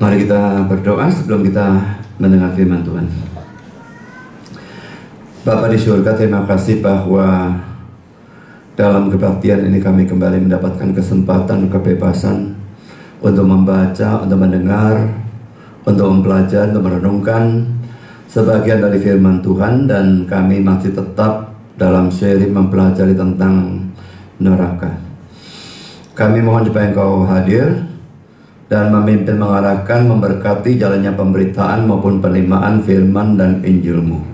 Mari kita berdoa sebelum kita mendengar firman Tuhan. Bapa di surga, terima kasih bahwa dalam kebaktian ini kami kembali mendapatkan kesempatan kebebasan untuk membaca, untuk mendengar, untuk mempelajari, untuk merenungkan sebagian dari firman Tuhan. Dan kami masih tetap dalam seri mempelajari tentang neraka. Kami mohon supaya Engkau hadir dan memimpin, mengarahkan, memberkati jalannya pemberitaan maupun penerimaan firman dan Injil-Mu.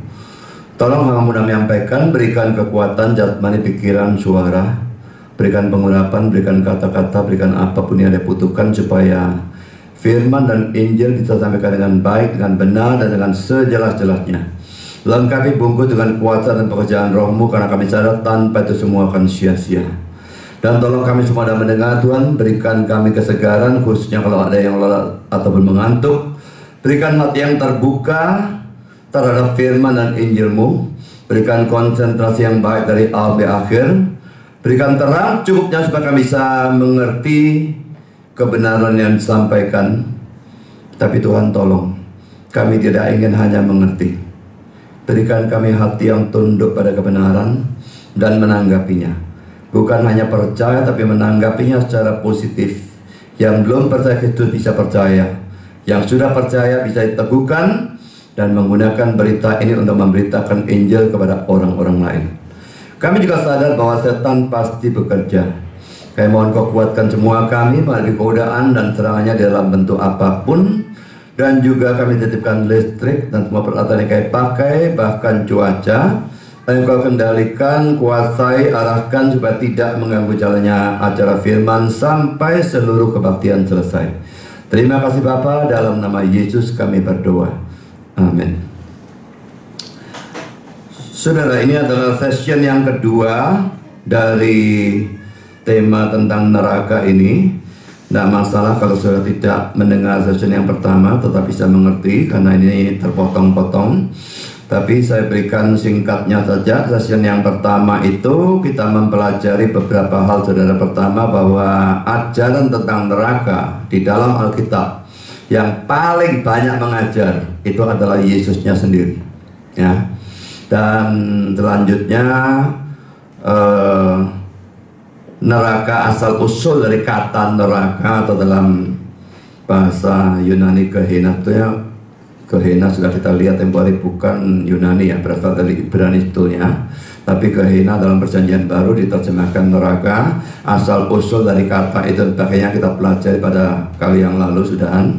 Tolong hamba-Mu menyampaikan, berikan kekuatan jasmani, pikiran, suara, berikan pengurapan, berikan kata-kata, berikan apapun yang dibutuhkan supaya firman dan Injil bisa sampaikan dengan baik, dengan benar, dan dengan sejelas-jelasnya. Lengkapi bungkus dengan kuasa dan pekerjaan Roh-Mu, karena kami sadar tanpa itu semua akan sia-sia. Dan tolong kami semua dalam mendengar Tuhan, berikan kami kesegaran, khususnya kalau ada yang lelah ataupun mengantuk. Berikan hati yang terbuka terhadap firman dan Injil-Mu. Berikan konsentrasi yang baik dari awal sampai akhir. Berikan terang cukupnya supaya kami bisa mengerti kebenaran yang disampaikan. Tapi Tuhan tolong, kami tidak ingin hanya mengerti. Berikan kami hati yang tunduk pada kebenaran dan menanggapinya. Bukan hanya percaya, tapi menanggapinya secara positif. Yang belum percaya Kristus bisa percaya. Yang sudah percaya bisa diteguhkan dan menggunakan berita ini untuk memberitakan Injil kepada orang-orang lain. Kami juga sadar bahwa setan pasti bekerja. Kami mohon Kau kuatkan semua kami melalui godaan dan serangannya dalam bentuk apapun. Dan juga kami titipkan listrik dan semua peralatan yang kami pakai, bahkan cuaca. Engkau kendalikan, kuasai, arahkan supaya tidak mengganggu jalannya acara firman sampai seluruh kebaktian selesai. Terima kasih Bapa, dalam nama Yesus kami berdoa. Amin. Saudara, ini adalah session yang kedua dari tema tentang neraka ini. Tidak masalah kalau saudara tidak mendengar session yang pertama, tetap bisa mengerti karena ini terpotong-potong. Tapi saya berikan singkatnya saja. Session yang pertama itu kita mempelajari beberapa hal, saudara. Pertama, bahwa ajaran tentang neraka di dalam Alkitab yang paling banyak mengajar itu adalah Yesusnya sendiri, ya. Dan selanjutnya neraka, asal usul dari kata neraka atau dalam bahasa Yunani Gehenna itu ya. Gehenna sudah kita lihat tempoh hari, bukan Yunani ya, berasal dari Ibrani sebetulnya. Tapi Gehenna dalam perjanjian baru diterjemahkan neraka. Asal usul dari kata itu sebagainya kita pelajari pada kali yang lalu sudahan.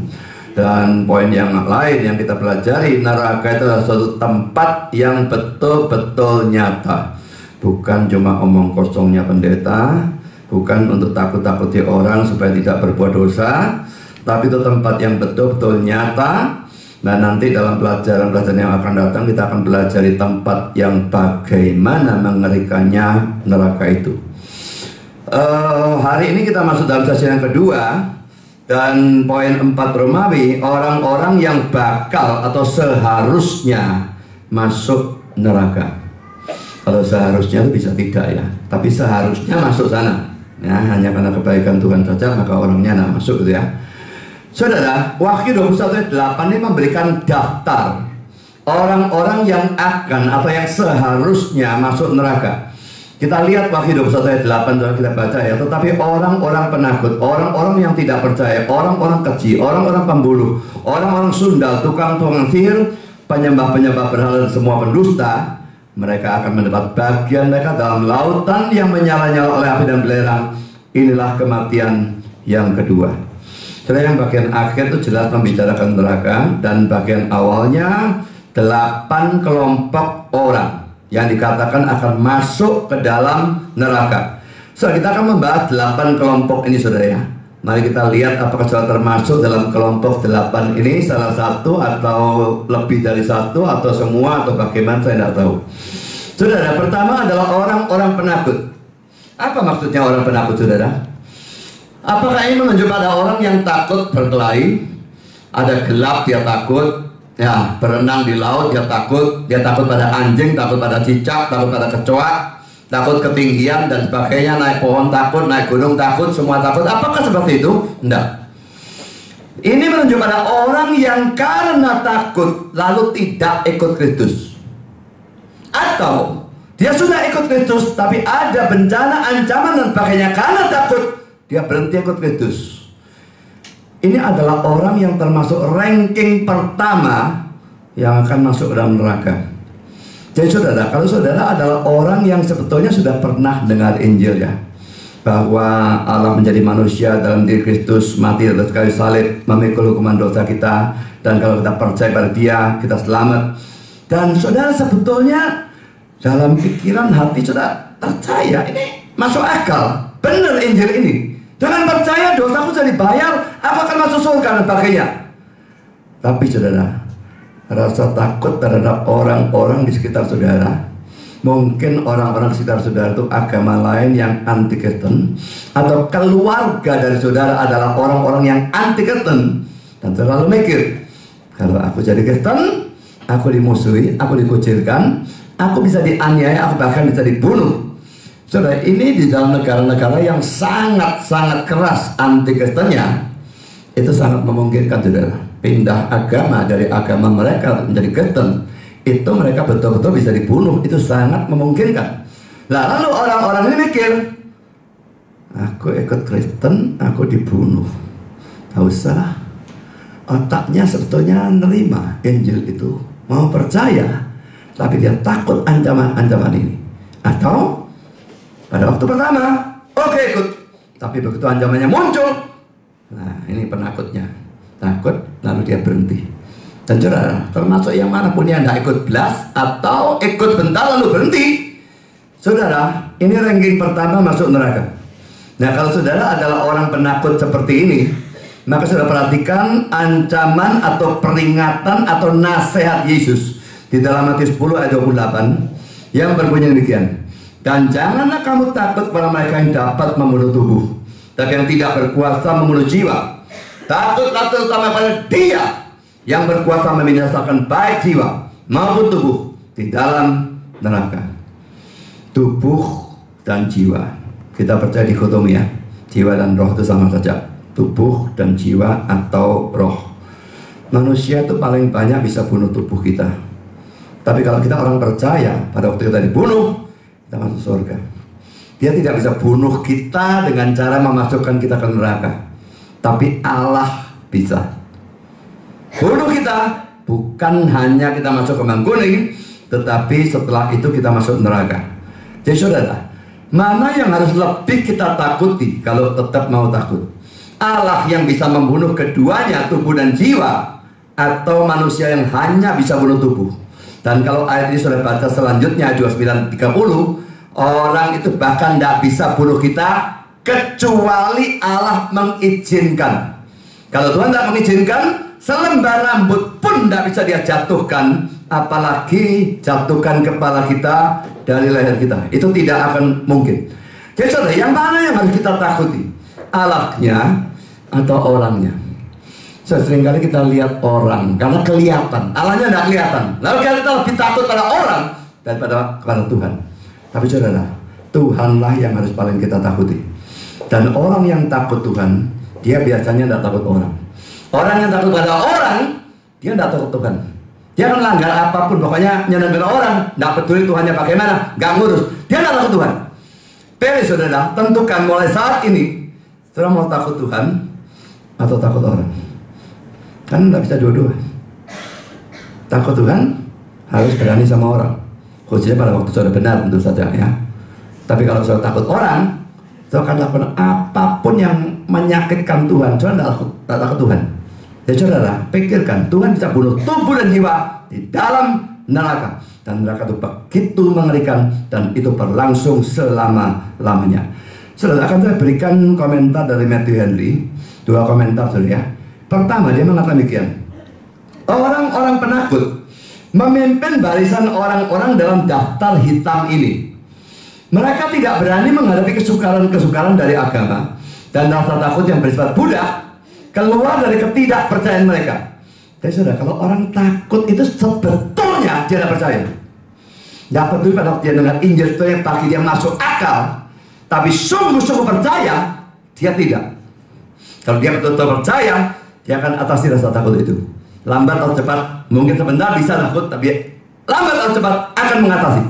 Dan poin yang lain yang kita pelajari, neraka itu adalah suatu tempat yang betul-betul nyata. Bukan cuma omong kosongnya pendeta, bukan untuk takut-takuti orang supaya tidak berbuat dosa, tapi itu tempat yang betul-betul nyata. Dan nanti dalam pelajaran-pelajaran yang akan datang kita akan belajar di tempat yang bagaimana mengerikannya neraka itu. Hari ini kita masuk dalam sesi yang kedua. Dan poin 4 Romawi, orang-orang yang bakal atau seharusnya masuk neraka. Kalau seharusnya itu bisa tidak ya, tapi seharusnya masuk sana. Ya, hanya karena kebaikan Tuhan saja maka orangnya tidak masuk gitu ya. Saudara, Wahyu 21:8 ini memberikan daftar orang-orang yang akan atau yang seharusnya masuk neraka. Kita lihat Wahyu 21:8, kita baca ya. Tetapi orang-orang penakut, orang-orang yang tidak percaya, orang-orang keji, orang-orang pembuluh, orang-orang sundal, tukang-tukang sihir, penyembah-penyembah berhala dan semua pendusta, mereka akan mendapat bagian mereka dalam lautan yang menyala-nyala oleh api dan belerang. Inilah kematian yang kedua. Setelah yang bagian akhir itu jelas membicarakan neraka, dan bagian awalnya 8 kelompok orang yang dikatakan akan masuk ke dalam neraka. So, kita akan membahas 8 kelompok ini, saudara ya. Mari kita lihat apakah saudara termasuk dalam kelompok 8 ini, salah satu atau lebih dari satu, atau semua, atau bagaimana, saya tidak tahu. Saudara, pertama adalah orang-orang penakut. Apa maksudnya orang penakut, saudara? Apakah ini menunjukkan pada orang yang takut berkelahi? Ada gelap dia takut, ya, berenang di laut dia takut pada anjing, takut pada cicak, takut pada kecoa, takut ketinggian dan sebagainya, naik pohon takut, naik gunung takut, semua takut. Apakah seperti itu? Enggak. Ini menunjukkan pada orang yang karena takut lalu tidak ikut Kristus, atau dia sudah ikut Kristus tapi ada bencana, ancaman dan sebagainya, karena takut dia berhenti ikut Kristus. Ini adalah orang yang termasuk ranking pertama yang akan masuk dalam neraka. Jadi saudara, kalau saudara adalah orang yang sebetulnya sudah pernah dengar Injil ya, bahwa Allah menjadi manusia dalam diri Kristus, mati atas kayu salib, memikul hukuman dosa kita, dan kalau kita percaya pada Dia, kita selamat. Dan saudara sebetulnya dalam pikiran hati saudara percaya ini masuk akal, benar Injil ini. Jangan percaya dosaku sudah dibayar, aku akan masuk surga dan sebagainya. Tapi saudara, rasa takut terhadap orang-orang di sekitar saudara, mungkin orang-orang di sekitar saudara itu agama lain yang anti Kristen, atau keluarga dari saudara adalah orang-orang yang anti Kristen, dan terlalu mikir, kalau aku jadi Kristen, aku dimusuhi, aku dikucilkan, aku bisa dianiaya, aku bahkan bisa dibunuh. Saudara, ini di dalam negara-negara yang sangat-sangat keras anti Kristennya, itu sangat memungkinkan saudara pindah agama dari agama mereka menjadi Kristen. Itu mereka betul-betul bisa dibunuh. Itu sangat memungkinkan. Nah, lalu orang-orang ini mikir, aku ikut Kristen, aku dibunuh. Tak usah. Otaknya sebetulnya nerima Injil itu, mau percaya, tapi dia takut ancaman-ancaman ini. Atau pada waktu pertama, oke ikut, tapi begitu ancamannya muncul, nah ini penakutnya, takut lalu dia berhenti. Dan saudara, termasuk yang manapun yang tidak ikut belas atau ikut bentar lalu berhenti, saudara, ini ranking pertama masuk neraka. Nah, kalau saudara adalah orang penakut seperti ini, maka saudara perhatikan ancaman atau peringatan atau nasihat Yesus di dalam Matius 10 ayat 28 yang berbunyi demikian. Dan janganlah kamu takut pada mereka yang dapat membunuh tubuh, tapi yang tidak berkuasa membunuh jiwa. Takutlah terutama pada Dia yang berkuasa membinasakan baik jiwa maupun tubuh di dalam neraka. Tubuh dan jiwa, kita percaya dikotomi ya, jiwa dan roh itu sama saja. Tubuh dan jiwa atau roh. Manusia itu paling banyak bisa bunuh tubuh kita, tapi kalau kita orang percaya, pada waktu kita dibunuh, kita masuk surga. Dia tidak bisa bunuh kita dengan cara memasukkan kita ke neraka, tapi Allah bisa bunuh kita, bukan hanya kita masuk ke Mangkuning, tetapi setelah itu kita masuk neraka. Jadi saudara, mana yang harus lebih kita takuti kalau tetap mau takut? Allah yang bisa membunuh keduanya, tubuh dan jiwa, atau manusia yang hanya bisa bunuh tubuh? Dan kalau ayat ini sudah baca selanjutnya 29:30, orang itu bahkan tidak bisa bunuh kita kecuali Allah mengizinkan. Kalau Tuhan tidak mengizinkan, selembar rambut pun tidak bisa dia jatuhkan, apalagi jatuhkan kepala kita dari leher kita. Itu tidak akan mungkin. Jadi saudara, yang mana yang harus kita takuti? Allahnya atau orangnya? Seringkali kita lihat orang karena kelihatan, Allahnya tidak kelihatan. Lalu kita lebih takut pada orang daripada kepada Tuhan. Tapi saudara, Tuhanlah yang harus paling kita takuti. Dan orang yang takut Tuhan, dia biasanya tidak takut orang. Orang yang takut pada orang, dia tidak takut Tuhan. Dia akan melanggar apapun, pokoknya nyenengin orang, tidak peduli Tuhannya bagaimana, nggak ngurus. Dia tidak takut Tuhan. Pilih saudara, tentukan mulai saat ini, saudara mau takut Tuhan atau takut orang. Kan tidak bisa dua-dua. Takut Tuhan harus berani sama orang, khususnya pada waktu saudara benar tentu saja ya. Tapi kalau saudara takut orang, saudara akan lakukan apapun yang menyakitkan Tuhan. Saudara tidak takut Tuhan. Jadi saudara pikirkan, Tuhan bisa bunuh tubuh dan jiwa di dalam neraka. Dan neraka itu begitu mengerikan, dan itu berlangsung selama-lamanya. Saudara, akan saya berikan komentar dari Matthew Henry. 2 komentar saudara ya. Pertama, dia mengatakan demikian: orang-orang penakut memimpin barisan orang-orang dalam daftar hitam ini. Mereka tidak berani menghadapi kesukaran-kesukaran dari agama dan rasa takut yang bersifat budak keluar dari ketidakpercayaan mereka. Jadi saudara, kalau orang takut itu sebetulnya dia tidak percaya. Tidak peduli pada waktu dia dengar Injil itu yang bagi dia masuk akal, tapi sungguh-sungguh percaya, dia tidak. Kalau dia betul-betul percaya, dia akan atasi rasa takut itu. Lambat atau cepat, mungkin sebentar bisa takut, tapi lambat atau cepat akan mengatasi.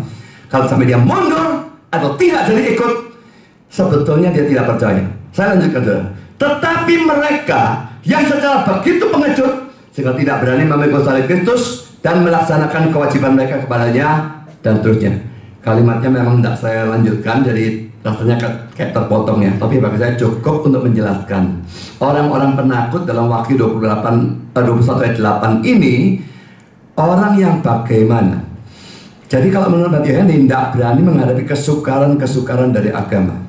Kalau sampai dia mundur atau tidak jadi ikut, sebetulnya dia tidak percaya. Saya lanjutkan saudara. Tetapi mereka yang secara begitu pengecut, sehingga tidak berani memikul salib Kristus dan melaksanakan kewajiban mereka kepadanya, dan terusnya. Kalimatnya memang tidak saya lanjutkan, jadi rasanya kayak terpotong ya. Tapi bagi saya cukup untuk menjelaskan. Orang-orang penakut dalam Wahyu 21 ayat 8 ini orang yang bagaimana? Jadi kalau menurut Nabi Yohanes tidak berani menghadapi kesukaran-kesukaran dari agama.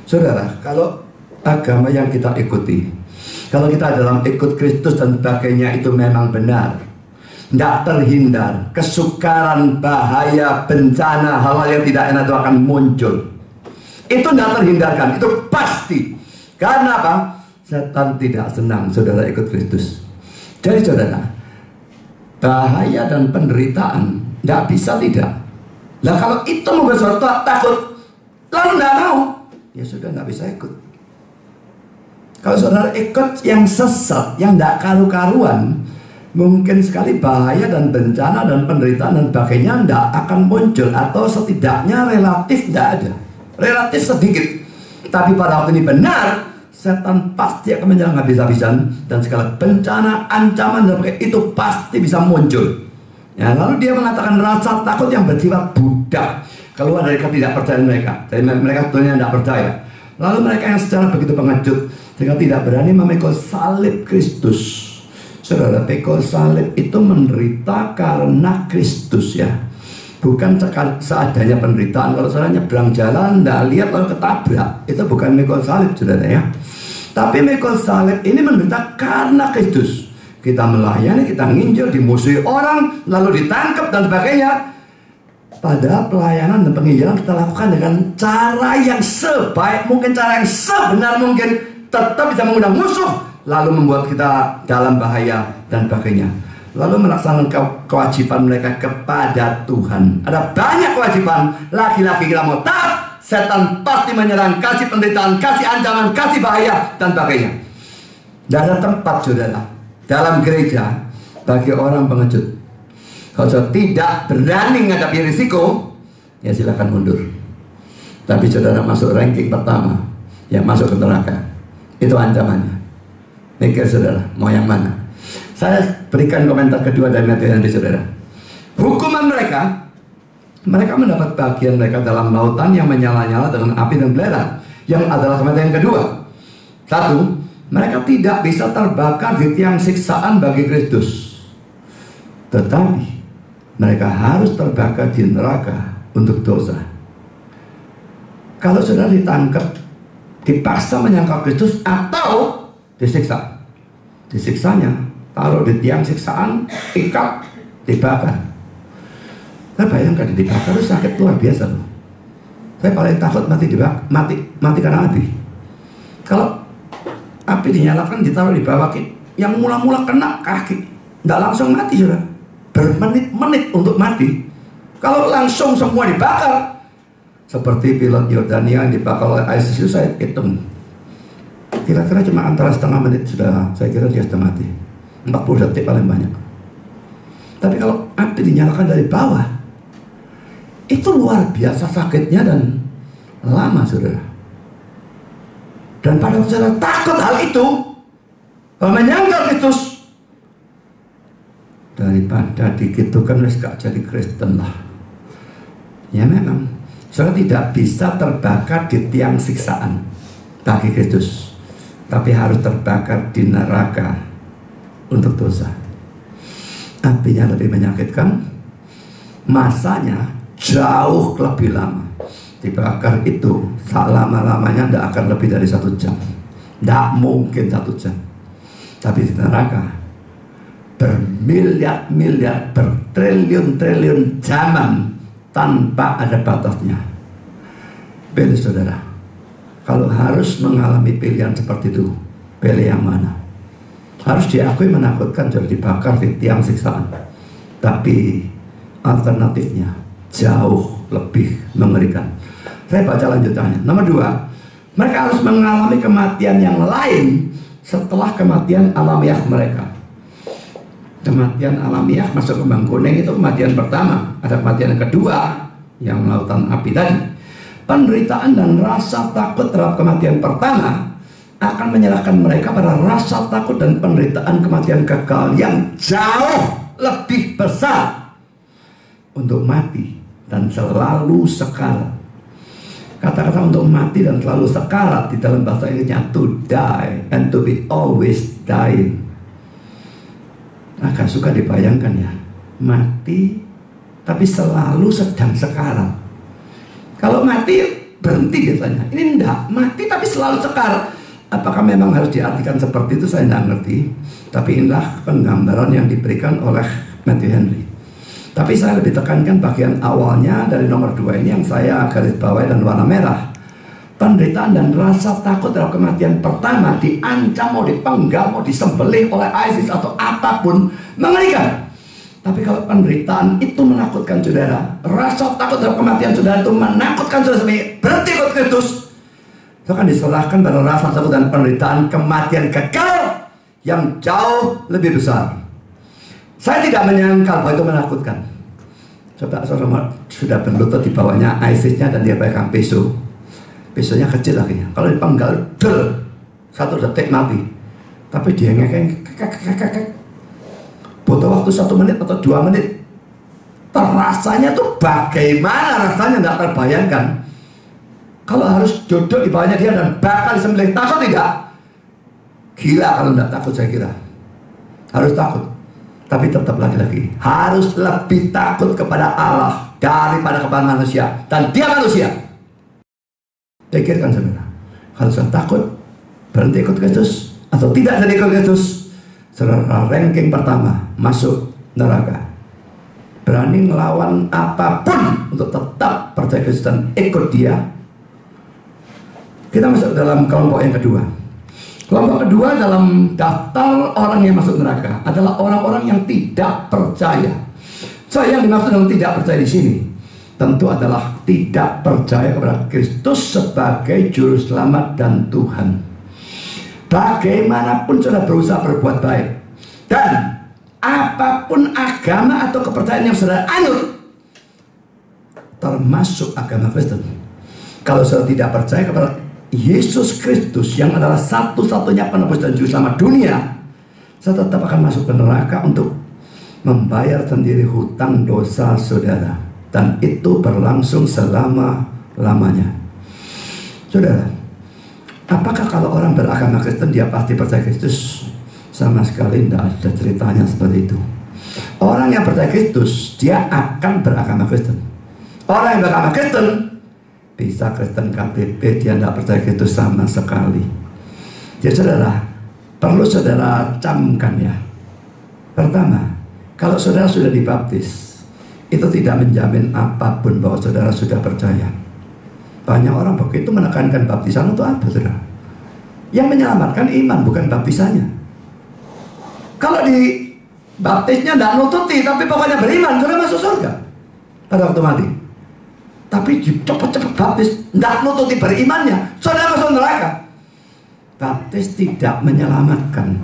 Saudara, kalau agama yang kita ikuti, kalau kita dalam ikut Kristus dan sebagainya itu memang benar, tidak terhindar, kesukaran, bahaya, bencana, hal-hal yang tidak enak itu akan muncul. Itu tidak terhindarkan, itu pasti. Karena apa? Setan tidak senang saudara ikut Kristus. Jadi saudara, bahaya dan penderitaan tidak bisa tidak. Nah kalau itu membuat saudara takut, lalu tidak mau, ya sudah tidak bisa ikut. Kalau saudara ikut yang sesat, yang tidak karu-karuan, mungkin sekali bahaya dan bencana dan penderitaan dan sebagainya tidak akan muncul, atau setidaknya relatif tidak ada, relatif sedikit. Tapi pada waktu ini benar, setan pasti akan menyerang habis-habisan, dan segala bencana, ancaman dan sebagainya itu pasti bisa muncul. Ya, lalu dia mengatakan rasa takut yang bersifat budak keluar dari ketidakpercayaan mereka. Jadi mereka sebetulnya tidak percaya. Lalu mereka yang secara begitu pengecut sehingga tidak berani memikul salib Kristus. Saudara, pikul salib itu menderita karena Kristus ya, bukan seadanya penderitaan. Kalau saudara nyebrang jalan, tidak lihat lalu ketabrak, itu bukan mikul salib saudara ya. Tapi mikul salib ini menderita karena Kristus. Kita melayani, kita nginjil, dimusuhi orang, lalu ditangkap dan sebagainya. Padahal pelayanan dan penginjilan kita lakukan dengan cara yang sebaik mungkin, cara yang sebenar mungkin, tetap bisa mengundang musuh, lalu membuat kita dalam bahaya dan sebagainya. Lalu melaksanakan kewajiban mereka kepada Tuhan. Ada banyak kewajiban. Laki-laki kita mau taat, setan pasti menyerang, kasih penderitaan, kasih ancaman, kasih bahaya dan sebagainya. Tidak ada tempat saudara dalam gereja bagi orang pengecut. Kalau saudara tidak berani menghadapi risiko, ya silakan mundur. Tapi saudara masuk ranking pertama, ya masuk ke neraka. Itu ancamannya. Mikir saudara, mau yang mana? Saya berikan komentar kedua dari nanti saudara. Hukuman mereka mendapat bagian mereka dalam lautan yang menyala-nyala dengan api dan belerang, yang adalah kematian kedua. Satu, mereka tidak bisa terbakar di tiang siksaan bagi Kristus, tetapi mereka harus terbakar di neraka untuk dosa. Kalau saudara ditangkap, dipaksa menyangkal Kristus atau disiksa, disiksanya taruh di tiang siksaan, ikat, dibakar. Saya bayangkan dibakar itu sakit luar biasa loh. Saya paling takut mati karena api. Kalau api dinyalakan, ditaruh di bawah kaki, yang mula-mula kena kaki, tidak langsung mati sudah, bermenit-menit untuk mati. Kalau langsung semua dibakar, seperti pilot Yordania yang dibakar oleh ISIS itu, saya hitung kira-kira cuma antara setengah menit sudah, saya kira dia sudah mati. 40 detik paling banyak. Tapi kalau api dinyalakan dari bawah, itu luar biasa sakitnya dan lama saudara. Dan pada waktu saudara takut hal itu, menyangkal Kristus, daripada digitukan wis gak jadi Kristen lah. Ya memang saudara tidak bisa terbakar di tiang siksaan bagi Kristus, tapi harus terbakar di neraka untuk dosa. Apinya lebih menyakitkan, masanya jauh lebih lama. Dibakar itu selama-lamanya tidak akan lebih dari 1 jam. Tidak mungkin 1 jam. Tapi di neraka bermiliar-miliar, bertriliun-triliun zaman tanpa ada batasnya. Pilih saudara, kalau harus mengalami pilihan seperti itu, pilih yang mana? Harus diakui menakutkan, jadi dibakar di tiang siksaan. Tapi alternatifnya jauh lebih mengerikan. Saya baca lanjutannya. Nomor 2, mereka harus mengalami kematian yang lain setelah kematian alamiah mereka. Kematian alamiah masuk kembang kuning itu kematian pertama. Ada kematian yang kedua, yang lautan api tadi. Penderitaan dan rasa takut terhadap kematian pertama akan menyerahkan mereka pada rasa takut dan penderitaan kematian kekal yang jauh lebih besar untuk mati dan selalu sekarat. Kata-kata untuk mati dan selalu sekarat di dalam bahasa Inggrisnya to die and to be always dying. Agak suka dibayangkan ya, mati tapi selalu sedang sekarat. Kalau mati berhenti biasanya, ini enggak, mati tapi selalu sekarat. Apakah memang harus diartikan seperti itu, saya tidak ngerti. Tapi inilah penggambaran yang diberikan oleh Matthew Henry. Tapi saya lebih tekankan bagian awalnya dari nomor 2 ini yang saya garis bawahi dan warna merah. Penderitaan dan rasa takut terhadap kematian pertama, diancam, mau dipenggal, mau disembelih oleh ISIS atau apapun, mengerikan. Tapi kalau penderitaan itu menakutkan saudara, rasa takut terhadap kematian saudara itu menakutkan saudara, berhenti ikut Kristus, itu akan diserahkan pada rasa takut dan penderitaan kematian kekal yang jauh lebih besar. Saya tidak menyangkal bahwa itu menakutkan. Coba saudara sudah berlutut di bawahnya ISIS-nya dan dia pegang pisau. Pisaunya kecil lagi. Kalau dipenggal, satu detik mati. Tapi dia ngekeng, butuh waktu 1 menit atau 2 menit. Terasanya tuh bagaimana rasanya, tidak terbayangkan. Kalau harus duduk di bawahnya dia dan bakal disembelih, takut tidak? Gila kalau tidak takut, saya kira. Harus takut. Tapi tetap lagi-lagi harus lebih takut kepada Allah daripada kepada manusia. Dan dia manusia. Pikirkan saudara, kalau sudah takut berhenti ikut Kristus atau tidak jadi ikut Kristus, saudara ranking pertama masuk neraka. Berani melawan apapun untuk tetap percaya Kristus dan ikut dia. Kita masuk dalam kelompok yang kedua. Kelompok kedua dalam daftar orang yang masuk neraka adalah orang-orang yang tidak percaya. Yang dimaksud dengan tidak percaya di sini tentu adalah tidak percaya kepada Kristus sebagai juru selamat dan Tuhan. Bagaimanapun saudara berusaha berbuat baik dan apapun agama atau kepercayaan yang saudara anut, termasuk agama Kristen, kalau saudara tidak percaya kepada Yesus Kristus yang adalah satu-satunya penebus dan juru selamat dunia, saya tetap akan masuk ke neraka untuk membayar sendiri hutang dosa saudara. Dan itu berlangsung selama-lamanya. Saudara, apakah kalau orang beragama Kristen dia pasti percaya Kristus? Sama sekali tidak ada ceritanya seperti itu. Orang yang percaya Kristus, dia akan beragama Kristen. Orang yang beragama Kristen, bisa Kristen KTP, dia tidak percaya Kristus sama sekali. Jadi saudara, perlu saudara camkan ya. Pertama, kalau saudara sudah dibaptis, itu tidak menjamin apapun bahwa saudara sudah percaya. Banyak orang begitu menekankan baptisan untuk apa, saudara? Yang menyelamatkan iman, bukan baptisannya. Kalau di baptisnya tidak nututi, tapi pokoknya beriman, saudara masuk surga pada waktu mati. Tapi cepat-cepat baptis, tidak nututi berimannya, saudara masuk neraka. Baptis tidak menyelamatkan,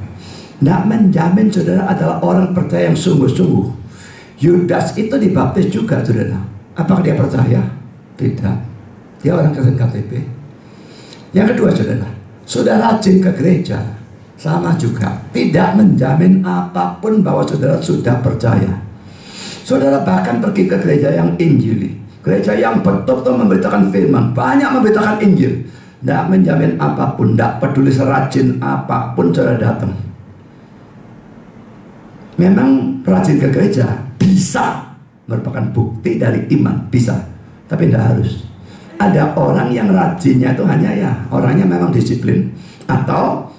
tidak menjamin saudara adalah orang percaya yang sungguh-sungguh. Yudas itu dibaptis juga, saudara. Apakah dia percaya? Tidak. Dia orang Kristen KTP. Yang kedua, saudara, sudah rajin ke gereja, sama juga. Tidak menjamin apapun bahwa saudara sudah percaya. Saudara bahkan pergi ke gereja yang Injili, gereja yang betul-betul memberitakan firman, banyak memberitakan Injil, tidak menjamin apapun, tidak peduli serajin apapun saudara datang. Memang rajin ke gereja bisa merupakan bukti dari iman, bisa, tapi tidak harus. Ada orang yang rajinnya itu hanya ya orangnya memang disiplin, atau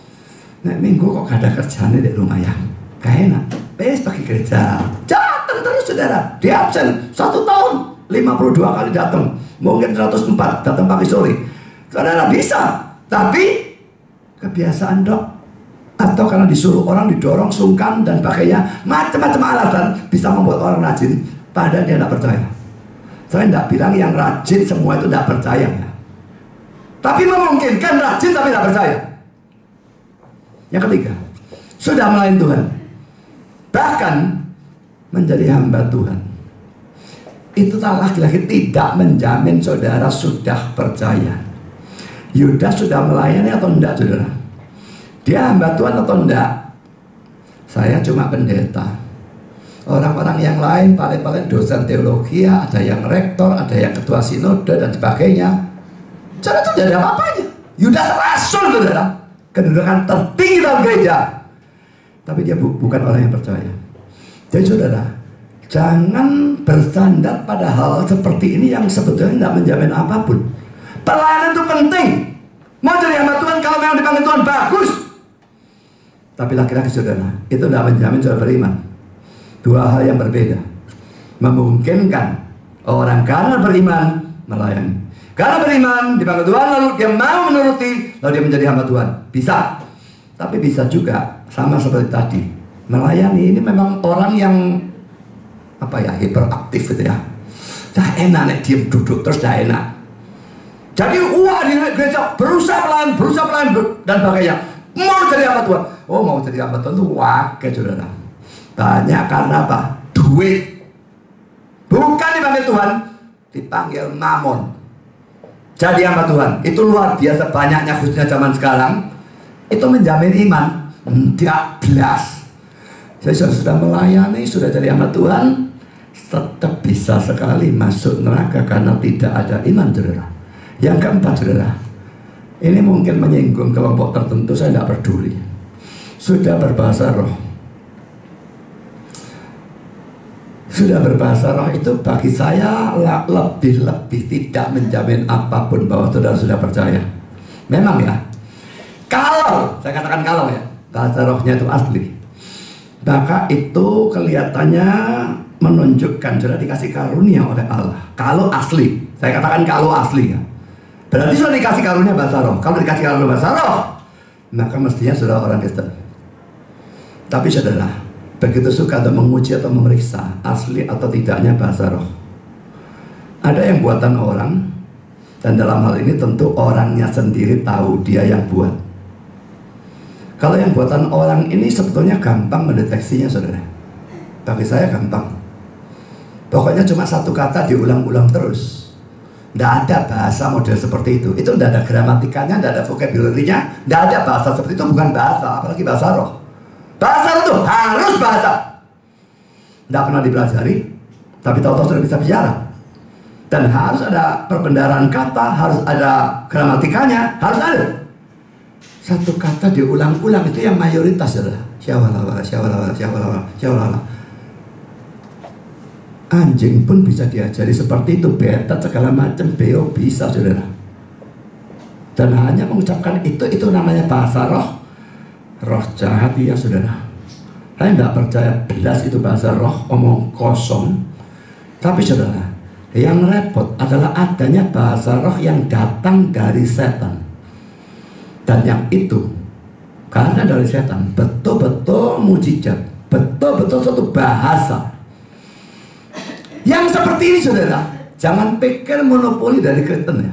nek minggu kok gak ada kerjaan di rumah ya, gak enak, pergi gereja, datang terus saudara, di absen 1 tahun 52 kali datang, mungkin 104 datang pagi sore, saudara bisa, tapi kebiasaan dok, atau karena disuruh orang, didorong, sungkan dan sebagainya, macam-macam alasan bisa membuat orang rajin padahal dia tidak percaya. Saya tidak bilang yang rajin semua itu tidak percaya ya. Tapi memungkinkan rajin tapi tidak percaya. Yang ketiga, sudah melayani Tuhan, bahkan menjadi hamba Tuhan. Itu laki-laki tidak menjamin saudara sudah percaya. Yudas sudah melayani atau enggak saudara? Dia hamba Tuhan atau enggak? Saya cuma pendeta. Orang-orang yang lain paling-paling dosen teologi, ada yang rektor, ada yang ketua sinode dan sebagainya. Saudara itu tidak ada apa-apanya. Yudas rasul saudara, kedudukan tertinggi dalam gereja. Tapi dia bukan orang yang percaya. Jadi saudara, jangan bersandar pada hal seperti ini yang sebetulnya tidak menjamin apapun. Pelayanan itu penting. Mau jadi hamba Tuhan, kalau memang dipanggil Tuhan bagus. Tapi laki-laki saudara, itu tidak menjamin saudara beriman. Dua hal yang berbeda. Memungkinkan orang karena beriman melayani. Karena beriman dipanggil Tuhan, lalu dia mau menuruti, lalu dia menjadi hamba Tuhan. Bisa. Tapi bisa juga sama seperti tadi. Melayani ini memang orang yang hiperaktif gitu ya. Dah enak nih diem duduk terus dah enak. Jadi di gereja berusaha pelan dan sebagainya. Mau jadi hamba Tuhan. Oh, mau jadi hamba Tuhan itu wakil saudara. Banyak karena apa? Duit. Bukan dipanggil Tuhan, dipanggil mamon. Jadi hamba Tuhan itu luar biasa banyaknya, khususnya zaman sekarang. Itu menjamin iman. Tidak belas. Jadi sudah melayani, sudah jadi hamba Tuhan, tetap bisa sekali masuk neraka karena tidak ada iman saudara. Yang keempat saudara, ini mungkin menyinggung kelompok tertentu, saya tidak peduli. Sudah berbahasa roh. Sudah berbahasa roh itu bagi saya lebih tidak menjamin apapun bahwa saudara sudah percaya. Memang ya, kalau, saya katakan kalau ya, bahasa rohnya itu asli, maka itu kelihatannya menunjukkan sudah dikasih karunia oleh Allah. Kalau asli, saya katakan kalau asli ya, berarti sudah dikasih karunia bahasa roh. Kalau dikasih karunia bahasa roh, maka mestinya sudah orang Kristen. Tapi saudara, begitu suka untuk menguji atau memeriksa asli atau tidaknya bahasa roh. Ada yang buatan orang, dan dalam hal ini tentu orangnya sendiri tahu dia yang buat. Kalau yang buatan orang ini sebetulnya gampang mendeteksinya saudara. Bagi saya gampang. Pokoknya cuma satu kata diulang-ulang terus. Tidak ada bahasa model seperti itu. Itu tidak ada gramatikanya, tidak ada vocabulary-nya, tidak ada bahasa seperti itu, bukan bahasa, apalagi bahasa roh. Bahasa itu harus bahasa. Tidak pernah dipelajari, tapi tahu-tahu sudah bisa bicara. Dan harus ada perbendaharaan kata, harus ada gramatikanya, harus ada. Satu kata diulang-ulang itu yang mayoritas saudara. Syawalala. Anjing pun bisa diajari seperti itu, betat segala macam, beo bisa saudara. Dan hanya mengucapkan itu namanya bahasa roh. Roh jahat ya saudara. Saya tidak percaya belas itu bahasa roh, omong kosong. Tapi saudara, yang repot adalah adanya bahasa roh yang datang dari setan. Dan yang itu karena dari setan betul-betul mujizat, betul-betul suatu bahasa yang seperti ini saudara. Jangan pikir monopoli dari Kristen ya.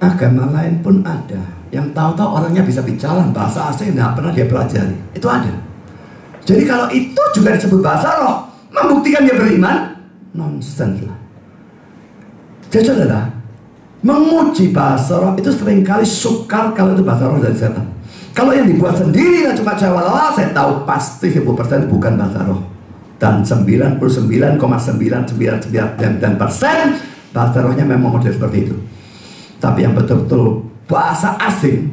Agama lain pun ada yang tahu-tahu orangnya bisa bicara bahasa asing yang tidak pernah dia pelajari. Itu ada. Jadi kalau itu juga disebut bahasa roh, membuktikan dia beriman, nonsense lah. Jadi saudara, menguji bahasa roh itu seringkali sukar kalau itu bahasa roh dari setan. Kalau yang dibuat sendiri dan cuma cewek-cewek, saya tahu pasti 10% bukan bahasa roh. Dan 99,999% bahasa rohnya memang model seperti itu. Tapi yang betul-betul bahasa asing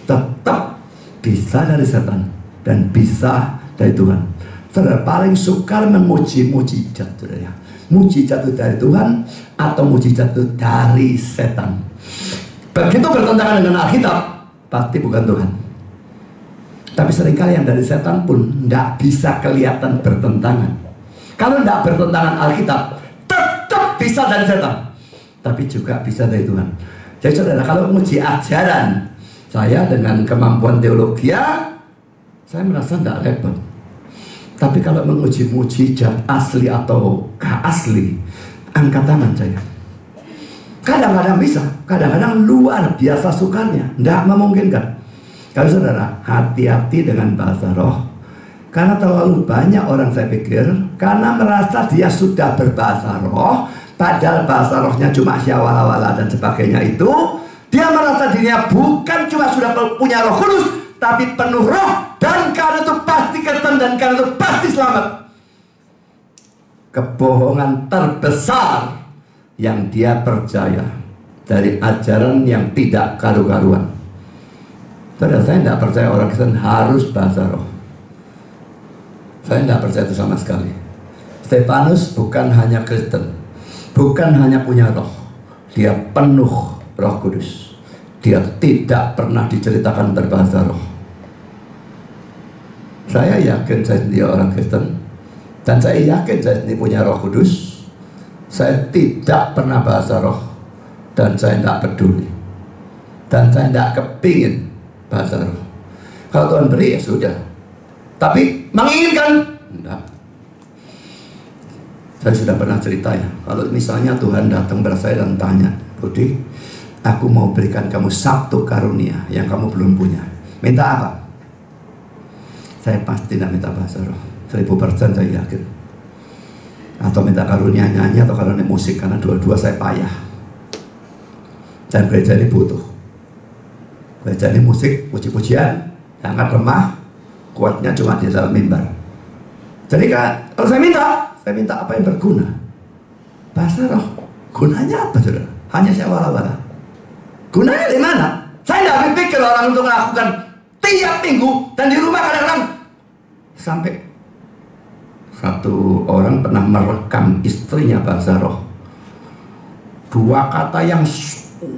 tetap bisa dari setan dan bisa dari Tuhan. Saudara paling sukar menguji mujizat saudara ya. Mujizat itu dari Tuhan atau mujizat itu dari setan. Begitu bertentangan dengan Alkitab, pasti bukan Tuhan. Tapi seringkali yang dari setan pun tidak bisa kelihatan bertentangan. Kalau tidak bertentangan Alkitab, tetap bisa dari setan, tapi juga bisa dari Tuhan. Jadi saudara, kalau menguji ajaran saya dengan kemampuan teologi, saya merasa tidak repot. Tapi kalau menguji mujizat asli atau gak asli, angkat tangan saya. Kadang-kadang bisa, kadang-kadang luar biasa sukanya, tidak memungkinkan. Kalau saudara, hati-hati dengan bahasa roh. Karena terlalu banyak orang saya pikir, karena merasa dia sudah berbahasa roh, padahal bahasa rohnya cuma syawala-wala dan sebagainya itu, dia merasa dirinya bukan cuma sudah punya Roh Kudus, tapi penuh roh, dan karena itu pasti Kristen, dan karena itu pasti selamat. Kebohongan terbesar yang dia percaya dari ajaran yang tidak karu-karuan. Saudara, saya tidak percaya orang Kristen harus bahasa roh. Saya tidak percaya itu sama sekali. Stefanus bukan hanya Kristen, bukan hanya punya roh, dia penuh Roh Kudus. Dia tidak pernah diceritakan berbahasa roh. Saya yakin saya sendiri orang Kristen, dan saya yakin saya sendiri punya Roh Kudus. Saya tidak pernah bahasa roh, dan saya tidak peduli, dan saya tidak kepingin bahasa roh. Kalau Tuhan beri ya sudah, tapi menginginkan enggak. Saya sudah pernah cerita ya, kalau misalnya Tuhan datang kepada saya dan tanya, Budi, aku mau berikan kamu satu karunia yang kamu belum punya, minta apa? Saya pasti tidak minta bahasa roh, 1000% saya yakin. Atau minta karunia nyanyi atau karunia musik, karena dua-dua saya payah. Dan gereja ini butuh. Gereja ini musik, puji-pujian, sangat lemah, kuatnya cuma di dalam mimbar. Jadi kalau saya minta apa yang berguna? Bahasa roh. Gunanya apa, saudara? Hanya saya wala-wala. Gunanya di mana? Saya tidak berpikir orang untuk melakukan tiap minggu, dan di rumah kadang-kadang sampai satu orang pernah merekam istrinya bahasa roh. 2 kata yang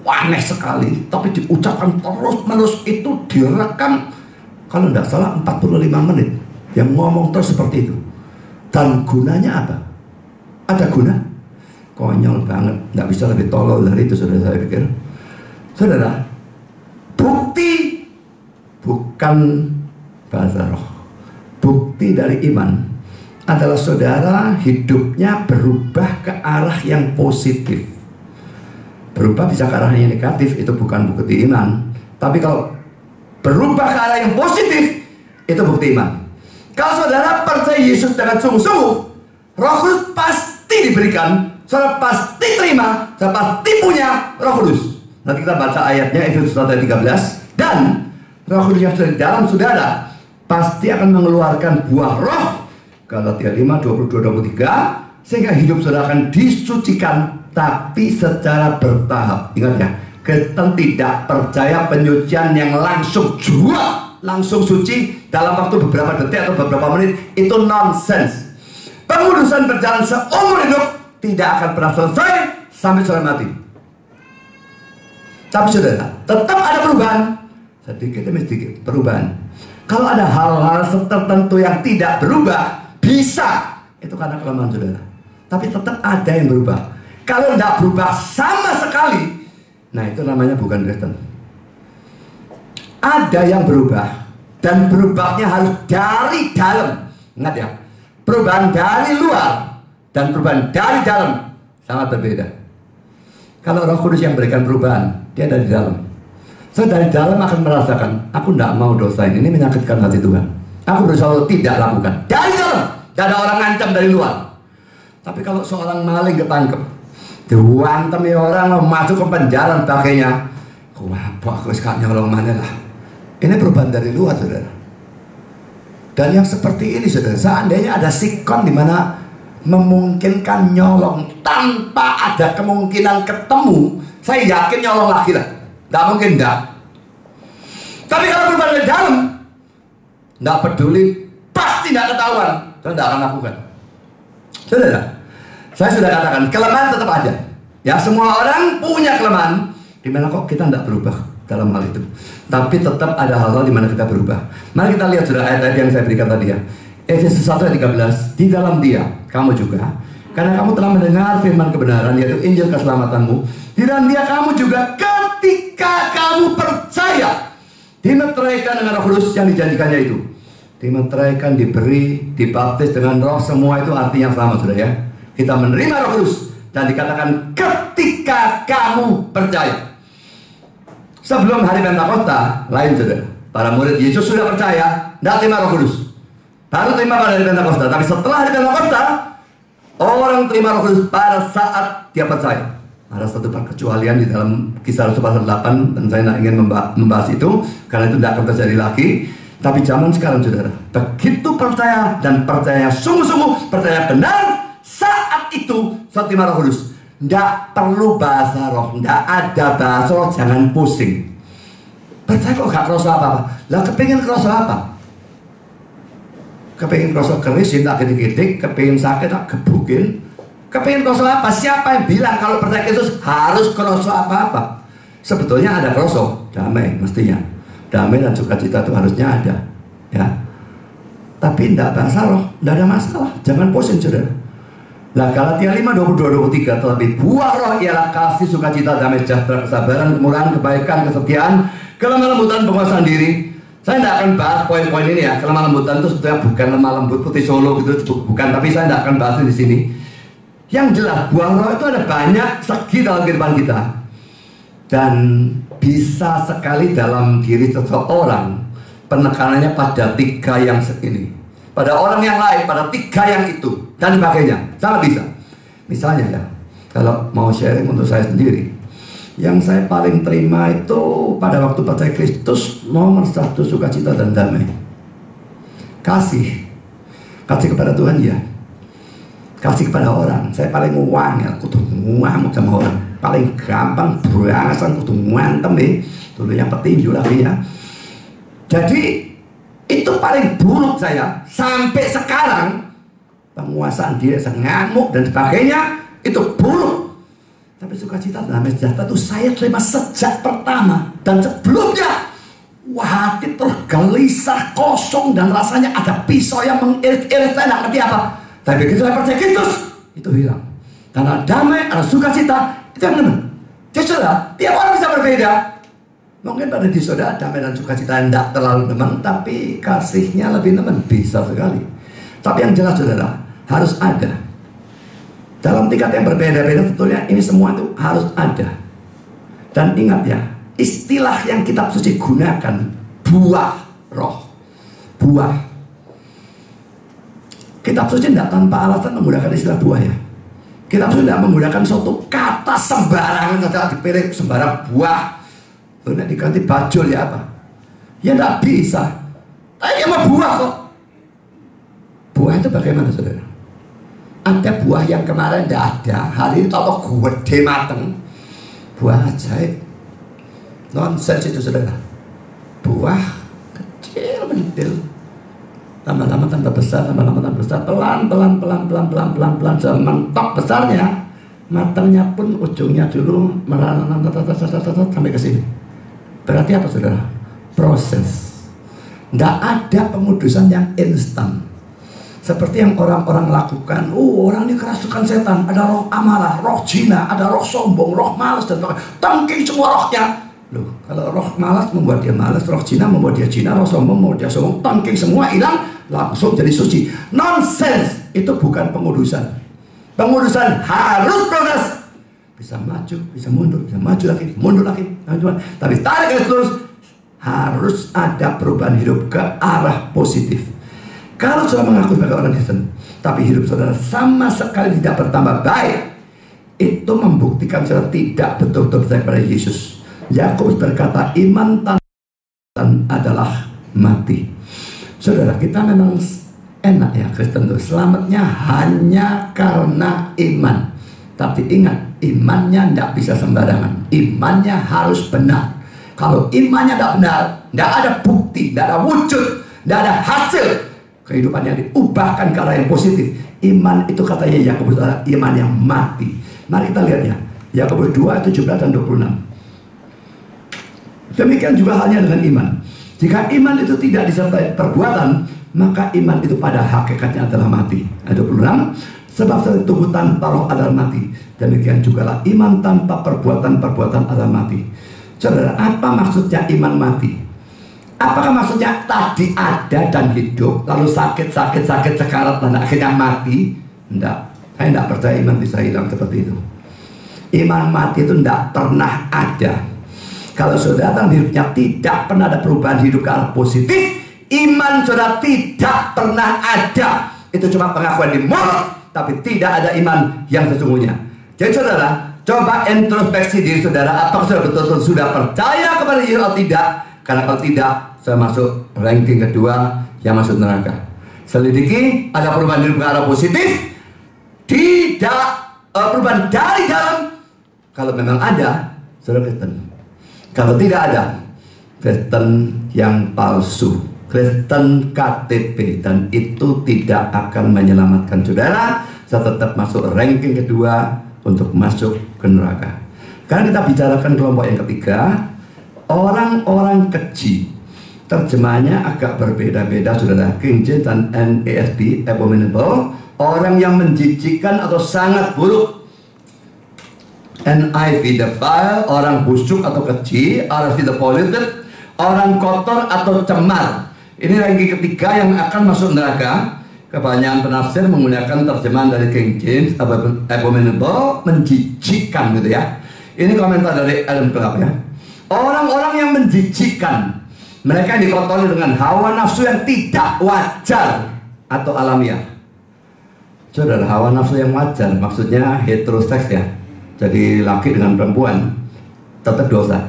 aneh sekali, tapi diucapkan terus-menerus, itu direkam. Kalau tidak salah 45 menit, yang ngomong terus seperti itu. Dan gunanya apa? Ada guna? Konyol banget, nggak bisa lebih tolol dari itu, saudara. Saya pikir, saudara, bukti bukan bahasa roh. Bukti dari iman adalah saudara hidupnya berubah ke arah yang positif. Berubah bisa ke arah yang negatif, itu bukan bukti iman. Tapi kalau berubah ke arah yang positif, itu bukti iman. Kalau saudara percaya Yesus dengan sungguh-sungguh, Roh Kudus pasti diberikan, saudara pasti terima, saudara pasti punya Roh Kudus. Nanti kita baca ayatnya, Efesus 1:13. Dan Roh Kudus yang sudah di dalam saudara pasti akan mengeluarkan buah roh, Galatia 5:22-23, sehingga hidup saudara akan disucikan, tapi secara bertahap. Ingat ya, Kristen tidak percaya penyucian yang langsung langsung suci dalam waktu beberapa detik atau beberapa menit. Itu nonsense. Pengudusan berjalan seumur hidup, tidak akan pernah selesai sampai saudara mati. Tapi saudara, tetap ada perubahan, sedikit demi sedikit perubahan. Kalau ada hal-hal tertentu yang tidak berubah, bisa, itu karena kelemahan saudara. Tapi tetap ada yang berubah. Kalau tidak berubah sama sekali, nah itu namanya bukan Kristen. Ada yang berubah, dan berubahnya harus dari dalam. Ingat ya, perubahan dari luar dan perubahan dari dalam sangat berbeda. Kalau Roh Kudus yang berikan perubahan, dia dari dalam. Saya dari dalam akan merasakan, aku tidak mau dosa ini menyakitkan hati Tuhan. Aku berusaha tidak lakukan. Dari dalam, tidak ada orang ngancam dari luar. Tapi kalau seorang maling ketangkep, diwantemi orang, masuk ke penjara dan sebagainya, wah, aku sekarang nyolong mana lah. Ini perubahan dari luar, saudara. Dan yang seperti ini, saudara, seandainya ada sikon di mana memungkinkan nyolong tanpa ada kemungkinan ketemu, saya yakin nyolong lagi lah. Tidak mungkin tidak. Tapi kalau perubahan dari dalam, tidak peduli, pasti tidak ketahuan, dan tidak akan lakukan. Saudara, saya sudah katakan kelemahan tetap ada. Ya, semua orang punya kelemahan. Dimana kok kita tidak berubah dalam hal itu. Tapi tetap ada hal-hal di mana kita berubah. Mari kita lihat sudah ayat yang saya berikan tadi ya. Efesus 1:13, di dalam Dia kamu juga, karena kamu telah mendengar firman kebenaran, yaitu Injil keselamatanmu. Di dalam Dia kamu juga, ketika kamu percaya, dimeteraikan dengan Roh Kudus yang dijanjikannya itu. Dimeteraikan, diberi, dibaptis dengan Roh, semua itu artinya sama sudah ya. Kita menerima Roh Kudus Dan dikatakan ketika kamu percaya. Sebelum hari Pentakosta, lain saudara. Para murid Yesus sudah percaya, tidak terima Roh Kudus. Baru terima pada hari Pentakosta. Tapi setelah hari Pentakosta, orang terima Roh Kudus pada saat dia percaya. Ada satu perkecualian di dalam Kisah Rasul pasal 8, dan saya tidak ingin membahas itu karena itu tidak akan terjadi lagi. Tapi zaman sekarang saudara, begitu percaya dan percaya sungguh-sungguh, percaya benar, saat itu saat terima Roh Kudus, tidak perlu bahasa roh, tidak ada bahasa roh, jangan pusing. Percaya kok gak kerasa apa-apa. Lah kepingin kerasa apa? Kepingin kerasa keris, tak gidik-gidik, kepingin sakit, tak gebukin. Kepingin kerasa apa? Siapa yang bilang kalau percaya Yesus harus kerasa apa-apa? Sebetulnya ada kerasa, damai mestinya. Damai dan sukacita itu harusnya ada, ya. Tapi tidak bahasa roh, tidak ada masalah. Jangan pusing saudara. Nah, Galatia 5, 22, 23, tetapi buah roh ialah kasih, sukacita, damai, sejahtera, kesabaran, kemurahan, kebaikan, kesetiaan, kelemah lembutan, penguasaan diri. Saya tidak akan bahas poin-poin ini ya. Kelemah lembutan itu sebetulnya bukan lemah lembut putih Solo gitu, bukan. Tapi saya tidak akan bahas di sini. Yang jelas buah roh itu ada banyak segi dalam kehidupan kita, dan bisa sekali dalam diri seseorang penekanannya pada 3 yang ini, pada orang yang lain, pada 3 yang itu, dan sebagainya. Sangat bisa. Misalnya ya, kalau mau sharing untuk saya sendiri, yang saya paling terima itu pada waktu percaya Kristus, nomor 1 sukacita dan damai. Kasih kepada Tuhan ya, kasih kepada orang. Saya paling uang ya, kudu ngamuk sama orang. Paling gampang berangasan kudu ngantem nih. Dulu yang petinju lagi ya. Jadi itu paling buruk saya sampai sekarang. Penguasaan diri, ngamuk dan sebagainya, itu buruk. Tapi sukacita dan damai sejahtera itu saya terima sejak pertama. Dan sebelumnya, hati tergelisah, kosong, dan rasanya ada pisau yang mengirit-irit. Saya tidak ngerti apa. Tapi begitu saya percaya Kristus, itu hilang. Dan ada damai, ada sukacita, itu yang nemen. Jadi saudara, tiap orang bisa berbeda. Mungkin pada di saudara damai dan sukacita tidak terlalu nemen, tapi kasihnya lebih nemen, bisa sekali. Tapi yang jelas saudara, harus ada. Dalam tingkat yang berbeda-beda tentunya ini semua itu harus ada. Dan ingat ya, istilah yang kitab suci gunakan, buah roh. Buah. Kitab suci tidak tanpa alasan menggunakan istilah buah ya. Kitab suci tidak menggunakan suatu kata sembarangan, kata dipilih sembarang buah. Lalu diganti bajul ya apa? Ya tidak bisa. Tapi emang buah kok. Buah itu bagaimana saudara? Ada buah yang kemarin tidak ada, hari ini tahu gede mateng. Buah ajaib. Nonsens itu saudara. Buah kecil mentil. Lama-lama tambah besar, lama-lama tambah besar, pelan mentok besarnya, matangnya pun ujungnya dulu sampai ke sini. Berarti apa saudara? Proses. Tidak ada pengudusan yang instan. Seperti yang orang-orang lakukan. Orang ini kerasukan setan, ada roh amarah, roh jina, ada roh sombong, roh malas dan tangking semua rohnya. Loh, kalau roh malas membuat dia malas, roh jina membuat dia jina, roh sombong membuat dia sombong, tangking semua hilang, langsung jadi suci. Nonsense. Itu bukan pengudusan. Pengudusan harus proses. Bisa maju, bisa mundur, bisa maju lagi, mundur lagi. Tapi tarik garis lurus, harus ada perubahan hidup ke arah positif. Kalau sudah mengaku sebagai orang Kristen, tapi hidup saudara sama sekali tidak bertambah baik, itu membuktikan saudara tidak betul-betul percaya kepada Yesus. Yakobus berkata, iman tanpa adalah mati. Saudara, kita memang enak ya Kristen itu, selamatnya hanya karena iman. Tapi ingat, imannya tidak bisa sembarangan. Imannya harus benar. Kalau imannya tidak benar, tidak ada bukti, tidak ada wujud, tidak ada hasil, kehidupannya diubahkan ke arah yang positif. Iman itu katanya Yakobus adalah iman yang mati. Mari kita lihat ya, Yakobus 2, 17 dan 26. Demikian juga halnya dengan iman. Jika iman itu tidak disertai perbuatan, maka iman itu pada hakikatnya adalah mati. Ayat 26, sebab tubuh tanpa roh adalah mati. Demikian jugalah iman tanpa perbuatan adalah mati. Saudara, apa maksudnya iman mati? Apakah maksudnya tadi ada dan hidup, lalu sakit, sekarat, dan akhirnya mati? Tidak. Saya tidak percaya iman bisa hilang seperti itu. Iman mati itu tidak pernah ada. Kalau saudara dalam hidupnya tidak pernah ada perubahan hidup ke arah positif, iman saudara tidak pernah ada. Itu cuma pengakuan di mulut, tapi tidak ada iman yang sesungguhnya. Jadi saudara, coba introspeksi diri saudara. Apakah saudara betul-betul sudah percaya kepada Yesus atau tidak? Karena kalau tidak, saya masuk ranking kedua yang masuk neraka. Selidiki, ada perubahan hidup ke arah positif? Tidak. Perubahan dari dalam. Kalau memang ada, saudara Kristen. Kalau tidak ada, Kristen yang palsu, Kristen KTP, dan itu tidak akan menyelamatkan saudara. Saya tetap masuk ranking kedua untuk masuk ke neraka. Karena kita bicarakan kelompok yang ketiga, orang-orang keji. Terjemahannya agak berbeda-beda, saudara. King James dan NASB, abominable, orang yang menjijikkan atau sangat buruk. NIV, defile, orang busuk atau keji. RSV, the polluted, orang kotor atau cemar. Ini ranking ketiga yang akan masuk neraka. Kebanyakan penafsir menggunakan terjemahan dari King James, abominable, menjijikkan gitu ya. Ini komentar dari Adam Clark ya. Orang-orang yang menjijikkan, mereka yang dikotori dengan hawa nafsu yang tidak wajar atau alamiah. Saudara, hawa nafsu yang wajar maksudnya heteroseks ya. Jadi laki dengan perempuan tetap dosa.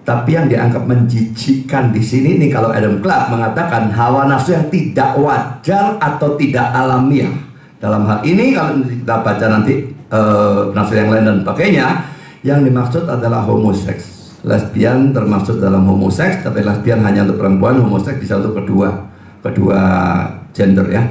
Tapi yang dianggap menjijikkan di sini nih, kalau Adam Clark mengatakan hawa nafsu yang tidak wajar atau tidak alamiah. Dalam hal ini kalau kita baca nanti penafsir yang lain dan sebagainya, yang dimaksud adalah homoseks. Lesbian termasuk dalam homoseks, tapi lesbian hanya untuk perempuan, homoseks bisa untuk kedua gender ya.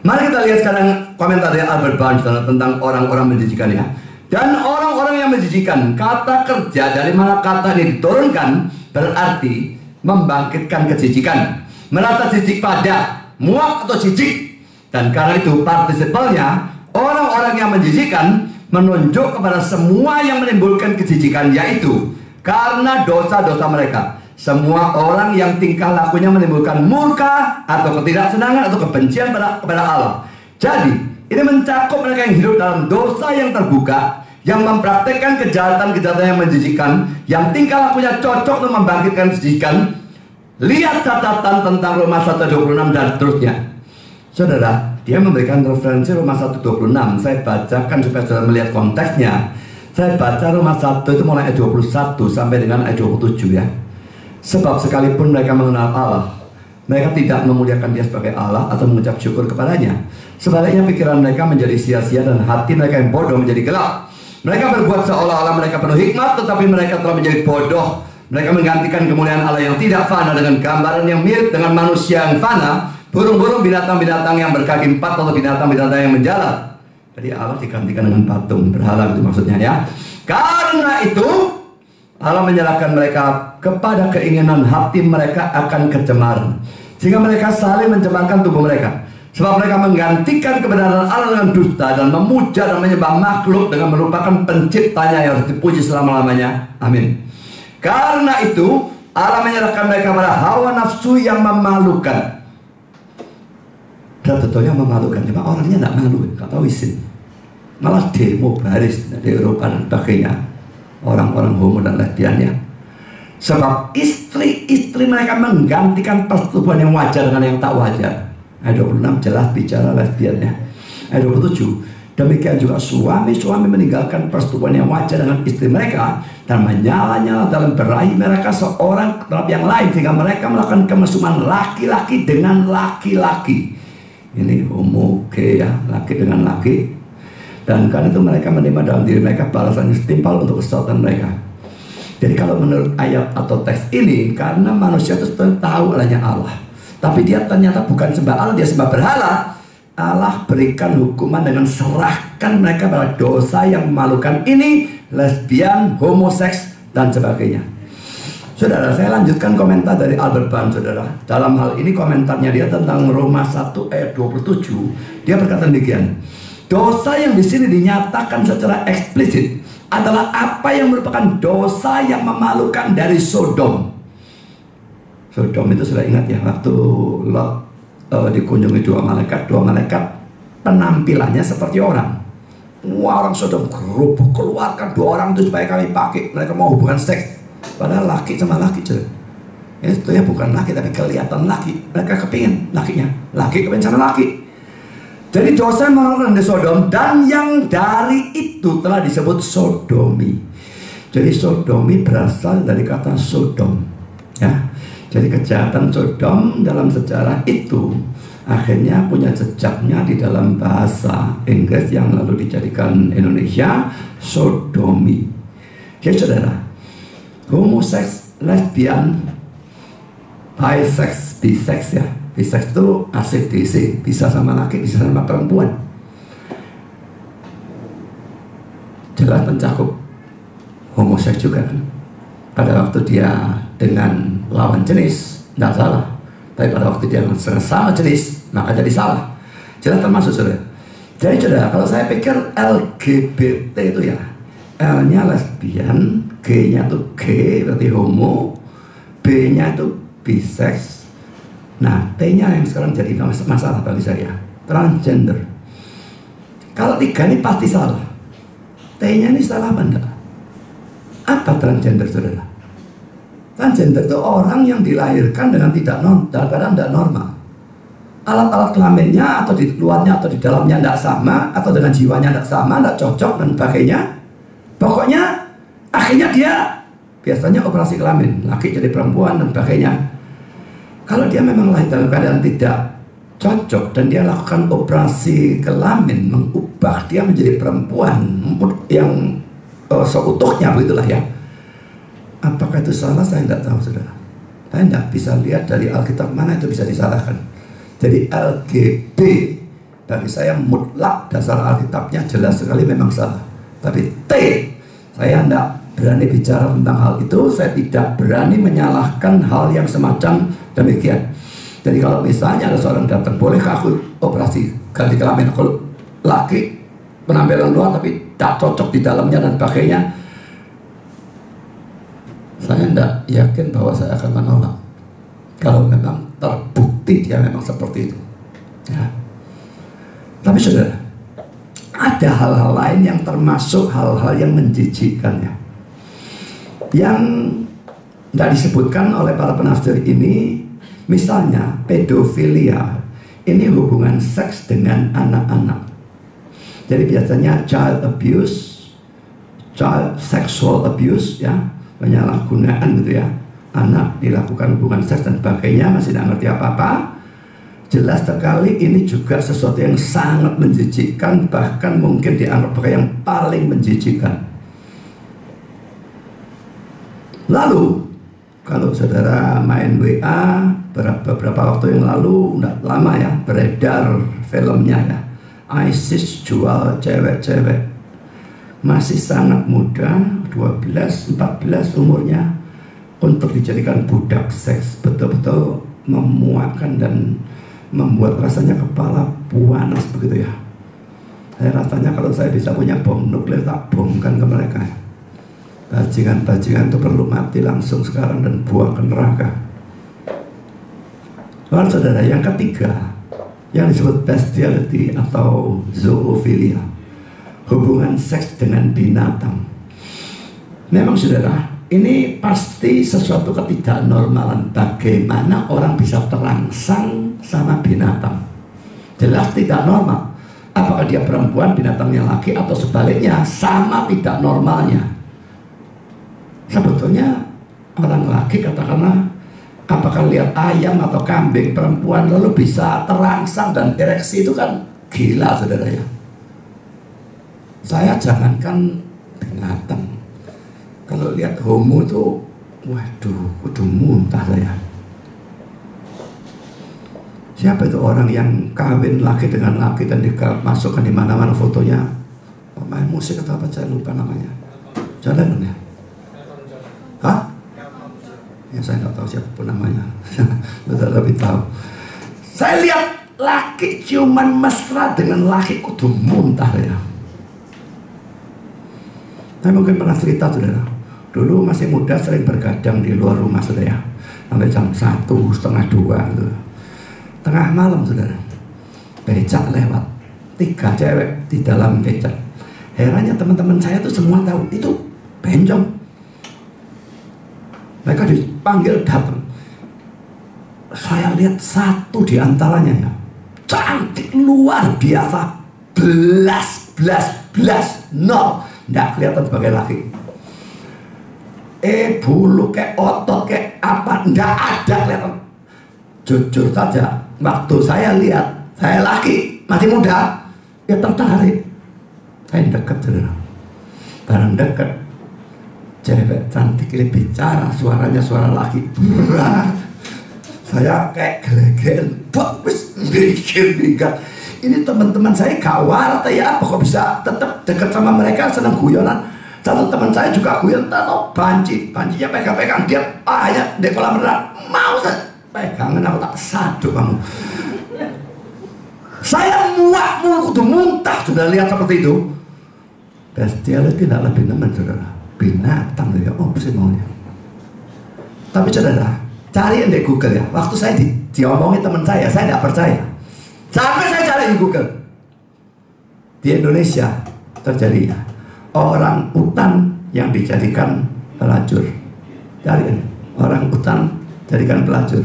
Mari kita lihat sekarang komentar dari Albert Barnes tentang orang-orang menjijikkan ya. Dan orang-orang yang menjijikkan, kata kerja dari mana kata ini diturunkan berarti membangkitkan kejijikan, merasa jijik pada, muak atau jijik. Dan karena itu partisipalnya, orang-orang yang menjijikkan menunjuk kepada semua yang menimbulkan kejijikan, yaitu karena dosa-dosa mereka. Semua orang yang tingkah lakunya menimbulkan murka atau ketidaksenangan atau kebencian kepada Allah. Jadi ini mencakup mereka yang hidup dalam dosa yang terbuka, yang mempraktekkan kejahatan-kejahatan yang menjijikkan, yang tingkah lakunya cocok untuk membangkitkan kejijikan. Lihat catatan tentang Roma 1:26 dan seterusnya. Saudara, dia memberikan referensi Roma 1:26. Saya bacakan supaya saudara melihat konteksnya. Saya baca Roma 1 itu mulai ayat 21 sampai dengan ayat 27 ya. Sebab sekalipun mereka mengenal Allah, mereka tidak memuliakan Dia sebagai Allah atau mengucap syukur kepadanya. Sebaliknya pikiran mereka menjadi sia-sia dan hati mereka yang bodoh menjadi gelap. Mereka berbuat seolah-olah mereka penuh hikmat, tetapi mereka telah menjadi bodoh. Mereka menggantikan kemuliaan Allah yang tidak fana dengan gambaran yang mirip dengan manusia yang fana, burung-burung, binatang-binatang yang berkaki empat atau binatang-binatang yang menjalar. Jadi Allah digantikan dengan patung, berhala itu maksudnya ya. Karena itu Allah menyerahkan mereka kepada keinginan hati mereka akan kecemaran, sehingga mereka saling mencemarkan tubuh mereka. Sebab mereka menggantikan kebenaran Allah dengan dusta dan memuja dan menyembah makhluk dengan merupakan penciptanya yang harus dipuji selama-lamanya. Amin. Karena itu Allah menyerahkan mereka pada hawa nafsu yang memalukan. Tentunya memalukan, cuma orangnya tidak malu, nggak tahu isin. Malah demo baris di Eropa dan sebagainya, orang-orang homo dan lesbiannya. Sebab istri-istri mereka menggantikan persetubuhan yang wajar dengan yang tak wajar. Ayat 26 jelas bicara lesbiannya. Ayat 27, demikian juga suami-suami meninggalkan persetubuhan yang wajar dengan istri mereka dan menyala-nyala dalam berahi mereka seorang terhadap yang lain, sehingga mereka melakukan kemesuman laki-laki dengan laki-laki. Ini homo gay ya, laki dengan laki. Dan karena itu mereka menerima dalam diri mereka balasan yang setimpal untuk kesalahan mereka. Jadi kalau menurut ayat atau teks ini, karena manusia itu tahu Allahnya Allah, tapi dia ternyata bukan sembah Allah, dia sembah berhala, Allah berikan hukuman dengan serahkan mereka pada dosa yang memalukan ini, lesbian, homoseks, dan sebagainya. Saudara, saya lanjutkan komentar dari Albert Barnes, saudara. Dalam hal ini komentarnya dia tentang Roma 1 ayat 27. Dia berkata demikian. Dosa yang di sini dinyatakan secara eksplisit adalah apa yang merupakan dosa yang memalukan dari Sodom. Sodom itu sudah ingat ya, waktu Lot dikunjungi dua malaikat penampilannya seperti orang. Wah, orang Sodom gerubuk, keluarkan 2 orang itu supaya kami pakai. Mereka mau hubungan seks. Padahal laki sama laki, cuy. Itu ya bukan laki tapi kelihatan laki. Mereka kepingin lakinya. Laki kepingin sama laki. Jadi dosa melakukan di Sodom, dan yang dari itu telah disebut sodomi. Jadi sodomi berasal dari kata Sodom, ya. Jadi kejahatan Sodom dalam sejarah itu akhirnya punya jejaknya di dalam bahasa Inggris yang lalu dijadikan Indonesia sodomi. Jadi saudara, homoseks, lesbian, bisex, bisex ya. Bisex itu ACDC, bisa sama laki, bisa sama perempuan. Jelas mencakup homoseks juga kan. Pada waktu dia dengan lawan jenis, tidak salah. Tapi pada waktu dia sama jenis, maka jadi salah. Jelas termasuk saudara. Jadi saudara, kalau saya pikir LGBT itu ya, L-nya lesbian, G-nya itu gay, berarti homo, B-nya itu bisex. Nah, T-nya yang sekarang jadi masalah bagi saya, transgender. Kalau 3 ini pasti salah. T-nya ini salah apa enggak? Apa transgender saudara? Transgender itu orang yang dilahirkan dengan dalam keadaan tidak normal. Alat-alat kelaminnya atau di luarnya atau di dalamnya tidak sama, atau dengan jiwanya tidak sama, tidak cocok dan sebagainya. Pokoknya akhirnya dia biasanya operasi kelamin, laki jadi perempuan dan sebagainya. Kalau dia memang lahir dalam keadaan tidak cocok dan dia lakukan operasi kelamin, mengubah dia menjadi perempuan yang seutuhnya, begitulah ya. Apakah itu salah? Saya tidak tahu saudara. Saya tidak bisa lihat dari Alkitab mana itu bisa disalahkan. Jadi LGB bagi saya mutlak dasar Alkitabnya jelas sekali memang salah. Tapi T, saya tidak berani bicara tentang hal itu. Saya tidak berani menyalahkan hal yang semacam demikian. Jadi kalau misalnya ada seorang datang, bolehkah aku operasi ganti kelamin? Kalau laki penampilan luar tapi tak cocok di dalamnya dan sebagainya, saya tidak yakin bahwa saya akan menolak. Kalau memang terbukti dia memang seperti itu, ya. Tapi saudara, ada hal-hal lain yang termasuk hal-hal yang menjijikkan ya, yang tidak disebutkan oleh para penafsir ini. Misalnya pedofilia, ini hubungan seks dengan anak-anak. Jadi biasanya child abuse, child sexual abuse ya, penyalahgunaan gitu ya. Anak dilakukan hubungan seks dan sebagainya, masih tidak ngerti apa-apa. Jelas sekali ini juga sesuatu yang sangat menjijikkan, bahkan mungkin dianggap sebagai yang paling menjijikkan. Lalu kalau saudara main WA beberapa waktu yang lalu, tidak lama ya, beredar filmnya ya, ISIS jual cewek-cewek masih sangat muda, 12, 14 umurnya, untuk dijadikan budak seks. Betul-betul memuakkan dan membuat rasanya kepala panas begitu ya. Saya rasanya kalau saya bisa punya bom nuklir, tak bomkan ke mereka. Bajingan-bajingan itu perlu mati langsung sekarang dan buang ke neraka. Lalu saudara, yang ketiga yang disebut bestiality atau zoophilia, hubungan seks dengan binatang. Memang saudara, ini pasti sesuatu ketidaknormalan. Bagaimana orang bisa terangsang sama binatang? Jelas tidak normal. Apakah dia perempuan, binatangnya laki, atau sebaliknya, sama tidak normalnya. Sebetulnya orang laki katakanlah, apakah lihat ayam atau kambing perempuan lalu bisa terangsang dan ereksi, itu kan gila saudara ya. Saya jangankan binatang, kalau lihat homo itu, waduh, kudu muntah saya. Siapa itu orang yang kawin laki dengan laki dan dimasukkan di mana-mana fotonya, pemain musik atau apa, saya lupa namanya. Jalan ya? Hah? Ya saya nggak tahu siapapun namanya. Betul, lebih tahu. Saya lihat laki ciuman mesra dengan laki, kudu muntah ya. Saya mungkin pernah cerita saudara, dulu masih muda sering bergadang di luar rumah saudara, sampai jam 1, setengah 2 gitu. Tengah malam saudara, becak lewat, 3 cewek di dalam becak. Herannya teman-teman saya tuh semua tahu itu bencong. Mereka dipanggil datang. Saya lihat satu di antaranya ya, cantik luar biasa, belas, nol, nggak kelihatan sebagai laki. Bulu kayak otot kayak apa, nggak ada kelihatan. Jujur saja, waktu saya lihat, saya laki, masih muda, ya tertarik. Saya dekat, saudara. Barang dekat, cewek cantik ini bicara, suaranya suara laki. Berat. Saya kayak gelegen, bagus, mikir. Ini teman-teman saya gawar atau ya apa kok bisa tetap dekat sama mereka, senang guyonan. Satu teman saya juga guyon, tahu bancinya pegang-pegang dia, hanya di kolam renang. Mau pegangan aku tak sadu kamu. Saya muak, kudu muntah sudah lihat seperti itu. Bestiality tidak lebih nemen, saudara. Binatang ya, oh sih maunya. Tapi saudara, cari di Google ya. Waktu saya diomongin teman saya tidak percaya. Sampai saya cari di Google. Di Indonesia terjadi orang utan yang dijadikan pelacur. Cari orang utan jadikan pelacur.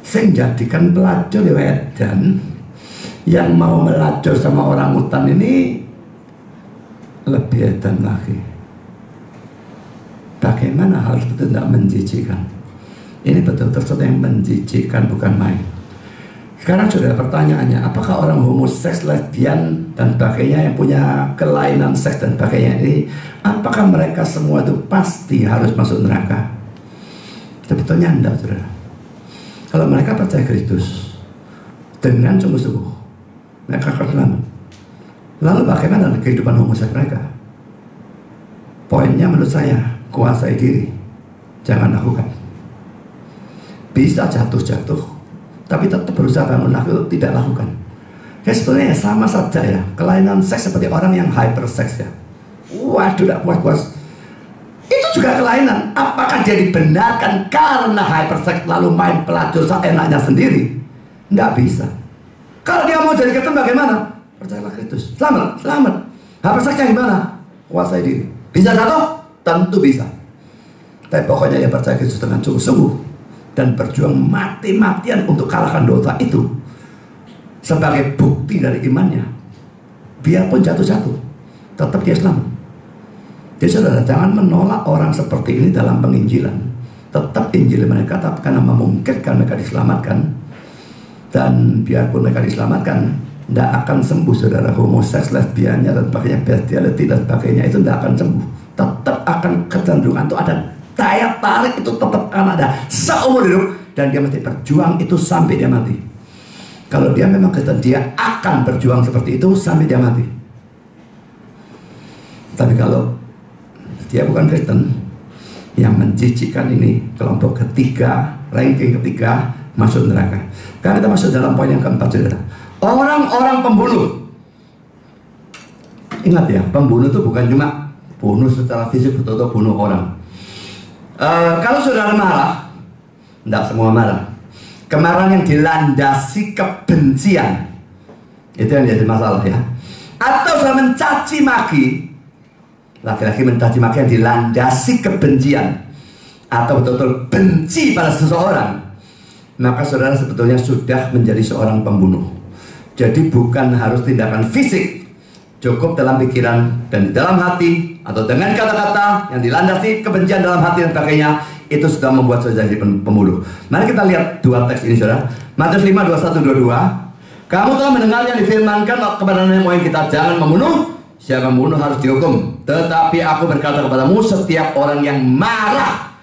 Sing jadikan pelacur ya wedan yang mau melacur sama orang utan ini lebih edan lagi. Bagaimana hal itu tidak menjijikan? Ini betul-betul sesuatu yang menjijikan, bukan main. Sekarang sudah pertanyaannya, apakah orang homoseks, lesbian dan sebagainya yang punya kelainan seks dan sebagainya ini, apakah mereka semua itu pasti harus masuk neraka? Sebetulnya enggak, saudara. Kalau mereka percaya Kristus dengan sungguh-sungguh, mereka akan selamat. Lalu bagaimana kehidupan homoseks mereka? Poinnya menurut saya, kuasai diri, jangan lakukan. Bisa jatuh, tapi tetap berusaha bangun lagi, tidak lakukan. Ya sebetulnya sama saja ya, kelainan seks seperti orang yang hyperseks ya. Waduh, tidak puas-puas. Itu juga kelainan. Apakah dia dibenarkan karena hyperseks lalu main pelacur seenaknya sendiri? Nggak bisa. Kalau dia mau jadi Kristen bagaimana? Percayalah Kristus, selamat. Hyperseksnya gimana? Kuasai diri. Bisa jatuh? Tentu bisa. Tapi pokoknya dia percaya Kristus dengan sungguh-sungguh dan berjuang mati-matian untuk kalahkan dosa itu sebagai bukti dari imannya. Biarpun jatuh-jatuh, tetap dia selamat. Jadi saudara, jangan menolak orang seperti ini dalam penginjilan. Tetap injil mereka, tapi karena memungkinkan mereka diselamatkan. Dan biarpun mereka diselamatkan, tidak akan sembuh, saudara. Homoseks, lesbiannya dan sebagainya, bestiality dan sebagainya itu tidak akan sembuh. Tetap akan kecenderungan itu ada daya tarik, itu tetap akan ada seumur hidup. Dan dia mesti berjuang itu sampai dia mati. Kalau dia memang Kristen, dia akan berjuang seperti itu sampai dia mati. Tapi kalau dia bukan Kristen, yang menjijikkan ini, kelompok ketiga, ranking ketiga, masuk neraka. Karena kita masuk dalam poin yang keempat, saudara. Orang-orang pembunuh. Ingat ya, pembunuh itu bukan cuma bunuh secara fisik, betul-betul bunuh orang. Kalau saudara marah, tidak semua marah. Kemarahan yang dilandasi kebencian, itu yang jadi masalah ya. Atau sudah mencaci maki, laki-laki mencaci maki yang dilandasi kebencian, atau betul-betul benci pada seseorang, maka saudara sebetulnya sudah menjadi seorang pembunuh. Jadi bukan harus tindakan fisik, cukup dalam pikiran dan di dalam hati, atau dengan kata-kata yang dilandasi kebencian dalam hati dan sebagainya, itu sudah membuat saudara jadi pembunuh. Mari kita lihat dua teks ini, saudara. Matius 5, 21-22. Kamu telah mendengar yang difirmankan kepada nenek moyang kita, jangan membunuh. Siapa membunuh harus dihukum. Tetapi aku berkata kepadamu, setiap orang yang marah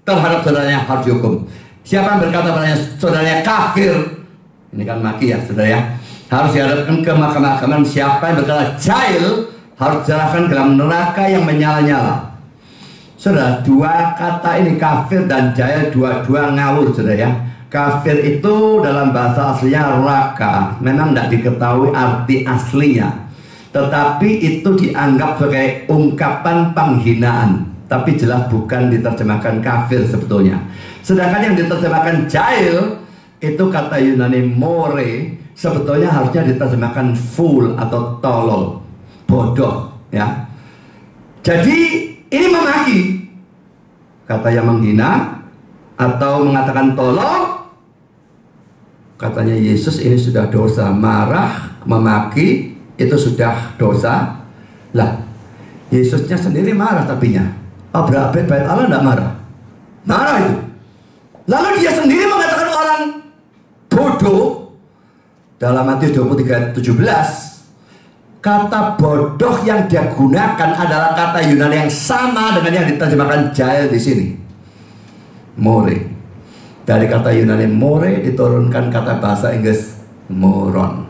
terhadap saudaranya harus dihukum. Siapa yang berkata kepadanya saudaranya kafir, ini kan maki ya, saudara ya, harus dihadapkan ke mahkamah agaman. Siapa yang berkata jahil harus diserahkan ke dalam neraka yang menyala-nyala. Saudara, dua kata ini kafir dan jahil dua-dua ngawur, saudara ya. Kafir itu dalam bahasa aslinya raka, memang tidak diketahui arti aslinya, tetapi itu dianggap sebagai ungkapan penghinaan, tapi jelas bukan diterjemahkan kafir sebetulnya. Sedangkan yang diterjemahkan jahil itu kata Yunani more, sebetulnya harusnya diterjemahkan fool atau tolol, bodoh, ya. Jadi ini memaki, kata yang menghina atau mengatakan tolol. Katanya Yesus ini sudah dosa. Marah, memaki itu sudah dosa. Lah, Yesusnya sendiri marah tapinya. Abraham bait Allah tidak marah. Marah itu. Lalu dia sendiri mengatakan orang bodoh. Dalam Matius 23:17, kata bodoh yang dia gunakan adalah kata Yunani yang sama dengan yang diterjemahkan jahil di sini. More. Dari kata Yunani more diturunkan kata bahasa Inggris moron.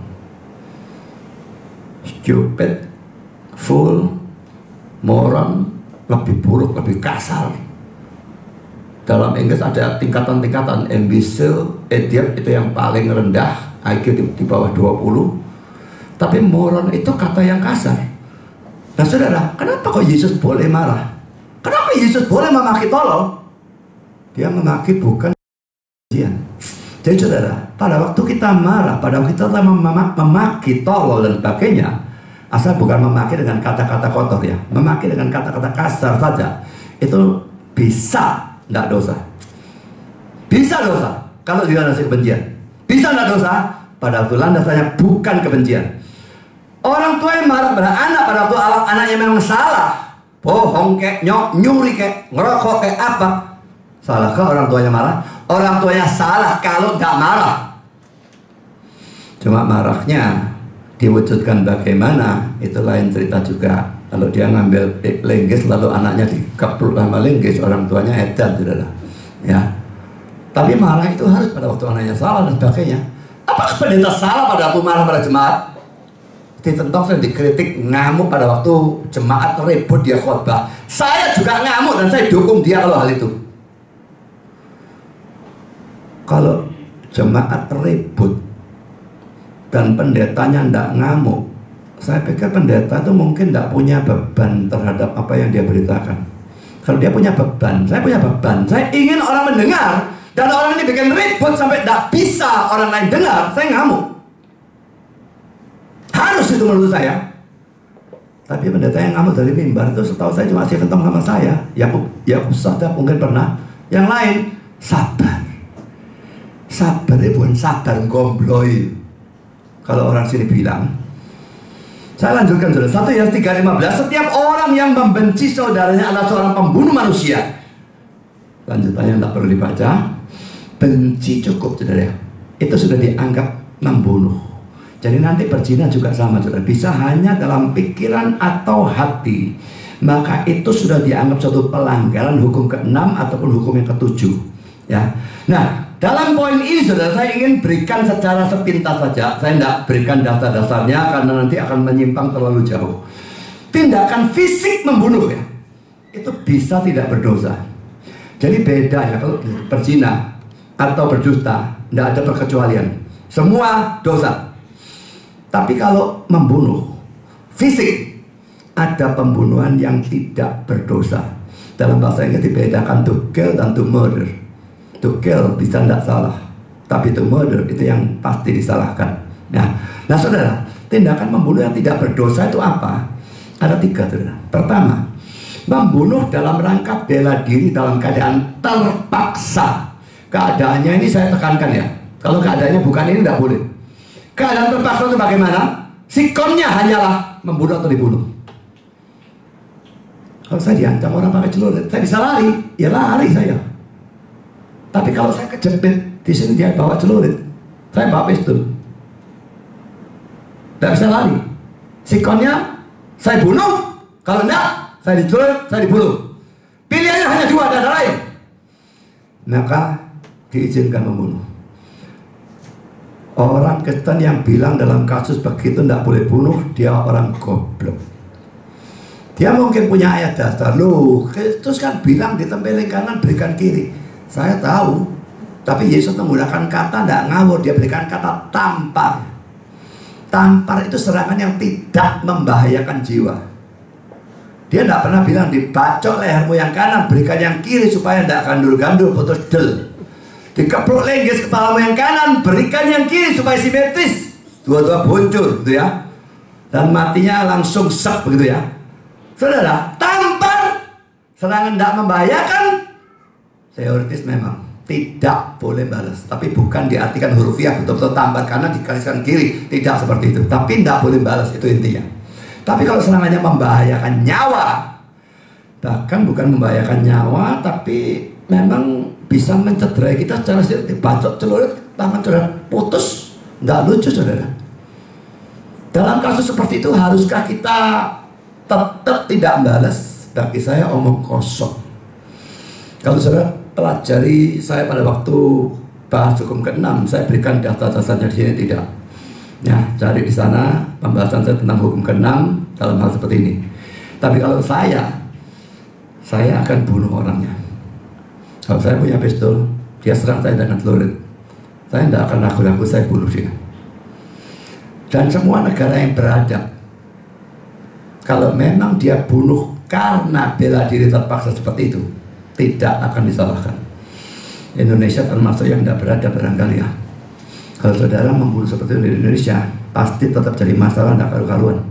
Stupid, fool, moron, lebih buruk, lebih kasar. Dalam Inggris ada tingkatan-tingkatan. Imbecile, idiot itu yang paling rendah, IQ di bawah 20. Tapi moron itu kata yang kasar. Nah saudara, kenapa kok Yesus boleh marah? Kenapa Yesus boleh memaki tolol? Dia memaki bukan kebencian. Jadi saudara, pada waktu kita marah, pada waktu kita memaki tolol dan sebagainya, asal bukan memaki dengan kata-kata kotor ya, memaki dengan kata-kata kasar saja, itu bisa tidak dosa. Bisa dosa kalau dilandasi kebencian. Bisa tidak dosa pada waktu landasannya bukan kebencian. Orang tua yang marah pada anak pada waktu anaknya memang salah, bohong kek, nyuri kek, ngerokok kek apa, salahkah orang tuanya marah? Orang tuanya salah kalau nggak marah. Cuma marahnya diwujudkan bagaimana itu lain cerita juga. Kalau dia ngambil linggis lalu anaknya dikepruk sama linggis, orang tuanya edan, saudara. Ya. Tapi marah itu harus pada waktu anaknya salah dan sebagainya. Apakah pendeta salah pada waktu marah pada jemaat? Ditentang saya dikritik ngamuk pada waktu jemaat ribut dia khotbah. Saya juga ngamuk dan saya dukung dia kalau hal itu. Kalau jemaat ribut dan pendetanya tidak ngamuk, saya pikir pendeta itu mungkin tidak punya beban terhadap apa yang dia beritakan. Kalau dia punya beban, saya punya beban. Saya ingin orang mendengar, dan orang ini bikin ribut sampai tidak bisa orang lain dengar, saya ngamuk. Harus itu menurut saya. Tapi pendeta yang ngamuk dari mimbar itu setahu saya cuma si kentong sama saya. Yakub Sadap mungkin pernah. Yang lain sabar. Sabar itu bukan sabar gombloy. Kalau orang sini bilang. Saya lanjutkan saudara. 1 Yohanes 3:15. Setiap orang yang membenci saudaranya adalah seorang pembunuh manusia. Lanjutannya tidak perlu dibaca. Benci cukup saudara. Itu sudah dianggap membunuh. Jadi nanti berzina juga sama saudara. Bisa hanya dalam pikiran atau hati, maka itu sudah dianggap suatu pelanggaran hukum ke-6 ataupun hukum yang ke-7 ya. Nah dalam poin ini saudara, saya ingin berikan secara sepintas saja. Saya tidak berikan dasar-dasarnya karena nanti akan menyimpang terlalu jauh. Tindakan fisik membunuh ya, itu bisa tidak berdosa. Jadi beda ya, kalau berzina atau berdusta tidak ada perkecualian, semua dosa. Tapi kalau membunuh fisik, ada pembunuhan yang tidak berdosa. Dalam bahasa Inggris dibedakan to kill dan to murder. To kill bisa tidak salah, tapi to murder itu yang pasti disalahkan. Nah saudara, tindakan membunuh yang tidak berdosa itu apa? Ada 3 saudara. Pertama, membunuh dalam rangka bela diri dalam keadaan terpaksa. Keadaannya ini saya tekankan ya. Kalau keadaannya bukan ini tidak boleh. Keadaan terpaksa itu bagaimana? Sikonnya hanyalah membunuh atau dibunuh. Kalau saya diancam orang pakai celurit, saya bisa lari, ya lari saya. Tapi kalau saya kejepit di sini dia bawa celurit, saya bawa pistol, tidak bisa lari. Sikonnya saya bunuh, kalau enggak saya dicelurit, saya dibunuh. Pilihannya hanya 2, tidak ada lain. Maka diizinkan membunuh. Orang Kristen yang bilang dalam kasus begitu tidak boleh bunuh, dia orang goblok. Dia mungkin punya ayat dasar, loh Kristus kan bilang ditempelin kanan berikan kiri. Saya tahu, tapi Yesus menggunakan kata tidak ngawur, dia berikan kata tampar. Tampar itu serangan yang tidak membahayakan jiwa. Dia tidak pernah bilang dibacok lehermu yang kanan berikan yang kiri supaya tidak gandul-gandul putus del. Dikepruk lenggis kepalamu yang kanan, berikan yang kiri supaya simetris. dua-dua boncur gitu ya, dan matinya langsung sek begitu ya. Saudara, tampar serangan tidak membahayakan, teoritis memang tidak boleh balas, tapi bukan diartikan hurufiah betul-betul tampar karena dikaliskan kiri, tidak seperti itu, tapi tidak boleh balas, itu intinya. Tapi kalau serangannya membahayakan nyawa, bahkan bukan membahayakan nyawa, tapi memang bisa mencederai kita secara serius, dibacok celurit, tangan saudara putus, nggak lucu saudara. Dalam kasus seperti itu haruskah kita tetap tidak balas? Bagi saya omong kosong. Kalau saudara pelajari saya pada waktu bahas hukum ke-6, saya berikan data-datanya di sini tidak. Ya, cari di sana pembahasan saya tentang hukum ke-6 dalam hal seperti ini. Tapi kalau saya akan bunuh orangnya. Kalau saya punya pistol, dia serang saya dengan celurit, saya tidak akan ragu-ragu, saya bunuh dia. Dan semua negara yang beradab, kalau memang dia bunuh karena bela diri terpaksa seperti itu, tidak akan disalahkan. Indonesia termasuk yang tidak beradab barangkali ya. Kalau saudara membunuh seperti itu di Indonesia, pasti tetap jadi masalah, tidak karu-karuan.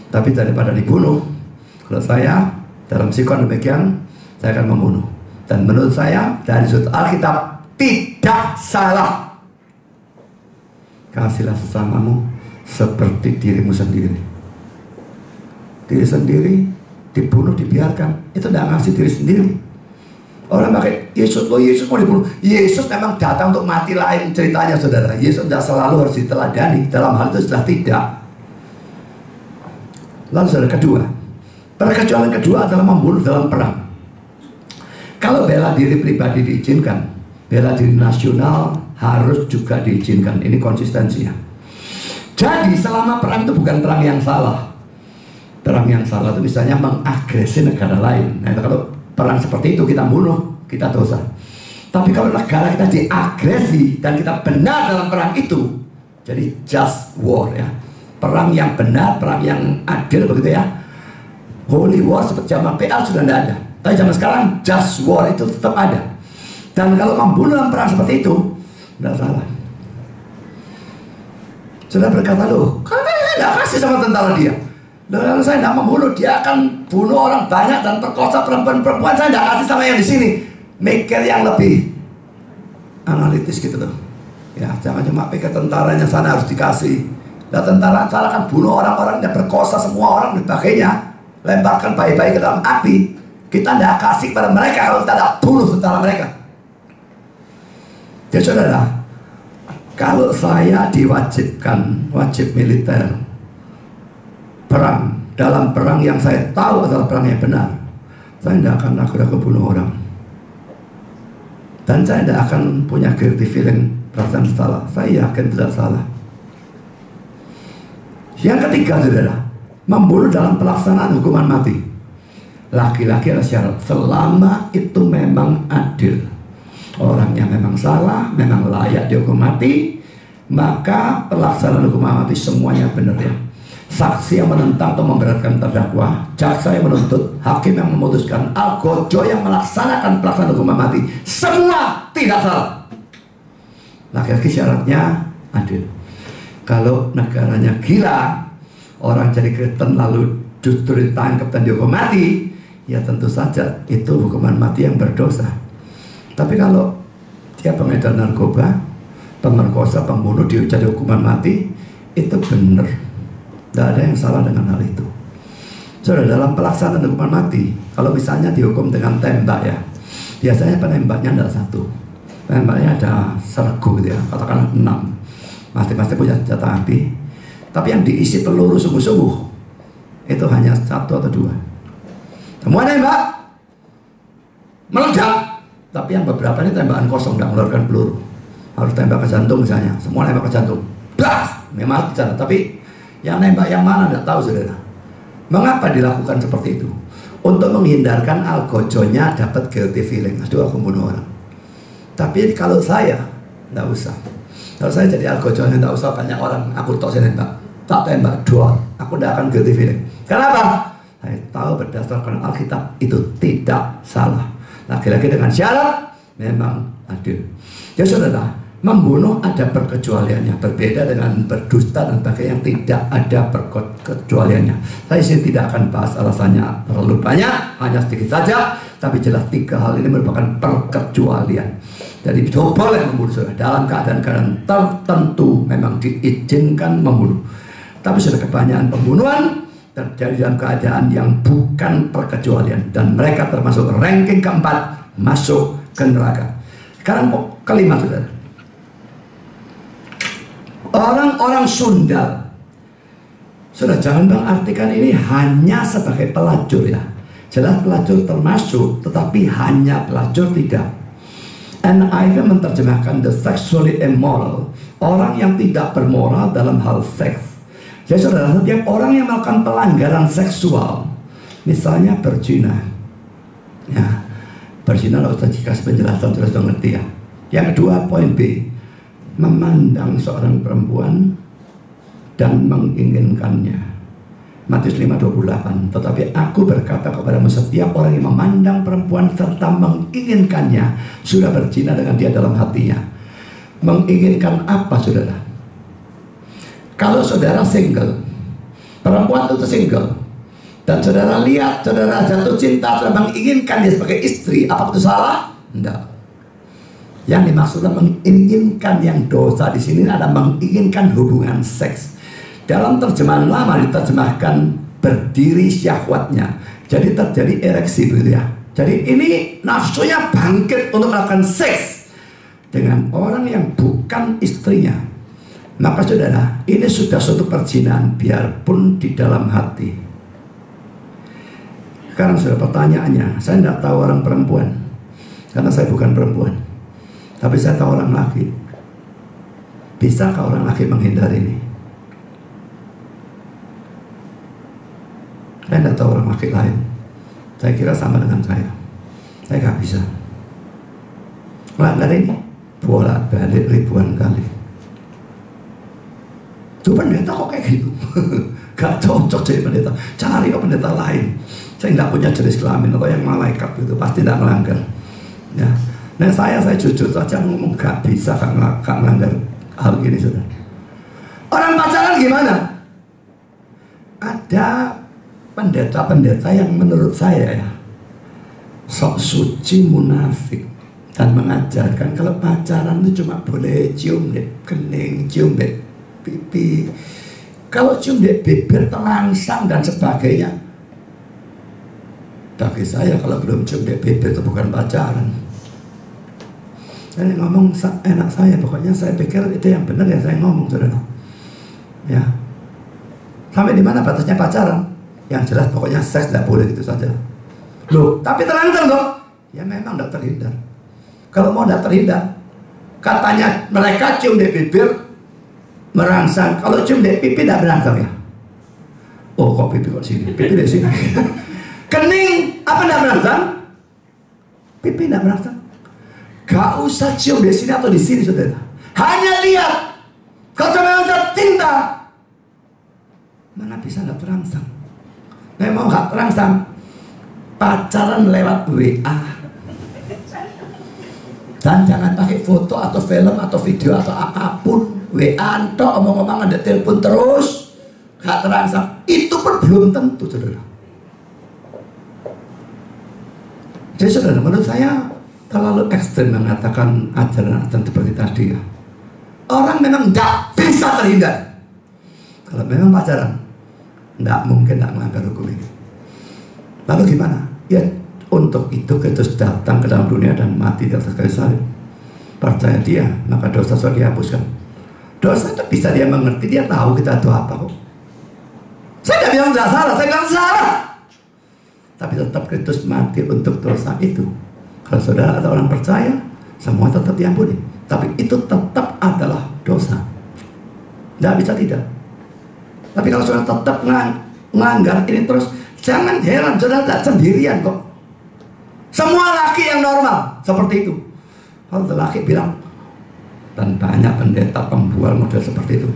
Tapi daripada dibunuh, kalau saya dalam sikon demikian, saya akan membunuh. Dan menurut saya dari sudut Alkitab tidak salah. Kasihlah sesamamu seperti dirimu sendiri. Diri sendiri dibunuh, dibiarkan, itu tidak ngasih diri sendiri. Orang pakai Yesus, oh Yesus mau dibunuh. Yesus memang datang untuk mati, lain ceritanya saudara. Yesus tidak selalu harus diteladani. Dalam hal itu sudah tidak. Lalu saudara kedua, perkecualian kedua adalah membunuh dalam perang. Kalau bela diri pribadi diizinkan, bela diri nasional harus juga diizinkan. Ini konsistensinya. Jadi selama perang itu bukan perang yang salah. Perang yang salah itu misalnya mengagresi negara lain. Nah, kalau perang seperti itu kita bunuh, kita dosa. Tapi kalau negara kita diagresi dan kita benar dalam perang itu, jadi just war ya. Perang yang benar, perang yang adil begitu ya. Holy war seperti zaman PL sudah tidak ada. Tapi zaman sekarang just war itu tetap ada. Dan kalau membunuh dalam perang seperti itu, tidak salah. Sudah berkata, loh, karena saya tidak kasih sama tentara dia. Lalu saya tidak membunuh, dia akan bunuh orang banyak dan perkosa perempuan-perempuan. Saya tidak kasih sama yang di sini. Mikir yang lebih analitis gitu loh. Ya, jangan cuma pikir tentaranya sana harus dikasih. Nah, tentara sana kan bunuh orang-orang yang perkosa semua orang dan sebagainya. Lemparkan bayi-bayi ke dalam api. Kita tidak kasih pada mereka kalau kita tidak bunuh tentara mereka. Jadi saudara, kalau saya diwajibkan, wajib militer, perang, dalam perang yang saya tahu adalah perang yang benar, saya tidak akan ragu-ragu bunuh orang. Dan saya tidak akan punya guilty feeling, perasaan salah. Saya yakin tidak salah. Yang ketiga saudara, membunuh dalam pelaksanaan hukuman mati. Laki-laki ada syarat, selama itu memang adil, orangnya memang salah, memang layak dihukum mati, maka pelaksanaan hukuman mati semuanya benar ya. Saksi yang menentang atau memberatkan terdakwa, jaksa yang menuntut, hakim yang memutuskan, algojo yang melaksanakan pelaksanaan hukuman mati, semua tidak salah. Laki-laki syaratnya adil. Kalau negaranya gila, orang jadi Kristen lalu justru ditangkap dan dihukum mati, ya tentu saja itu hukuman mati yang berdosa. Tapi kalau dia pengedar narkoba, pemerkosa, pembunuh, dia jadi hukuman mati, itu benar. Tidak ada yang salah dengan hal itu. Saudara, dalam pelaksanaan hukuman mati, kalau misalnya dihukum dengan tembak ya, biasanya penembaknya tidak satu. Penembaknya ada sergu gitu ya, katakanlah 6. Masing-masing punya senjata api. Tapi yang diisi peluru sungguh-sungguh itu hanya 1 atau 2. Semua nembak, meledak. Tapi yang beberapa ini tembakan kosong, tidak mengeluarkan peluru. Harus tembak ke jantung misalnya, semua nembak ke jantung. Blas, memang di sana. Tapi yang nembak yang mana tidak tahu saudara. Mengapa dilakukan seperti itu? Untuk menghindarkan algojonya dapat guilty feeling. Aduh, aku bunuh orang. Tapi kalau saya tidak usah. Kalau saya jadi algojonya tidak usah banyak orang. Aku tok saya nembak, tak tembak dua. Aku tidak akan guilty feeling. Kenapa? Saya tahu berdasarkan Alkitab itu tidak salah. Laki-laki dengan syarat memang adil. Ya saudara, Membunuh ada perkecualiannya, berbeda dengan berdusta dan sebagainya yang tidak ada perkecualiannya. Saya sih tidak akan bahas alasannya terlalu banyak, hanya sedikit saja. Tapi jelas 3 hal ini merupakan perkecualian. Jadi boleh membunuh saudara dalam keadaan-keadaan tertentu, memang diizinkan membunuh. Tapi sudah kebanyakan pembunuhan terjadi dalam keadaan yang bukan perkecualian, dan mereka termasuk ranking keempat masuk ke neraka. Sekarang kelima, saudara. Orang-orang sundal. Sudah, jangan mengartikan ini hanya sebagai pelacur ya. Jelas pelacur termasuk, tetapi hanya pelacur tidak. NIV menerjemahkan the sexually immoral, orang yang tidak bermoral dalam hal seks. Jadi saudara, setiap orang yang melakukan pelanggaran seksual, misalnya berzina, ya, berzina harus dikasih penjelasan terus ngerti ya. Yang kedua, poin B, memandang seorang perempuan dan menginginkannya. Matius 5:28. Tetapi aku berkata kepadamu, setiap orang yang memandang perempuan serta menginginkannya sudah berzina dengan dia dalam hatinya. Menginginkan apa, saudara? Kalau saudara single, perempuan itu single, dan saudara lihat, saudara jatuh cinta, saudara menginginkan dia sebagai istri, apa itu salah? Tidak. Yang dimaksudkan menginginkan, yang dosa di sini ada menginginkan hubungan seks. Dalam terjemahan lama diterjemahkan berdiri syahwatnya. Jadi terjadi ereksi begitu ya. Jadi ini nafsunya bangkit untuk melakukan seks dengan orang yang bukan istrinya. Maka saudara, ini sudah suatu perzinahan biarpun di dalam hati. Sekarang sudah pertanyaannya, saya tidak tahu orang perempuan karena saya bukan perempuan. Tapi saya tahu orang laki. Bisakah orang laki menghindari ini? Saya tidak tahu orang laki lain. Saya kira sama dengan saya. Saya nggak bisa. Melanggar ini bolak-balik ribuan kali. Itu pendeta kok kayak gitu? Gak cocok jadi pendeta. Cari ke pendeta lain. Saya nggak punya jenis kelamin atau yang malaikat gitu. Pasti tidak melanggar. Ya. Nah saya jujur saja ngomong gak bisa, gak melanggar hal gini, saudara. Orang pacaran gimana? Ada pendeta-pendeta yang menurut saya ya sok suci munafik dan mengajarkan kalau pacaran itu cuma boleh cium deh kening, cium deh pipi, kalau cium deh bibir terangsang dan sebagainya. Bagi saya kalau belum cium deh bibir itu bukan pacaran. Saya ngomong enak saya, pokoknya saya pikir itu yang benar ya saya ngomong, saudara. Ya, sampai di mana batasnya pacaran? Yang jelas pokoknya seks tidak boleh gitu saja. Loh, tapi terangsang dong? Ya memang tidak terhindar. Kalau mau tidak terhindar, katanya mereka cium di bibir merangsang. Kalau cium di pipi tidak merangsang ya? Oh kok pipi kok sini? Pipi di sini. Kening apa tidak merangsang? Pipi tidak merangsang. Gak usah cium di sini atau di sini, saudara. Hanya lihat. Kalau memang cinta, mana bisa nggak terangsang? Memang nggak terangsang. Pacaran lewat WA. Dan jangan pakai foto atau film atau video atau apapun. WA antok omong-omong ada telepon terus. Gak terangsang. Itu pun belum tentu, saudara. Jadi saudara, menurut saya terlalu ekstrem mengatakan ajaran-ajaran seperti tadi ya. Orang memang tidak bisa terhindar. Kalau memang pacaran, tidak mungkin tidak melanggar hukum ini. Lalu gimana? Ya untuk itu Kristus datang ke dalam dunia dan mati di atas kayu salib. Percaya dia, maka dosa sudah dihapuskan. Dosa itu bisa dia mengerti, dia tahu kita itu apa kok. Saya tidak bilang tidak salah, saya bilang salah. Tapi tetap Kristus mati untuk dosa itu. Kalau saudara atau orang percaya, semua tetap diampuni. Tapi itu tetap adalah dosa. Tidak bisa tidak. Tapi kalau saudara tetap melanggar ini terus, jangan heran saudara tidak sendirian kok. Semua laki yang normal seperti itu. Kalau laki bilang, dan banyak pendeta pembual model seperti itu.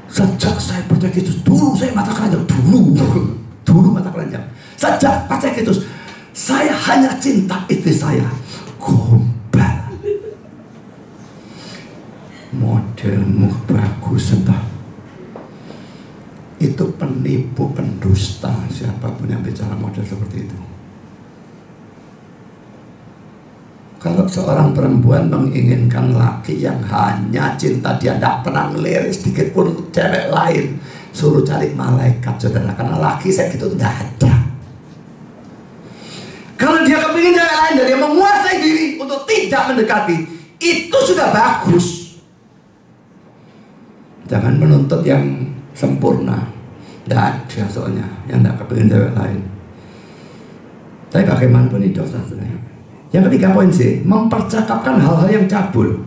Sejak saya percaya Kristus, dulu saya mata keranjang, dulu mata keranjang. Sejak percaya Kristus, saya hanya cinta istri saya. Gombal. pendusta siapapun yang bicara model seperti itu. Kalau seorang perempuan menginginkan laki yang hanya cinta, dia tidak pernah ngelirik sedikit pun untuk cewek lain, suruh cari malaikat, saudara. Karena laki saya gitu tidak ada. Kalau dia kepingin cewek lain dan dia menguasai diri untuk tidak mendekati, itu sudah bagus. Jangan menuntut yang sempurna. Tidak ada soalnya yang tidak kepingin cewek lain. Tapi bagaimanapun itu dosa, saudara. Yang ketiga poin C, mempercakapkan hal-hal yang cabul.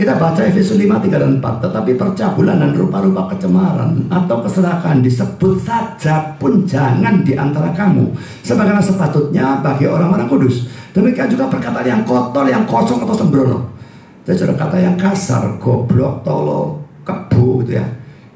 Kita baca Efesus 5, 3 dan 4. Tetapi percabulan dan rupa-rupa kecemaran atau keserakahan disebut saja pun jangan di antara kamu, sebagaimana sepatutnya bagi orang-orang kudus. Demikian juga perkataan yang kotor, yang kosong atau sembrono. Jadi kata yang kasar, goblok, tolol, kebu gitu ya,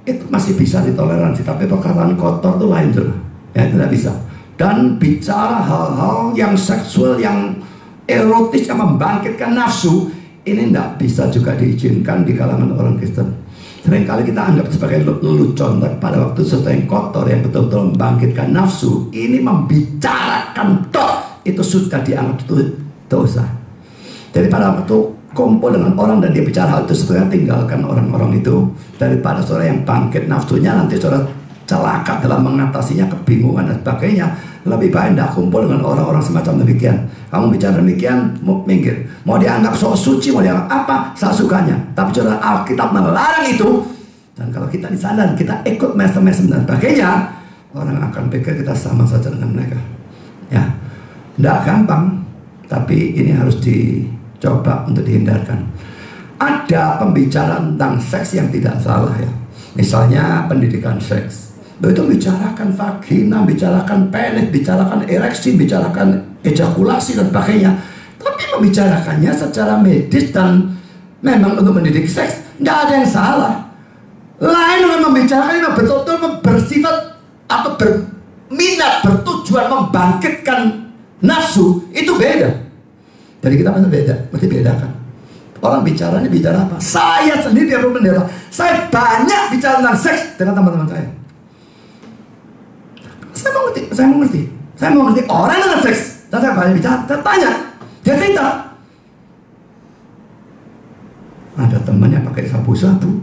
itu masih bisa ditoleransi. Tapi perkataan kotor itu lain, saudara. Ya, tidak bisa. Dan bicara hal-hal yang seksual, yang erotis, yang membangkitkan nafsu, ini tidak bisa juga diizinkan di kalangan orang Kristen. Seringkali kita anggap sebagai lelucon, tapi pada waktu sesuatu yang kotor, yang betul-betul membangkitkan nafsu, ini membicarakan itu sudah dianggap itu dosa. Jadi pada waktu kumpul dengan orang dan dia bicara hal itu, sebenarnya tinggalkan orang-orang itu. Daripada saudara yang bangkit nafsunya, nanti saudara celaka dalam mengatasinya, kebingungan dan sebagainya. Lebih baik tidak kumpul dengan orang-orang semacam demikian. Kamu bicara demikian, minggir. Mau dianggap sok suci, mau dianggap apa, sesukanya. Tapi saudara, Alkitab melarang itu. Dan kalau kita di sana, kita ikut mesem-mesem dan sebagainya, orang akan pikir kita sama saja dengan mereka. Ya, tidak gampang, tapi ini harus dicoba untuk dihindarkan. Ada pembicaraan tentang seks yang tidak salah ya. Misalnya pendidikan seks. Itu bicarakan vagina, bicarakan penis, bicarakan ereksi, bicarakan ejakulasi dan sebagainya. Tapi membicarakannya secara medis dan memang untuk mendidik seks, nggak ada yang salah. Lain dengan membicarakan yang betul-betul bersifat atau berminat, bertujuan membangkitkan nafsu, itu beda. Jadi kita mesti bedakan. Orang bicaranya bicara apa? Saya sendiri dia pendeta, saya banyak bicara tentang seks dengan teman-teman saya. Saya mau ngerti orang dengan seks. Dan saya banyak bicara, saya tanya, dia cerita. Ada temannya pakai sabu-sabu,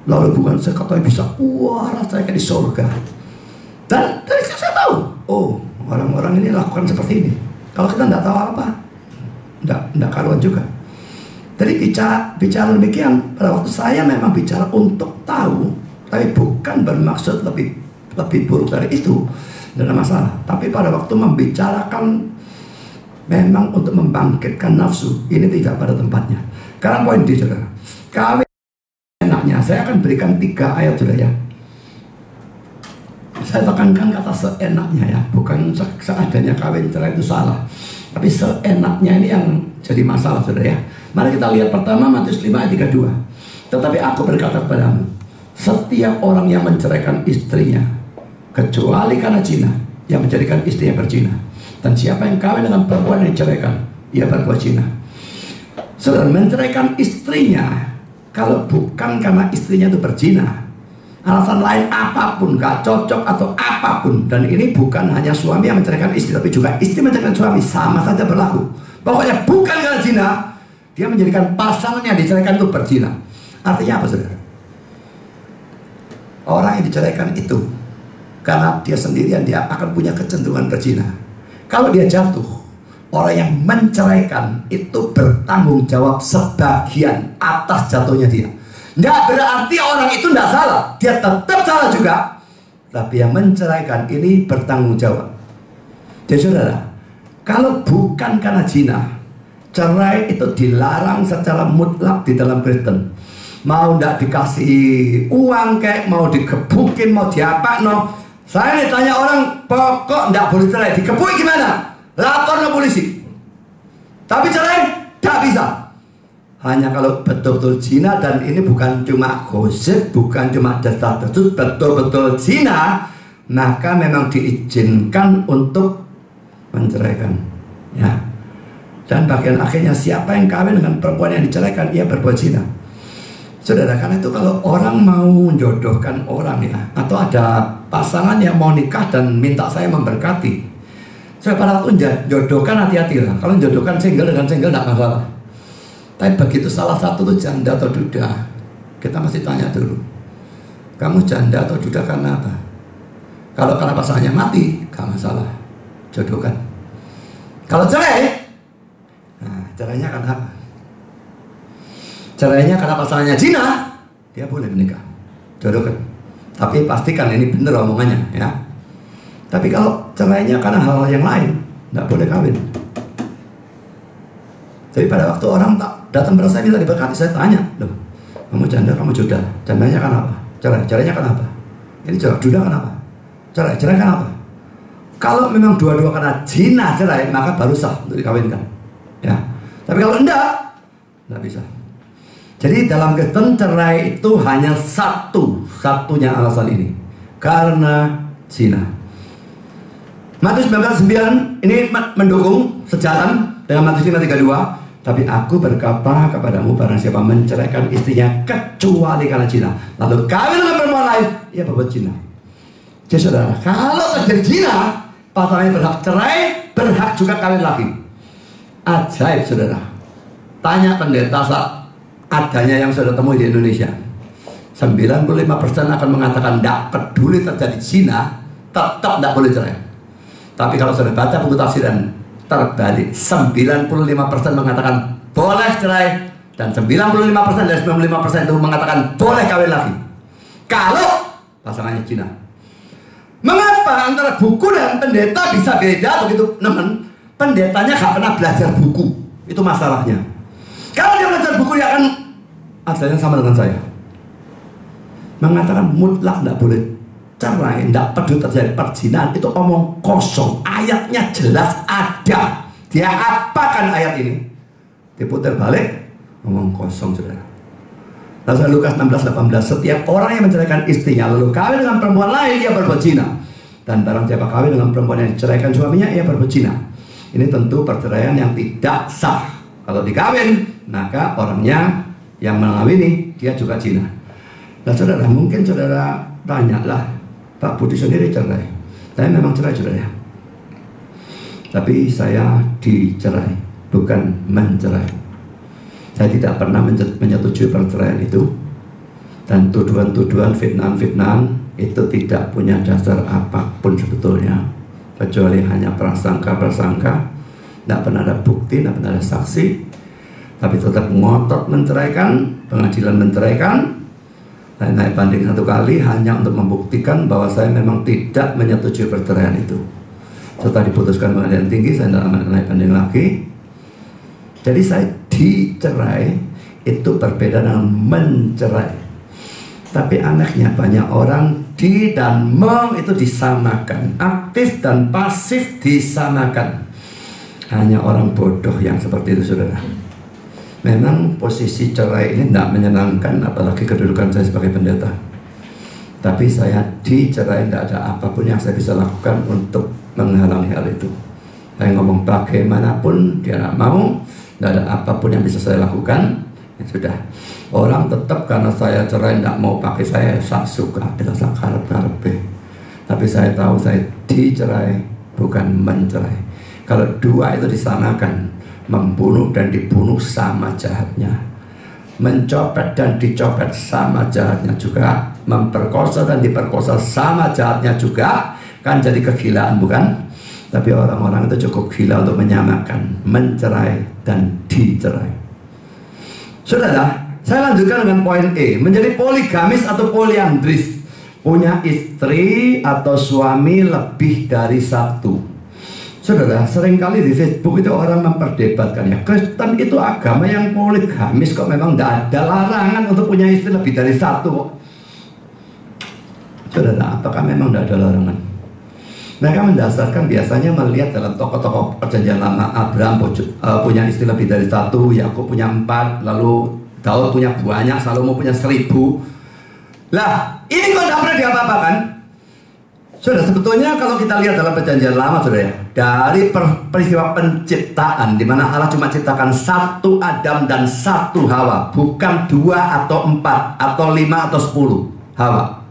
lalu bukan saya katanya bisa, wah rasanya kayak di surga. Dan dari situ saya tahu, oh orang-orang ini lakukan seperti ini. Kalau kita tidak tahu apa, tidak karuan juga. Jadi bicara demikian, pada waktu saya memang bicara untuk tahu, tapi bukan bermaksud lebih buruk dari itu, tidak ada masalah. Tapi pada waktu membicarakan memang untuk membangkitkan nafsu, ini tidak pada tempatnya. Sekarang poin D, saudara. Kawin enaknya, saya akan berikan 3 ayat, saudara ya. Saya tekankan kata seenaknya ya, bukan seadanya kawin cerai itu salah, tapi seenaknya ini yang jadi masalah, saudara ya. Mari kita lihat pertama Matius 5 ayat 32. Tetapi aku berkata kepadamu, setiap orang yang menceraikan istrinya, kecuali karena zina, yang menjadikan istrinya berzina. Dan siapa yang kawin dengan perempuan yang diceraikan, ia berbuat zina. Saudara, menceraikan istrinya, kalau bukan karena istrinya itu berzina, alasan lain apapun, gak cocok atau apapun, dan ini bukan hanya suami yang menceraikan istri, tapi juga istri menceraikan suami, sama saja berlaku. Pokoknya bukan karena zina, dia menjadikan pasangan yang diceraikan itu berzina. Artinya apa, saudara? Orang yang diceraikan itu karena dia sendirian, dia akan punya kecenderungan berzina. Kalau dia jatuh, orang yang menceraikan itu bertanggung jawab sebagian atas jatuhnya dia. Tidak berarti orang itu tidak salah, dia tetap salah juga. Tapi yang menceraikan ini bertanggung jawab. Jadi saudara, kalau bukan karena zina, cerai itu dilarang secara mutlak di dalam Kristen. Mau tidak dikasih uang kayak, mau digebukin, mau diapa, no. Saya ditanya orang, pokok tidak boleh cerai. Dikepuk gimana? Lapor ke polisi. Tapi cerai tidak bisa. Hanya kalau betul-betul zina, dan ini bukan cuma gosip, bukan cuma desas-desus, betul-betul zina, maka memang diizinkan untuk menceraikan. Ya. Dan bagian akhirnya siapa yang kawin dengan perempuan yang diceraikan, ia berbuat zina. Saudara, karena itu kalau orang mau menjodohkan orang ya, atau ada pasangan yang mau nikah dan minta saya memberkati. Saya pada waktu jodohkan hati-hati lah. Kalau jodohkan single dengan single tidak masalah. Tapi begitu salah satu tuh janda atau duda, kita mesti tanya dulu, kamu janda atau duda karena apa? Kalau karena pasangannya mati, gak masalah, jodohkan. Kalau cerai, nah cerainya karena apa? Cerainya karena pasangannya zina, dia boleh menikah, jodohkan. Tapi pastikan ini benar omongannya ya. Tapi kalau cerainya karena hal-hal yang lain, tidak boleh kawin. Jadi pada waktu orang tak datang pada saya minta diberkati, saya tanya, loh, kamu janda, kamu duda, jandanya kenapa? Cerainya kenapa? Ini duda kenapa? Cerai kenapa? Kalau memang dua-dua karena zina cerai, maka baru sah untuk dikawinkan. Ya. Tapi kalau enggak bisa. Jadi dalam Kristen cerai itu hanya satunya alasan ini, karena zina. Matius 19:9 ini mendukung sejalan dengan Matius 5:32. Tapi aku berkata kepadamu, barang siapa menceraikan istrinya kecuali karena zina, lalu kawin dengan perempuan lain, ia berbuat zina. Jadi saudara, kalau terjadi zina, pasangannya berhak cerai, berhak juga kawin lagi. Ajaib saudara. Tanya pendeta saat adanya yang sudah temui di Indonesia, 95% akan mengatakan tidak peduli terjadi zina, tetap tidak boleh cerai. Tapi kalau sudah baca buku tafsiran, terbalik, 95% mengatakan boleh cerai, dan 95% dari 95% itu mengatakan boleh kawin lagi kalau pasangannya zina. Mengapa antara buku dan pendeta bisa beda begitu? Teman, pendetanya gak pernah belajar buku, itu masalahnya. Kalau dia belajar buku, dia akan adanya sama dengan saya, mengatakan mutlak tidak boleh cerai, tidak peduli terjadi perzinahan. Itu omong kosong. Ayatnya jelas ada. Dia apakan ayat ini? Diputar balik, omong kosong saudara. Lalu Lukas 16:18, setiap orang yang menceraikan istrinya lalu kawin dengan perempuan lain, ia berbuat zina. Dan barang siapa kawin dengan perempuan yang diceraikan suaminya, ia berbuat zina. Ini tentu perceraian yang tidak sah. Kalau dikawin, maka orangnya yang mengawini dia juga zina. Nah saudara, mungkin saudara tanyalah, Pak Budi sendiri cerai. Saya memang cerai saudara. Tapi saya dicerai, bukan mencerai. Saya tidak pernah menyetujui perceraian itu. Dan tuduhan-tuduhan, fitnah-fitnah itu tidak punya dasar apapun sebetulnya, kecuali hanya prasangka-prasangka. Tidak pernah ada bukti, tidak pernah ada saksi. Tapi tetap ngotot menceraikan, pengadilan menceraikan. Saya naik banding 1 kali hanya untuk membuktikan bahwa saya memang tidak menyetujui perceraian itu. Setelah diputuskan pengadilan tinggi, saya tidak naik banding lagi. Jadi saya dicerai itu berbeda dengan mencerai. Tapi anehnya banyak orang di dan meng itu disamakan, aktif dan pasif disamakan. Hanya orang bodoh yang seperti itu saudara. Memang posisi cerai ini tidak menyenangkan, apalagi kedudukan saya sebagai pendeta. Tapi saya dicerai, tidak ada apapun yang saya bisa lakukan untuk menghalangi hal itu. Saya ngomong bagaimanapun dia tidak mau, tidak ada apapun yang bisa saya lakukan. Ya sudah, orang tetap karena saya cerai tidak mau pakai saya suka, itu saya karep-karep. Tapi saya tahu saya dicerai, bukan mencerai. Kalau dua itu disamakan, membunuh dan dibunuh sama jahatnya, mencopet dan dicopet sama jahatnya juga, memperkosa dan diperkosa sama jahatnya juga, kan jadi kegilaan bukan? Tapi orang-orang itu cukup gila untuk menyamakan mencerai dan dicerai. Saudara, saya lanjutkan dengan poin E, menjadi poligamis atau poliandris, punya istri atau suami lebih dari satu. Saudara, seringkali di Facebook itu orang memperdebatkan ya, Kristen itu agama yang poligamis kok, memang tidak ada larangan untuk punya istri lebih dari satu. Saudara, apakah memang tidak ada larangan? Mereka mendasarkan biasanya melihat dalam tokoh-tokoh perjanjian lama, Abraham punya istri lebih dari satu, Yakub punya 4, lalu Daud punya banyak, Salomo punya 1000. Lah, ini kok tidak pernah diapa-apakan? Saudara, sebetulnya kalau kita lihat dalam perjanjian lama, saudara, dari peristiwa penciptaan, di mana Allah cuma ciptakan 1 Adam dan 1 Hawa, bukan 2 atau 4 atau 5 atau 10 Hawa.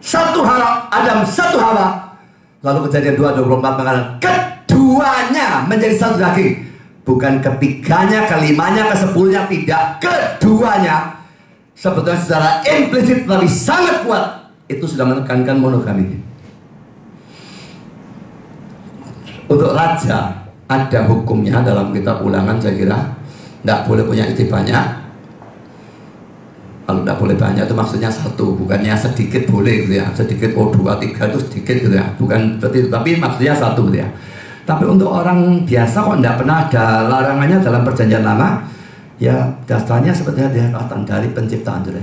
1 Satu Adam, satu Hawa. Lalu Kejadian 2:24 mengatakan keduanya menjadi satu daging. Bukan ketiganya, kelimanya, kesepuluhnya, tidak. Keduanya. Sebetulnya secara implisit tapi sangat kuat itu sudah menekankan monogami. Untuk raja ada hukumnya dalam kitab Ulangan, saya kira tidak boleh punya istri banyak. Kalau tidak boleh banyak itu maksudnya satu, bukannya sedikit boleh gitu ya, sedikit 2, 3 itu sedikit gitu ya, bukan seperti itu, tapi maksudnya satu gitu ya. Tapi untuk orang biasa kok tidak pernah ada larangannya dalam Perjanjian Lama. Ya dasarnya sebetulnya dia kelihatan dari penciptaan gitu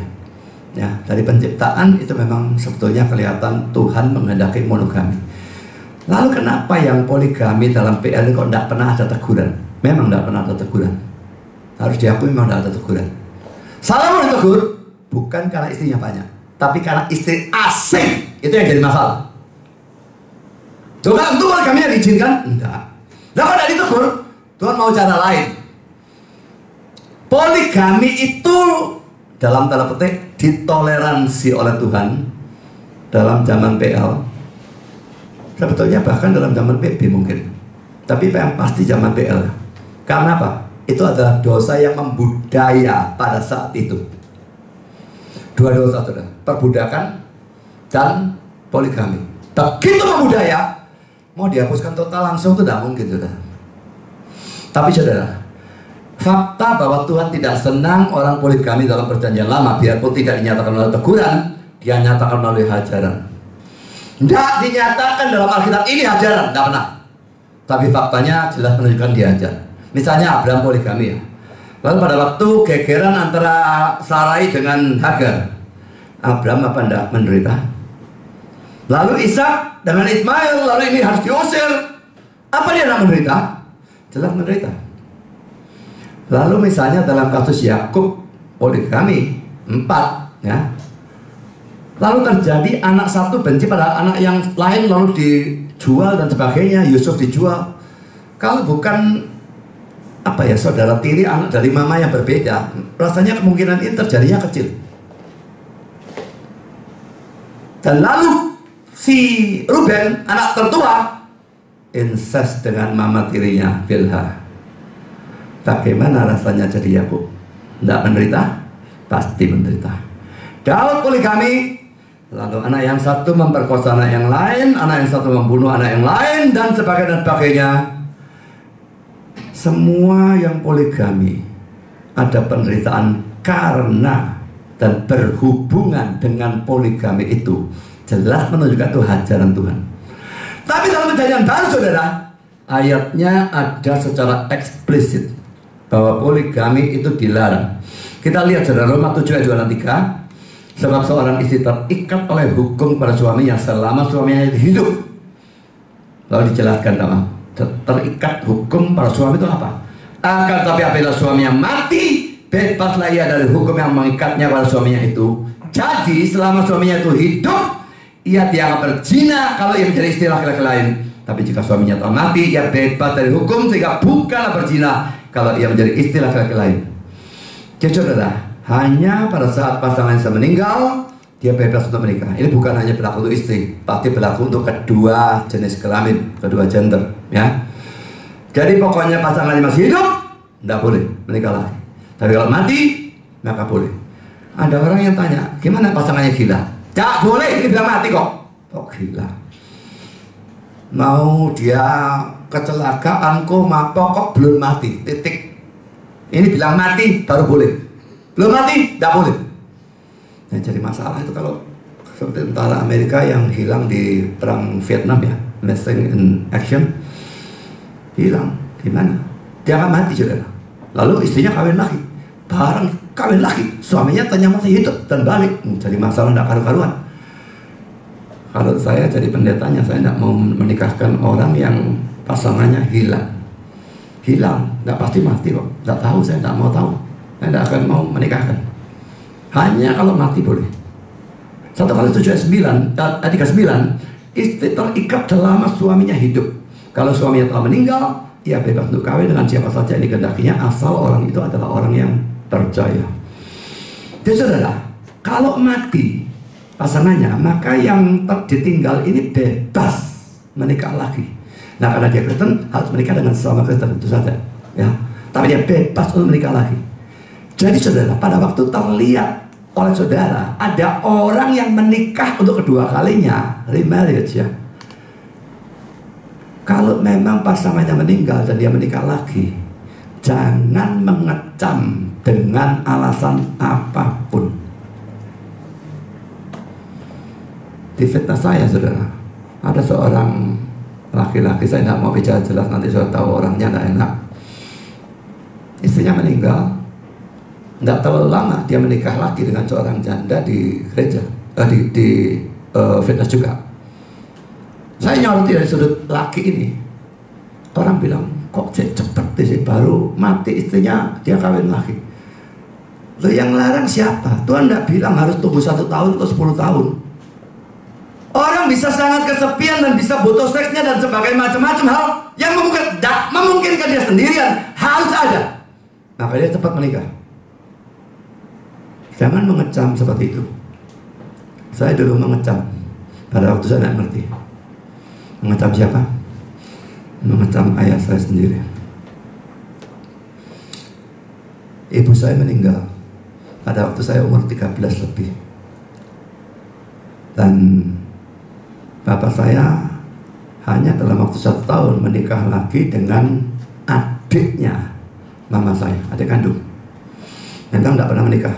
ya. Dari penciptaan itu memang sebetulnya kelihatan Tuhan menghendaki monogami. Lalu kenapa yang poligami dalam PL kok tidak pernah ada teguran? Memang tidak pernah ada teguran. Harus diakui memang tidak ada teguran. Salomo ditegur bukan karena istrinya banyak, tapi karena istri asing itu yang jadi masalah. Coba itu poligami yang diizinkan? Enggak. Nah kalau tidak ditegur, Tuhan mau cara lain. Poligami itu dalam tanda petik ditoleransi oleh Tuhan dalam zaman PL. Sebetulnya bahkan dalam zaman PB mungkin, tapi yang pasti zaman PL. Karena apa? Itu adalah dosa yang membudaya pada saat itu. Dua dosa saudara, perbudakan dan poligami. Begitu membudaya, mau dihapuskan total langsung itu tidak mungkin saudara. Tapi saudara, fakta bahwa Tuhan tidak senang orang poligami dalam Perjanjian Lama, biarpun tidak dinyatakan melalui teguran, dia nyatakan melalui hajaran. Tidak dinyatakan dalam Alkitab ini hajaran, tidak pernah. Tapi faktanya jelas menunjukkan diajar. Misalnya Abraham poligami ya. Lalu pada waktu gegeran antara Sarai dengan Hagar, Abraham apa enggak menderita? Lalu Ishak dengan Ismail, lalu ini harus diusir. Apa dia enggak menderita? Jelas menderita. Lalu misalnya dalam kasus Yakub poligami 4 ya. Lalu terjadi anak satu benci pada anak yang lain, lalu dijual dan sebagainya. Yusuf dijual. Kalau bukan saudara tiri anak dari mama yang berbeda, rasanya kemungkinan ini terjadinya kecil. Dan lalu si Ruben anak tertua incest dengan mama tirinya Bilha. Bagaimana rasanya jadi Yakub? Tidak menderita? Pasti menderita. Daud poligami, lalu anak yang satu memperkosa anak yang lain, anak yang satu membunuh anak yang lain, dan sebagainya. Semua yang poligami ada penderitaan karena dan berhubungan dengan poligami itu jelas menunjukkan itu hajaran Tuhan. Tapi dalam Perjanjian Baru saudara, ayatnya ada secara eksplisit bahwa poligami itu dilarang. Kita lihat saudara, Roma 7 ayat 2 dan 3. Sebab seorang istri terikat oleh hukum pada suaminya selama suaminya hidup. Lalu dijelaskan terikat hukum para suami itu apa? Akan tapi apabila suaminya mati, bebaslah ia dari hukum yang mengikatnya pada suaminya itu. Jadi selama suaminya itu hidup, ia dianggap berzina kalau ia menjadi istri laki-laki lain. Tapi jika suaminya telah mati, ia bebas dari hukum sehingga bukanlah berzina kalau ia menjadi istri laki-laki lain. Jadi saudara, hanya pada saat pasangan saya meninggal, dia bebas untuk menikah. Ini bukan hanya berlaku untuk istri, pasti berlaku untuk kedua jenis kelamin, kedua gender, ya. Jadi pokoknya pasangannya masih hidup, tidak boleh menikah lagi. Tapi kalau mati, maka boleh. Ada orang yang tanya, gimana pasangannya gila? Tidak boleh, ini bilang mati kok. Kok gila? Mau dia kecelakaan, koma, pokok belum mati, titik. Ini bilang mati, baru boleh. Belum mati, tidak boleh. Yang jadi masalah itu kalau seperti tentara Amerika yang hilang di perang Vietnam ya, missing in action, hilang gimana? Dia akan mati saudara. Lalu istrinya kawin lagi, bareng kawin lagi, suaminya ternyata masih hidup dan balik. Jadi masalah tidak karu-karuan. Kalau saya jadi pendetanya, saya tidak mau menikahkan orang yang pasangannya hilang. Tidak pasti mati kok. Tidak tahu, saya tidak mau tahu. Saya tidak akan mau menikahkan. Hanya kalau mati boleh. 1 Korintus 7 ayat 39, istri terikat selama suaminya hidup. Kalau suaminya telah meninggal, ia bebas untuk kawin dengan siapa saja yang dikehendakinya, asal orang itu adalah orang yang percaya. Jadi saudara, kalau mati, pasangannya, maka yang ditinggal ini bebas menikah lagi. Nah, karena dia Kristen harus menikah dengan sesama Kristen, itu saja ya. Tapi dia bebas untuk menikah lagi. Jadi saudara, pada waktu terlihat oleh saudara ada orang yang menikah untuk kedua kalinya, remarriage ya, kalau memang pasangannya meninggal dan dia menikah lagi, jangan mengecam dengan alasan apapun. Di fitnah saya saudara, ada seorang laki-laki, saya tidak mau bicara jelas, nanti saudara tahu orangnya tidak enak. Istrinya meninggal, tidak terlalu lama dia menikah lagi dengan seorang janda di gereja, di fitness juga. Saya nyoroti dari sudut laki ini, orang bilang, kok cepet sih, baru mati istrinya dia kawin lagi. Loh, yang larang siapa? Tuhan tidak bilang harus tunggu 1 tahun atau 10 tahun. Orang bisa sangat kesepian dan bisa butuh seksnya dan sebagainya, macam-macam hal yang memungkinkan dia sendirian, harus ada. Maka dia cepat menikah. Jangan mengecam seperti itu. Saya dulu mengecam pada waktu saya tidak mengerti. Mengecam siapa? Mengecam ayah saya sendiri. Ibu saya meninggal pada waktu saya umur 13 lebih. Dan bapak saya hanya dalam waktu 1 tahun menikah lagi dengan adiknya mama saya, adik kandung. Memang tidak pernah menikah.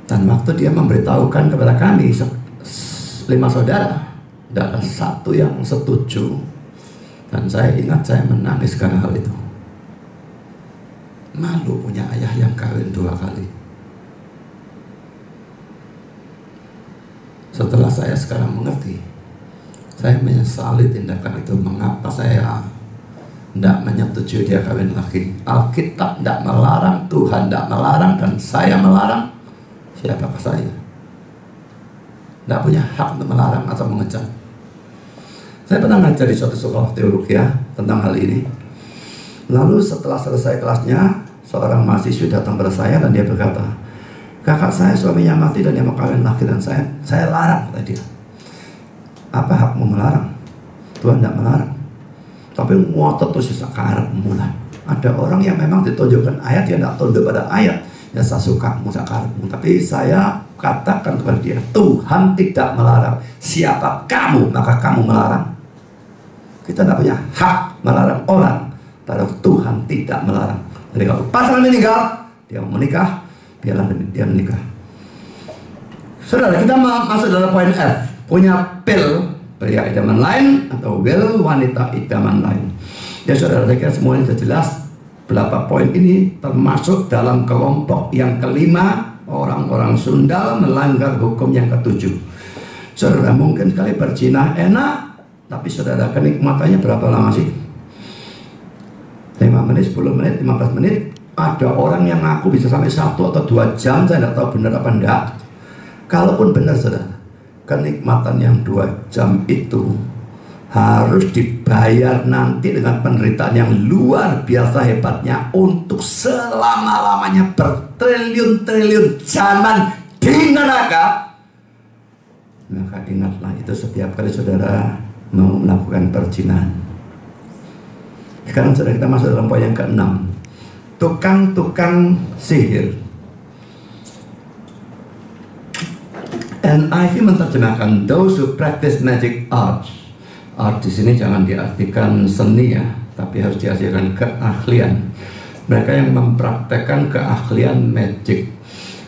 Dan waktu dia memberitahukan kepada kami 5 saudara, tidak ada satu yang setuju. Dan saya ingat saya menangis karena hal itu. Malu punya ayah yang kawin 2 kali. Setelah saya sekarang mengerti, saya menyesali tindakan itu. Mengapa saya tidak menyetujui dia kawin lagi? Alkitab tidak melarang, Tuhan tidak melarang, dan saya melarang. Siapakah saya? Tidak punya hak untuk melarang atau mengecam. Saya pernah ngajar di suatu sekolah teologi ya, tentang hal ini. Lalu setelah selesai kelasnya, seorang mahasiswa datang pada saya dan dia berkata, kakak saya suaminya mati dan dia mau kawin lagi, dan saya larang, kata dia. Apa hakmu melarang? Tuhan tidak melarang. Tapi ngotot terus sakarepmu lah. Ada orang yang memang ditunjukkan ayat, dia tidak tunduk pada ayat. Ya saya suka sakarepmu. Tapi saya katakan kepada dia, Tuhan tidak melarang. Siapa kamu maka kamu melarang? Kita tidak punya hak melarang orang, padahal Tuhan tidak melarang. Jadi kalau pasangan meninggal, dia mau menikah, biarlah dia menikah. Saudara, kita masuk dalam poin F. Punya pil, pria idaman lain, atau will, wanita idaman lain. Ya saudara, saya kira semuanya sudah jelas. Berapa poin ini termasuk dalam kelompok yang kelima, orang-orang sundal melanggar hukum yang ke-7. Saudara, mungkin sekali berzina enak, tapi saudara, kenikmatannya berapa lama sih? 5 menit, 10 menit, 15 menit. Ada orang yang ngaku bisa sampai 1 atau 2 jam, saya tidak tahu benar apa enggak. Kalaupun benar saudara, kenikmatan yang 2 jam itu harus dibayar nanti dengan penderitaan yang luar biasa hebatnya untuk selama-lamanya bertriliun-triliun zaman di neraka. Maka ingatlah itu setiap kali saudara mau melakukan perzinahan. Sekarang saudara, kita masuk dalam poin yang ke-6. Tukang-tukang sihir. NIV menerjemahkan those who practice magic arts. Art di sini jangan diartikan seni ya, tapi harus diartikan keahlian. Mereka yang mempraktekkan keahlian magic.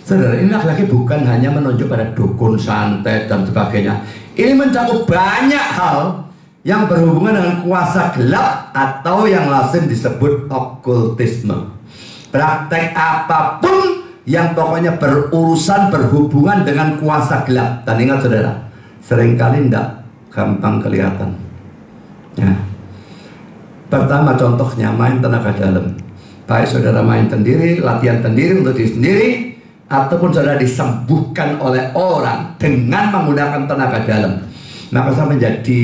Saudara, ini lagi bukan hanya menunjuk pada dukun, santet dan sebagainya. Ini mencakup banyak hal yang berhubungan dengan kuasa gelap atau yang lazim disebut okkultisme. Praktek apapun yang pokoknya berurusan, berhubungan dengan kuasa gelap. Dan ingat saudara, seringkali tidak gampang kelihatan ya. Pertama contohnya main tenaga dalam. Baik saudara main sendiri, latihan sendiri untuk diri sendiri, ataupun saudara disembuhkan oleh orang dengan menggunakan tenaga dalam. Maka saya menjadi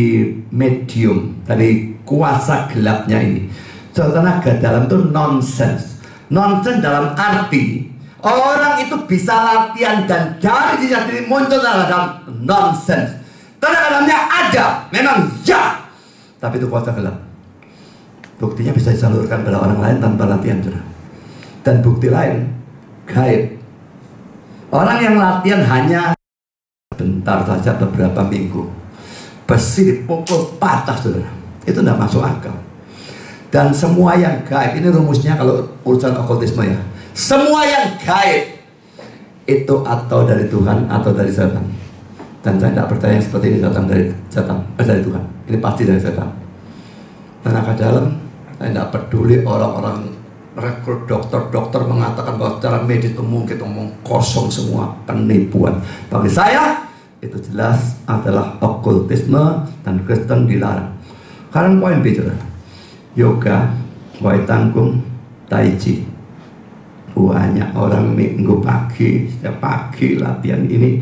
medium dari kuasa gelapnya ini. So, tenaga dalam itu nonsense. Nonsense dalam arti Orang itu bisa latihan dan dari diri sendiri muncul dalam nonsense. Kadang-kadangnya ada, memang ya, tapi itu kuasa gelap. Buktinya bisa disalurkan pada orang lain tanpa latihan, saudara. Dan bukti lain, gaib. Orang yang latihan hanya bentar saja, beberapa minggu, besi dipukul patah, saudara. Itu tidak masuk akal. Dan semua yang gaib, ini rumusnya kalau urusan okultisme ya, semua yang gaib itu atau dari Tuhan atau dari setan. Dan saya tidak percaya seperti ini datang dari setan, dari Tuhan. Ini pasti dari setan. Tenaga dalam, saya tidak peduli orang-orang rekrut dokter-dokter mengatakan bahwa secara medis kita ngomong kosong semua, penipuan. Bagi saya itu jelas adalah okultisme dan Kristen dilarang. Sekarang poin bicara yoga, wai tanggung, tai chi. Banyak orang minggu pagi, setiap pagi latihan ini.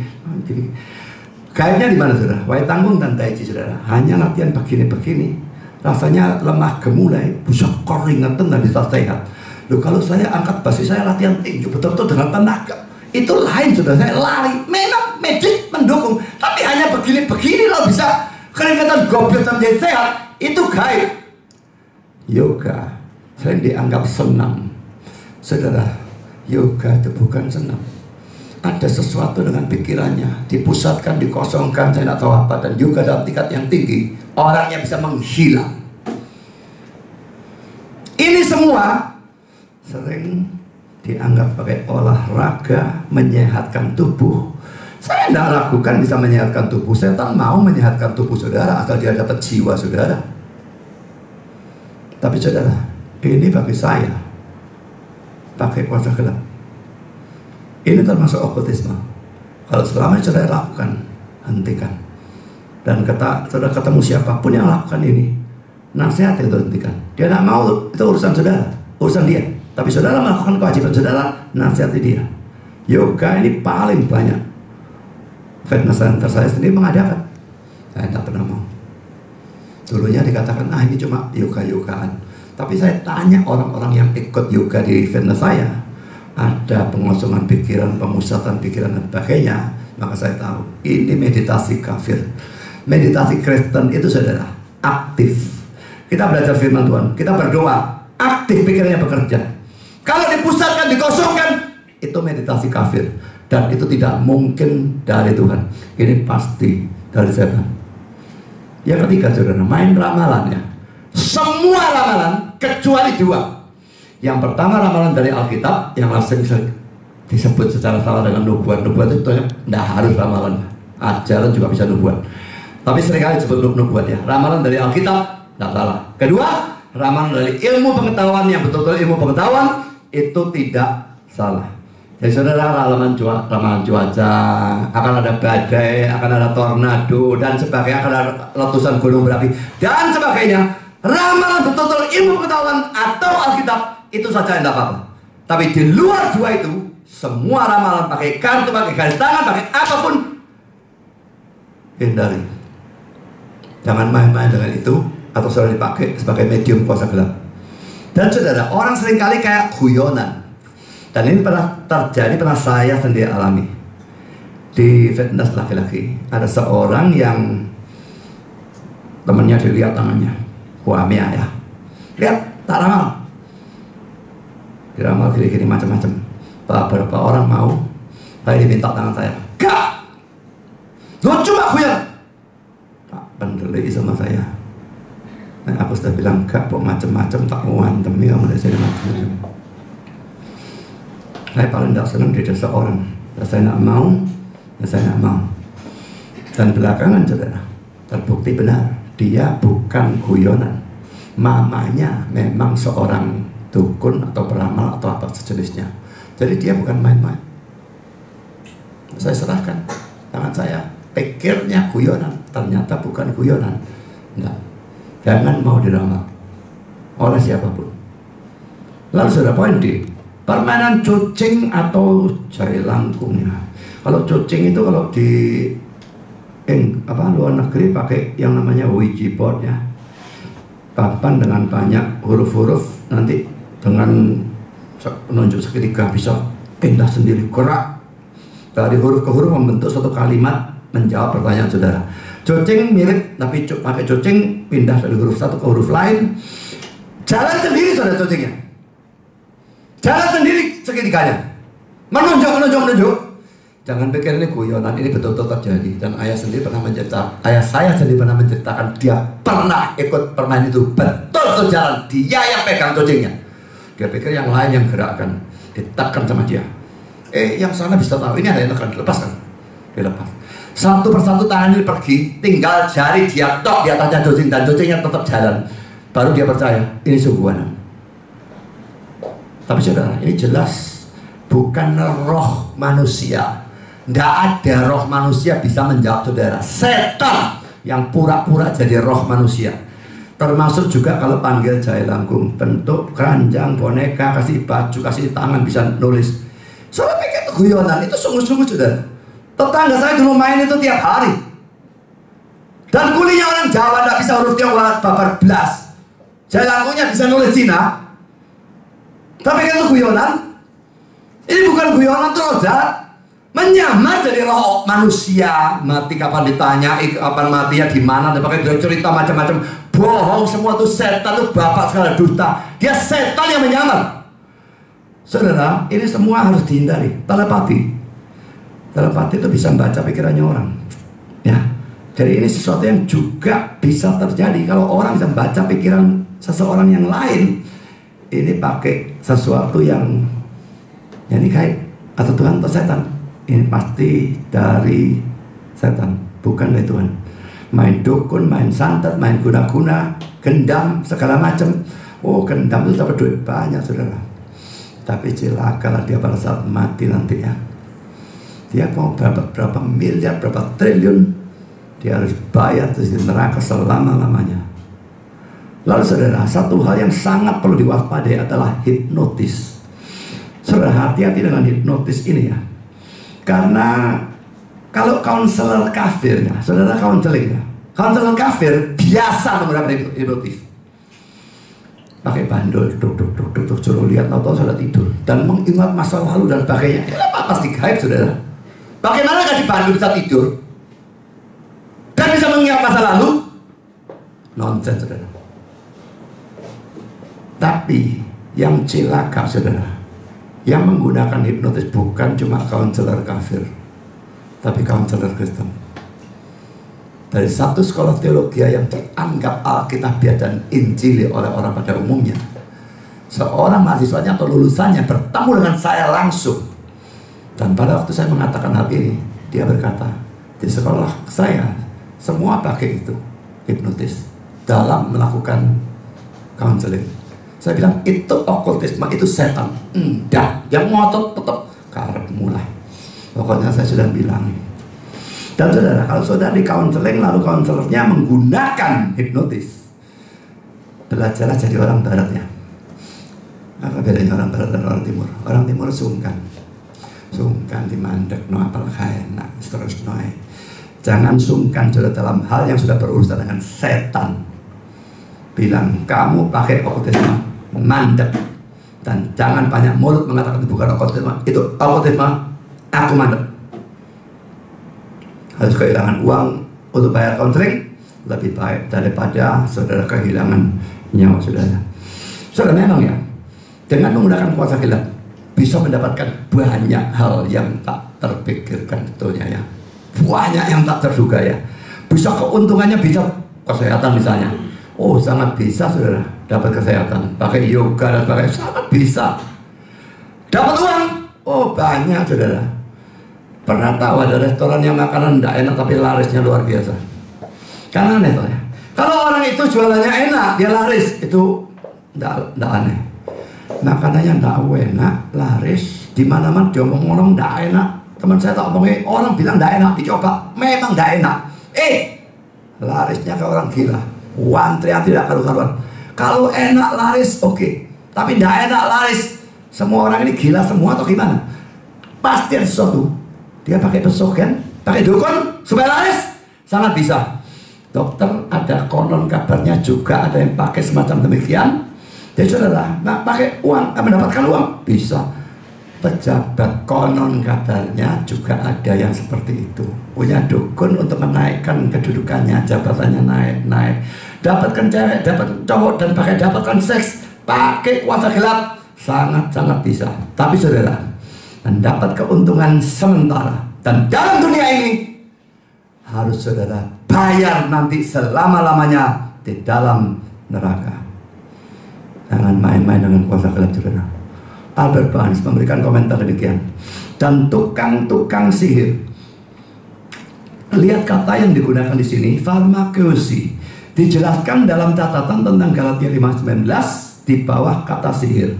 Gaibnya di mana, saudara? Wai tanggung dan tai chi, saudara. Hanya latihan begini-begini, rasanya lemah gemulai, bisa keringetan dan bisa sehat. Loh, kalau saya angkat besi, saya latihan tinggi betul-betul dengan tenaga, itu lain, saudara. Saya lari, memang medis mendukung, tapi hanya begini-begini loh bisa keringetan, goblok menjadi sehat. Itu gaib. Yoga sering dianggap senam, saudara. Yoga itu bukan senam. Ada sesuatu dengan pikirannya, dipusatkan, dikosongkan, saya tidak tahu apa. Dan yoga dalam tingkat yang tinggi, orangnya bisa menghilang. Ini semua sering dianggap sebagai olahraga menyehatkan tubuh. Saya tidak ragukan bisa menyehatkan tubuh. Setan mau menyehatkan tubuh saudara asal dia dapat jiwa saudara. Tapi saudara, ini bagi saya pakai kuasa gelap. Ini termasuk okultisme. Kalau selama ini saudara lakukan, hentikan. Dan saudara ketemu siapapun yang lakukan ini, nasihat itu hentikan. Dia tidak mau, itu urusan saudara, urusan dia. Tapi saudara melakukan kewajiban saudara, nasihati dia. Yoga ini paling banyak. Fitness center saya sendiri mengadakan. Saya tidak pernah mau. Dulunya dikatakan, ini cuma yoga-yogaan. Tapi saya tanya orang-orang yang ikut yoga di fitness saya, ada pengosongan pikiran, pemusatan pikiran dan sebagainya. Maka saya tahu, ini meditasi kafir. Meditasi Kristen itu saudara, aktif. Kita belajar firman Tuhan, kita berdoa, aktif pikirannya bekerja. Kalau dipusatkan, dikosongkan, itu meditasi kafir. Dan itu tidak mungkin dari Tuhan. Ini pasti dari setan. Yang ketiga, saudara, main ramalan ya. Semua ramalan kecuali dua. Yang pertama ramalan dari Alkitab, yang langsung disebut secara salah dengan nubuat. Nubuat itu tidak harus ramalan. Ajaran juga bisa nubuat. Tapi seringkali disebut nubuat ya. Ramalan dari Alkitab, tidak salah. Kedua, ramalan dari ilmu pengetahuan yang betul-betul ilmu pengetahuan, itu tidak salah. Jadi saudara, ramalan cuaca, akan ada badai, akan ada tornado, dan sebagainya, akan ada letusan gunung berapi, dan sebagainya. Ramalan betul-betul ilmu pengetahuan atau Alkitab, itu saja yang tidak apa-apa. Tapi di luar dua itu, semua ramalan pakai kartu, pakai garis tangan, pakai apapun, hindari. Jangan main-main dengan itu, atau saudara dipakai sebagai medium kuasa gelap. Dan saudara, orang seringkali kayak guyonan. Dan ini pernah terjadi, pernah saya sendiri alami. Di fitness laki-laki, ada seorang yang temannya dilihat tangannya, Mia ya, lihat tak ramal, diramal gini-gini macam-macam. Beberapa orang mau, saya diminta tangan saya, gak, lu cuma guyon. Tak pendeli sama saya. Dan aku sudah bilang gak, kok macam-macam, tak mau antem ya, mulai saya macam-macam. Saya paling tidak senang di desa orang. Saya tidak mau, saya tidak mau. Dan belakangan saudara, terbukti benar, dia bukan guyonan. Mamanya memang seorang dukun atau peramal atau apa sejenisnya. Jadi dia bukan main-main. Saya serahkan tangan saya, pikirnya guyonan, ternyata bukan guyonan. Enggak. Jangan mau diramal oleh siapapun. Lalu saudara, poin D, permainan cucing atau jari langkungnya. Kalau cucing itu kalau di luar negeri pakai yang namanya Ouija board ya, papan dengan banyak huruf-huruf, nanti dengan penunjuk segitiga bisa indah sendiri, gerak dari huruf ke huruf membentuk suatu kalimat menjawab pertanyaan saudara. Cocing mirip, tapi pakai cocing pindah dari huruf satu ke huruf lain. Jalan sendiri saudara cocingnya. Jalan sendiri seketikanya. Menunjuk. Jangan pikir ini guyonan, ini betul-betul terjadi. Dan ayah saya sendiri pernah menceritakan dia pernah ikut permainan itu. Betul jalan, dia yang pegang cocingnya. Dia pikir yang lain yang gerakkan, ditekan sama dia. Yang sana bisa tahu, ini ada yang tekan, dilepaskan. Dilepas. Satu persatu tangan ini pergi, tinggal jari dia tok di atasnya cocing, dan cocingnya tetap jalan. Baru dia percaya, ini sungguhan. Tapi saudara, ini jelas bukan roh manusia. Tidak ada roh manusia bisa menjawab saudara. Setan yang pura-pura jadi roh manusia. Termasuk juga kalau panggil jahe langkung, bentuk keranjang, boneka, kasih baju, kasih tangan, bisa nulis. Saudara pikir itu guyonan, itu sungguh-sungguh saudara. Tetangga saya dulu main itu tiap hari. Dan kulinya orang Jawa tidak bisa huruf Tionghoa babar belas. Jahe langkungnya bisa nulis Cina. Tapi kan itu guyonan. Ini bukan guyonan tuh saudara. Menyamar jadi roh manusia. Mati kapan ditanya, kapan matinya di mana, dan pakai cerita macam-macam. Bohong semua tuh, setan tuh bapak segala dusta. Dia setan yang menyamar. Saudara, ini semua harus dihindari. Telepati itu bisa membaca pikirannya orang. Ya, jadi ini sesuatu yang juga bisa terjadi kalau orang bisa membaca pikiran seseorang yang lain. Ini pakai sesuatu yang ini kait atau Tuhan atau setan. Ini pasti dari setan, bukan dari Tuhan. Main dukun, main santet, main guna-guna, gendam, segala macam. Oh, gendam itu dapat duit banyak saudara. Tapi celakalah dia pada saat mati nanti ya. Dia mau berapa miliar, berapa triliun, dia harus bayar terus di neraka selama-lamanya. Lalu saudara, satu hal yang sangat perlu diwaspadai adalah hipnotis. Saudara, hati-hati dengan hipnotis ini ya. Karena kalau konselor kafir ya, saudara konseling ya, konselor kafir biasa menggunakan hipnotis. Pakai bandul, duk, suruh lihat, tahu sudah tidur dan mengingat masa lalu dan sebagainya. Ya apa pasti gaib saudara. Bagaimana kan di bandul bisa tidur dan bisa mengingat masa lalu? Nonsense saudara. Tapi yang celaka saudara, yang menggunakan hipnotis bukan cuma konselor kafir, tapi konselor Kristen. Dari satu sekolah teologi yang dianggap alkitabiah dan injili oleh orang pada umumnya, seorang mahasiswanya atau lulusannya bertemu dengan saya langsung. Dan pada waktu saya mengatakan hal ini, dia berkata, di sekolah saya semua pakai itu, hipnotis, dalam melakukan counseling. Saya bilang, itu okultisme, itu setan. Enggak, yang ngotot tetap karep mulai. Pokoknya saya sudah bilang. Dan saudara, kalau saudara di counseling lalu konselornya menggunakan hipnotis, belajarlah jadi orang barat ya. Apa bedanya orang barat dan orang timur? Orang timur sungkan dimandek, no apal enak, terus noe. Jangan sungkan saudara dalam hal yang sudah berurusan dengan setan. Bilang, kamu pakai okultisme, mandek. Dan jangan banyak mulut mengatakan itu bukan okultisme, itu okultisme, aku mandek. Harus kehilangan uang untuk bayar konseling, lebih baik daripada saudara kehilangan nyawa saudara. Saudara, memang ya, dengan menggunakan kuasa khilaf bisa mendapatkan banyak hal yang tak terpikirkan betulnya ya. Banyak yang tak terduga ya. Bisa keuntungannya, bisa kesehatan misalnya. Oh, sangat bisa saudara dapat kesehatan pakai yoga dan sebagainya, sangat bisa. Dapat uang, oh banyak saudara. Pernah tahu ada restoran yang makanan tidak enak tapi larisnya luar biasa. Karena aneh ya. Kalau orang itu jualannya enak, dia laris, itu tidak aneh. Makanannya tidak enak, laris, di mana-mana dia ngomong tidak enak. Teman saya tak ngomongin, orang bilang tidak enak, dicoba, memang tidak enak. Larisnya ke orang gila. Antrian tidak karuan. Kalau enak laris, oke. Tapi tidak enak laris. Semua orang ini gila semua atau gimana? Pasti ada sesuatu. Dia pakai pesugihan, pakai dukun supaya laris, sangat bisa. Dokter ada konon kabarnya juga ada yang pakai semacam demikian. Jadi saudara, pakai uang, mendapatkan uang bisa. pejabat konon kabarnya juga ada yang seperti itu, punya dukun untuk menaikkan kedudukannya, jabatannya naik. Dapatkan cewek, dapat cowok, dan dapatkan seks pakai kuasa gelap, sangat-sangat bisa. Tapi saudara, mendapat keuntungan sementara, dan dalam dunia ini harus saudara bayar nanti selama-lamanya di dalam neraka. Jangan main-main dengan kuasa gelap, saudara. Albert Barnes memberikan komentar demikian. Dan tukang-tukang sihir, lihat kata yang digunakan di sini, farmakeusi, dijelaskan dalam catatan tentang Galatia 5:19 di bawah kata sihir.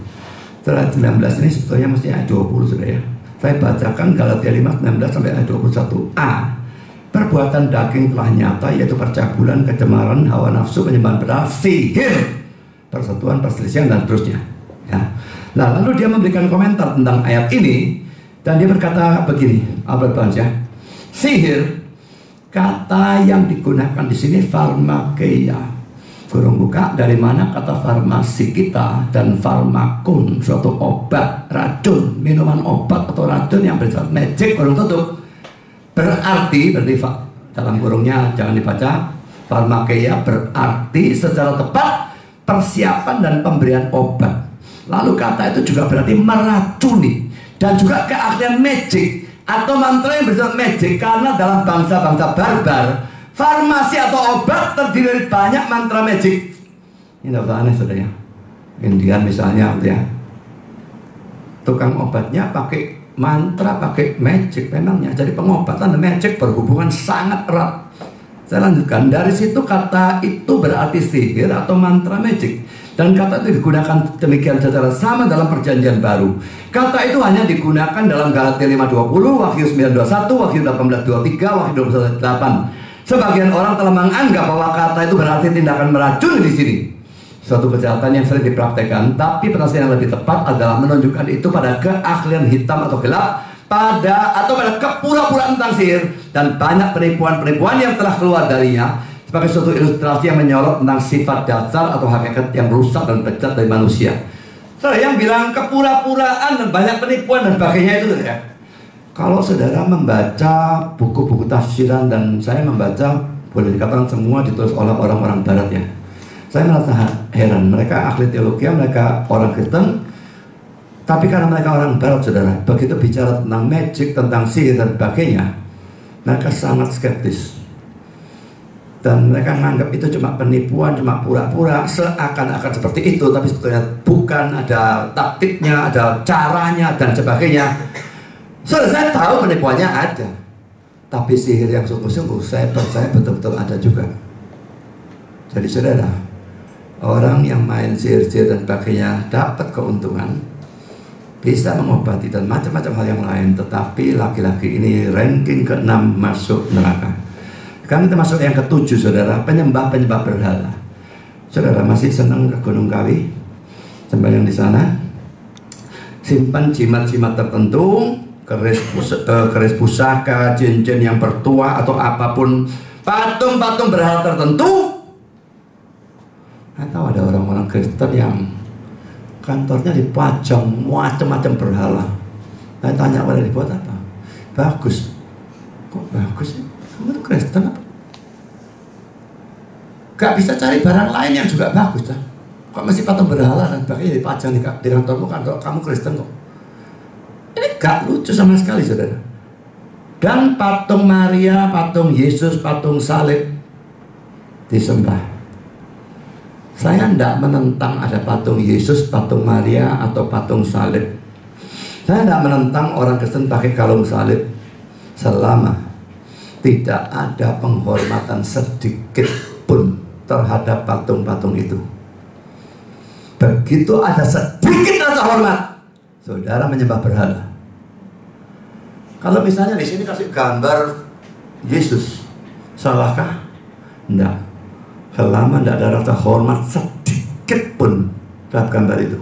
Setelah 19 ini sebetulnya mesti ayat 20 sudah ya. Saya bacakan Galatia 5:19 sampai ayat 21a. Perbuatan daging telah nyata, yaitu percabulan, kecemaran, hawa nafsu, penyembahan berhala, sihir, persekutuan, perselisihan, dan seterusnya ya. Nah, lalu dia memberikan komentar tentang ayat ini, dan dia berkata begini, Albert Barnes ya, sihir, kata yang digunakan di sini farmakeia, kurung buka, dari mana kata farmasi kita dan farmakun, suatu obat, racun, minuman obat atau racun yang bersifat magic, kurung tutup, berarti dalam kurungnya jangan dibaca, farmakeia berarti secara tepat persiapan dan pemberian obat. Lalu kata itu juga berarti meracuni, dan juga keahlian magic atau mantra yang bersifat magic, karena dalam bangsa-bangsa barbar, farmasi atau obat terdiri dari banyak mantra magic. Ini tidak usah aneh saudara ya. Indian misalnya ya, tukang obatnya pakai mantra, pakai magic memangnya. Jadi pengobatan dan magic berhubungan sangat erat. Saya lanjutkan, dari situ kata itu berarti sihir atau mantra magic. Dan kata itu digunakan demikian secara sama dalam perjanjian baru. Kata itu hanya digunakan dalam Galatia 5:20, Wahyu 9:21, Wahyu 18:23, Wahyu 21:8. Sebagian orang telah menganggap bahwa kata itu berarti tindakan meracuni di sini, suatu kejahatan yang sering dipraktekkan. Tapi penafsiran yang lebih tepat adalah menunjukkan itu pada keahlian hitam atau gelap, pada kepura-puraan tentang sihir, dan banyak penipuan-penipuan yang telah keluar darinya, sebagai suatu ilustrasi yang menyorot tentang sifat dasar atau hakikat yang rusak dan bejat dari manusia. Saya yang bilang kepura-puraan dan banyak penipuan dan sebagainya itu ya. Kalau saudara membaca buku-buku tafsiran, dan saya membaca, boleh dikatakan semua ditulis oleh orang-orang barat ya, saya merasa heran. Mereka ahli teologi, mereka orang Kristen, tapi karena mereka orang barat saudara, begitu bicara tentang magic, tentang sihir dan sebagainya, mereka sangat skeptis. Dan mereka menganggap itu cuma penipuan, cuma pura-pura, seakan-akan seperti itu, tapi sebetulnya bukan, ada taktiknya, ada caranya, dan sebagainya. Saya tahu penipuannya ada, tapi sihir yang sungguh-sungguh saya percaya betul-betul ada juga. Jadi saudara, orang yang main sihir-sihir dan sebagainya dapat keuntungan, bisa mengobati dan macam-macam hal yang lain, tetapi laki-laki ini ranking ke-6 masuk neraka. Sekarang kita masuk yang ke-7 saudara, penyembah-penyembah berhala. Saudara masih senang ke Gunung Kawi, sembahyang di sana, simpan jimat-jimat tertentu, keris pusaka, cincin yang bertuah, atau apapun, patung-patung berhala tertentu. Saya tahu ada orang-orang Kristen yang kantornya dipajang macam-macam berhala. Saya tanya, pada dibuat apa? Bagus. Kok bagus ya? Kamu itu Kristen apa? Gak bisa cari barang lain yang juga bagus kan? Kok masih patung berhala dan sebagainya dipajang di kantormu, kantor kamu Kristen kok? Ini gak lucu sama sekali saudara. Dan patung Maria, patung Yesus, patung salib disembah. Saya tidak menentang ada patung Yesus, patung Maria, atau patung salib. Saya tidak menentang orang Kristen pakai kalung salib, selama tidak ada penghormatan sedikit pun terhadap patung-patung itu. Begitu ada sedikit rasa hormat, saudara menyembah berhala. Kalau misalnya di sini kasih gambar Yesus, salahkah? Tidak. Selama tidak ada rasa hormat sedikit pun terhadap gambar itu.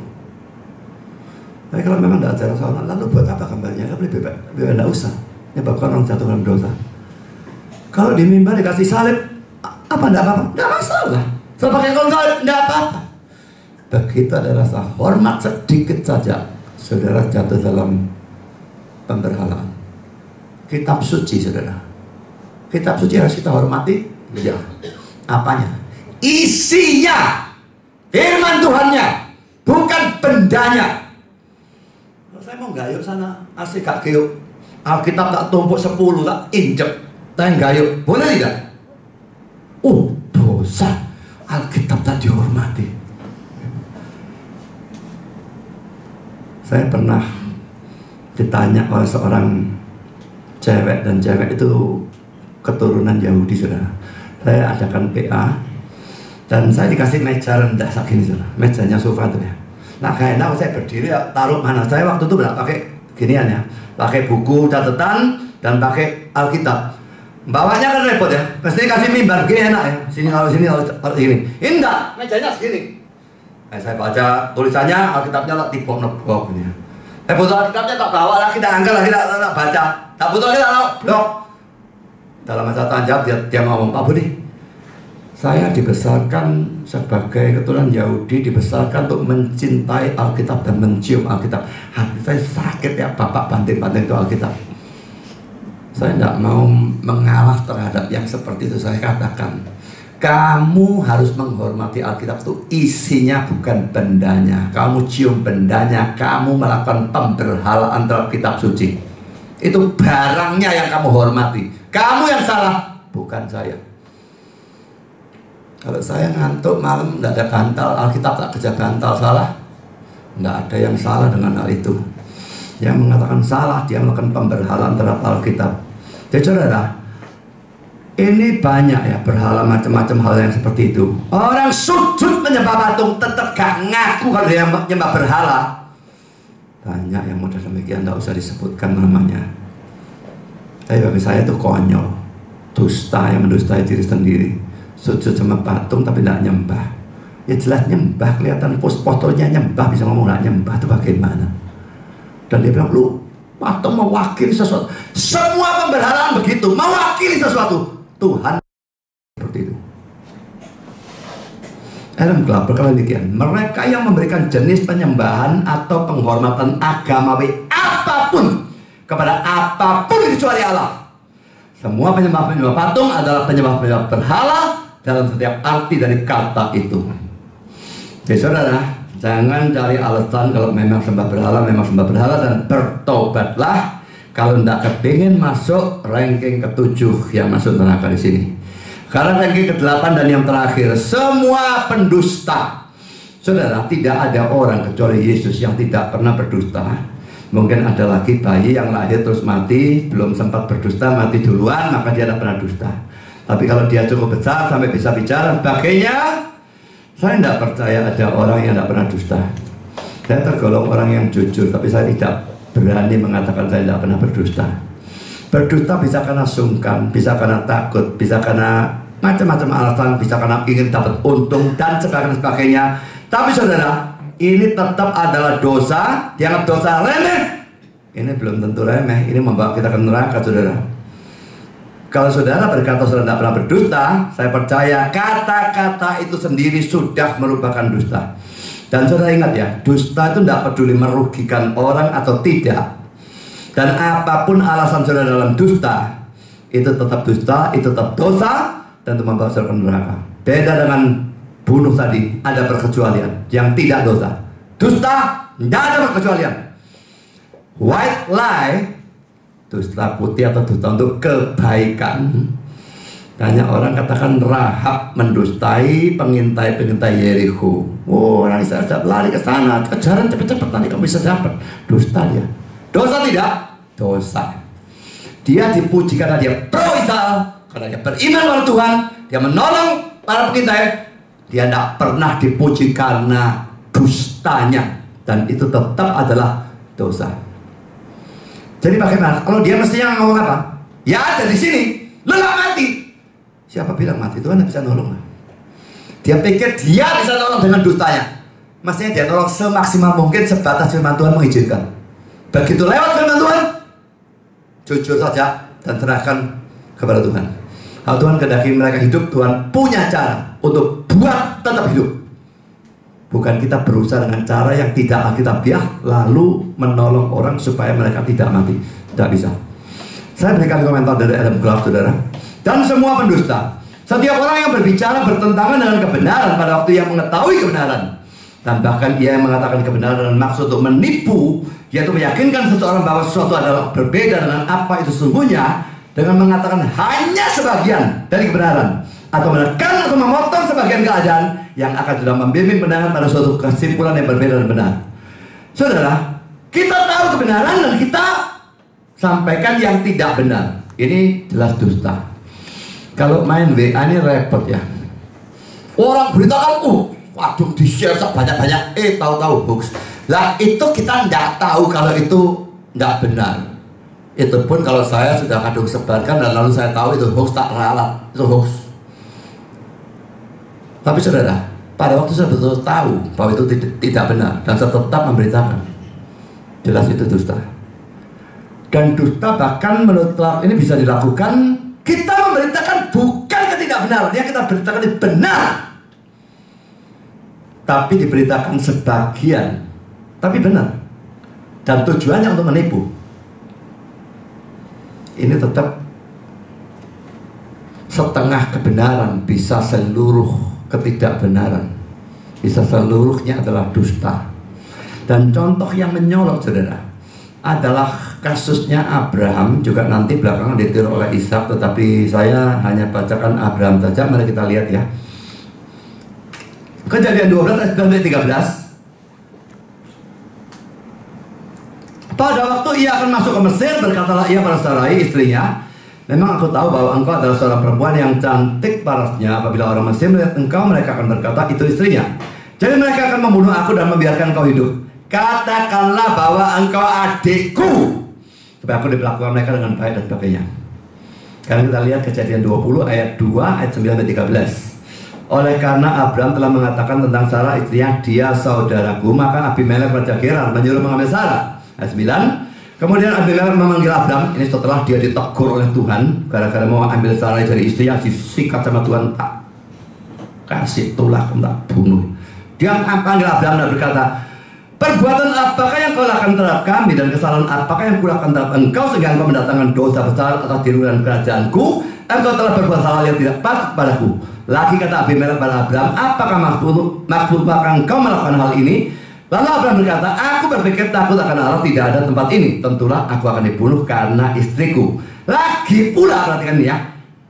Tapi kalau memang tidak ada rasa hormat, lalu buat apa gambarnya? Lebih baik tidak usah. Menyebabkan orang jatuh dalam dosa. Kalau di mimbar dikasih salib, apa tidak apa-apa? Tidak masalah. Kalau pakai kalung salib, tidak apa-apa. Begitu ada rasa hormat sedikit saja, saudara jatuh dalam pemberhalaan. Kitab suci, saudara. Kitab suci harus kita hormati. Ya. Apanya? Isinya. Firman Tuhannya, bukan bendanya. Kalau saya mau gayuk sana, asik gak gayuk. Alkitab tak tumpuk 10, tak injek, tak gayuk. Boleh tidak? Dosa. Alkitab tak dihormati. Saya pernah ditanya oleh seorang cewek, dan cewek itu keturunan Yahudi, saudara. Saya adakan PA, dan saya dikasih meja rendah segini, saudara. Mejanya sofa tuh ya. Nah, kayaknya saya berdiri, taruh mana? Saya waktu itu nggak pakai ginian ya, pakai buku catatan dan pakai Alkitab. Bawanya kan repot ya, pasti kasih mimbar gini enak ya. Sini kalau sini kalau sini. Ini enggak, mejanya segini. Nah, saya baca tulisannya, Alkitabnya tak tibok-nebok ini. Butuh Alkitabnya tak bawa lagi, tak angkat lagi, tak baca. Tak butuh lagi, tak blok. Dalam masa tanjab dia ngomong, Pak Budi, saya dibesarkan sebagai keturunan Yahudi, dibesarkan untuk mencintai Alkitab dan mencium Alkitab. Hati saya sakit ya, Bapak banting-banting itu Alkitab. Saya tidak mau mengalah terhadap yang seperti itu. Saya katakan, kamu harus menghormati Alkitab itu isinya, bukan bendanya. Kamu cium bendanya, kamu melakukan pemberhalaan terhadap kitab suci. Itu barangnya yang kamu hormati. Kamu yang salah, bukan saya. Kalau saya ngantuk malam tidak ada bantal, Alkitab tak kerja bantal, salah? Tidak ada yang salah dengan hal itu. Yang mengatakan salah, dia melakukan pemberhalaan terhadap Alkitab. Jadi saudara, ini banyak ya berhala macam-macam hal yang seperti itu. Orang sujud menyembah patung tetap gak ngaku kalau dia menyembah berhala. Banyak yang model demikian, tidak usah disebutkan namanya. Tapi bagi saya itu konyol, dusta yang mendustai diri sendiri. Sujud sama patung tapi tidak nyembah. Ya jelas nyembah, kelihatan fotonya nyembah, bisa ngomong tidak nyembah itu bagaimana? Dan dia bilang, lu patung mewakili sesuatu. Semua pemberhalaan begitu, mewakili sesuatu. Tuhan seperti itu. Adam Clarke berkata demikian, mereka yang memberikan jenis penyembahan atau penghormatan agamawi apapun kepada apapun kecuali Allah. Semua penyembah-penyembah patung adalah penyembah-penyembah berhala dalam setiap arti dari kata itu. Jadi saudara, jangan cari alasan. Kalau memang sembah berhala, memang sembah berhala, dan bertobatlah. Kalau tidak kepingin masuk ranking ke-7 yang masuk neraka di sini. Karena ranking ke-8 dan yang terakhir, semua pendusta. Saudara, tidak ada orang kecuali Yesus yang tidak pernah berdusta. Mungkin ada lagi bayi yang lahir terus mati, belum sempat berdusta, mati duluan, maka dia tidak pernah dusta. Tapi kalau dia cukup besar sampai bisa bicara sebagainya, saya tidak percaya ada orang yang tidak pernah dusta. Saya tergolong orang yang jujur, tapi saya tidak berani mengatakan saya tidak pernah berdusta. Berdusta bisa karena sungkan, bisa karena takut, bisa karena macam-macam alasan, bisa karena ingin dapat untung dan sebagainya. Tapi saudara, ini tetap adalah dosa. Dianggap dosa remeh. Ini belum tentu remeh. Ini membawa kita ke neraka, saudara. Kalau saudara berkata saudara tidak pernah berdusta, saya percaya kata-kata itu sendiri sudah merupakan dusta. Dan saudara ingat ya, dusta itu tidak peduli merugikan orang atau tidak. Dan apapun alasan saudara dalam dusta, itu tetap dusta, itu tetap dosa, dan itu membawa saudara ke neraka. Beda dengan bunuh tadi, ada perkecualian. Yang tidak dosa, dusta, tidak ada perkecualian. White lie, dusta putih atau dusta untuk kebaikan. Banyak orang katakan Rahab mendustai pengintai-pengintai Yerikho. Oh, orang Israel sudah lari ke sana, kejaran cepet-cepet, nanti kamu bisa dapat. Dusta dia. Dosa tidak? Dosa. Dia dipuji karena dia pro Israel, karena dia beriman pada Tuhan, dia menolong para pengintai. Dia tidak pernah dipuji karena dustanya, dan itu tetap adalah dosa. Jadi bagaimana? Kalau dia mestinya ngomong apa? Ya ada di sini, lelah mati. Siapa bilang mati? Tuhan tidak bisa nolong. Dia pikir dia bisa nolong dengan dustanya. Mestinya dia nolong semaksimal mungkin sebatas firman Tuhan mengizinkan. Begitu lewat firman Tuhan, jujur saja dan serahkan kepada Tuhan. Kalau Tuhan kehendaki mereka hidup, Tuhan punya cara untuk buat tetap hidup. Bukan kita berusaha dengan cara yang tidak alkitabiah lalu menolong orang supaya mereka tidak mati. Tidak bisa. Saya berikan komentar dari Adam Clark, saudara. Dan semua pendusta, setiap orang yang berbicara bertentangan dengan kebenaran pada waktu yang mengetahui kebenaran, dan bahkan dia yang mengatakan kebenaran dengan maksud untuk menipu, yaitu meyakinkan seseorang bahwa sesuatu adalah berbeda dengan apa itu sesungguhnya, dengan mengatakan hanya sebagian dari kebenaran, atau menekan atau memotong sebagian keadaan yang akan sudah membimbing pendengar pada suatu kesimpulan yang berbeda dan benar. Saudara, kita tahu kebenaran dan kita sampaikan yang tidak benar. Ini jelas dusta. Kalau main WA ini repot ya. Orang beritakan, waduh di-share banyak-banyak, tahu-tahu hoax. Lah itu kita nggak tahu kalau itu nggak benar. Itu pun kalau saya sudah kadung sebarkan dan lalu saya tahu itu hoax, tak ralat, itu hoax. Tapi saudara, pada waktu saya betul tahu bahwa itu tidak benar dan saya tetap memberitakan, jelas itu dusta. Dan dusta bahkan menurut Clark ini bisa dilakukan. Kita memberitakan bukan ketidakbenaran, yang kita beritakan itu benar, tapi diberitakan sebagian, tapi benar, dan tujuannya untuk menipu. Ini tetap setengah kebenaran, bisa seluruh ketidakbenaran, bisa seluruhnya adalah dusta. Dan contoh yang menyolok, saudara, adalah kasusnya Abraham, juga nanti belakangan ditiru oleh Ishak, tetapi saya hanya bacakan Abraham saja. Mari kita lihat ya. Kejadian 12 ayat 13. Pada waktu ia akan masuk ke Mesir, berkatalah ia pada Sarai istrinya, memang aku tahu bahwa engkau adalah seorang perempuan yang cantik parasnya. Apabila orang Mesir melihat engkau, mereka akan berkata, itu istrinya. Jadi mereka akan membunuh aku dan membiarkan engkau hidup. Katakanlah bahwa engkau adikku, supaya aku diperlakukan mereka dengan baik dan sebagainya. Sekarang kita lihat Kejadian 20 ayat 2 ayat 9 dan 13. Oleh karena Abraham telah mengatakan tentang Sarah istrinya, dia saudaraku, maka Abimelek raja Gerar menyuruh mengambil Sarah. Ayat 9. Kemudian Abimelek memanggil Abraham. Ini setelah dia ditegur oleh Tuhan gara-gara mau ambil Sarah dari istri yang disikat sama Tuhan, tak kasih tulah, tak bunuh. Dia panggil Abraham dan berkata, perbuatan apakah yang kau lakukan terhadap kami, dan kesalahan apakah yang kulakukan terhadap engkau sehingga engkau mendatangkan dosa besar atas dirimu dan kerajaanku? Engkau telah berbuat hal yang tidak patut padaku. Lagi kata Abimelek pada Abraham, apakah maksudnya engkau melakukan hal ini? Lalu Abraham berkata, aku berpikir takut akan Allah tidak ada tempat ini. Tentulah aku akan dibunuh karena istriku. Lagi pula, perhatikan ini ya,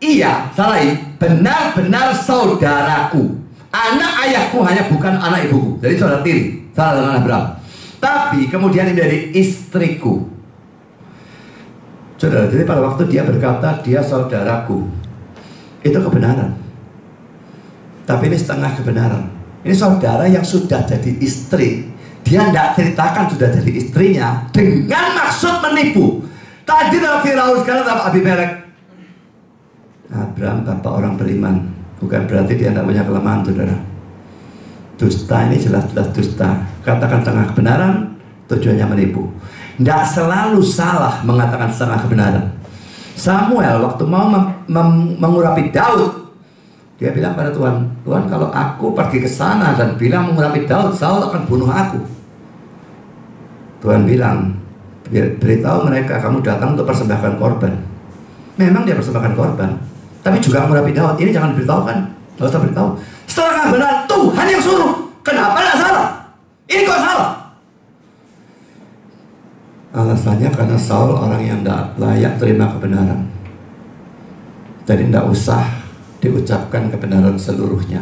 ia, Sarai, benar-benar saudaraku. Anak ayahku hanya bukan anak ibuku. Jadi saudara tiri, salah dengan Abraham. Tapi kemudian ini dari istriku. Saudara, jadi pada waktu dia berkata dia saudaraku, itu kebenaran. Tapi ini setengah kebenaran. Ini saudara yang sudah jadi istri. Dia tidak ceritakan sudah jadi istrinya dengan maksud menipu. Tadi dalam Firaun, sekarang dalam Abimelek. Abraham bapak orang beriman. Bukan berarti dia tidak punya kelemahan, saudara. Dusta ini jelas-jelas dusta. Katakan setengah kebenaran, tujuannya menipu. Tidak selalu salah mengatakan setengah kebenaran. Samuel waktu mau mengurapi Daud, dia bilang pada Tuhan, Tuhan kalau aku pergi ke sana dan bilang mengurapi Daud, Saul akan bunuh aku. Tuhan bilang, beritahu mereka kamu datang untuk persembahkan korban. Memang dia persembahkan korban, tapi juga mengurapi Daud. Ini jangan beritahu kan, nggak usah beritahu. Setengah benar, Tuhan yang suruh. Kenapa tidak salah? Ini kok salah? Alasannya karena Saul orang yang tidak layak terima kebenaran. Jadi tidak usah diucapkan kebenaran seluruhnya.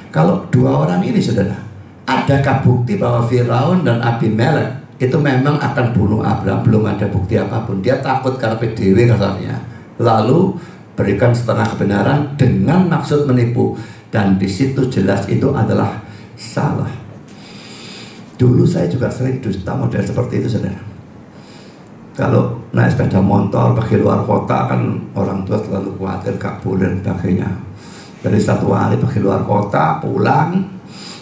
Kalau dua orang ini, saudara, adakah bukti bahwa Firaun dan Abimelek itu memang akan bunuh Abraham? Belum ada bukti apapun. Dia takut karena PDW kasarnya. Lalu berikan setengah kebenaran dengan maksud menipu, dan di situ jelas itu adalah salah. Dulu saya juga sering dusta model seperti itu, saudara. Kalau naik sepeda motor pergi luar kota, kan orang tua selalu khawatir kabur dan sebagainya. Dari satu hari pergi luar kota, pulang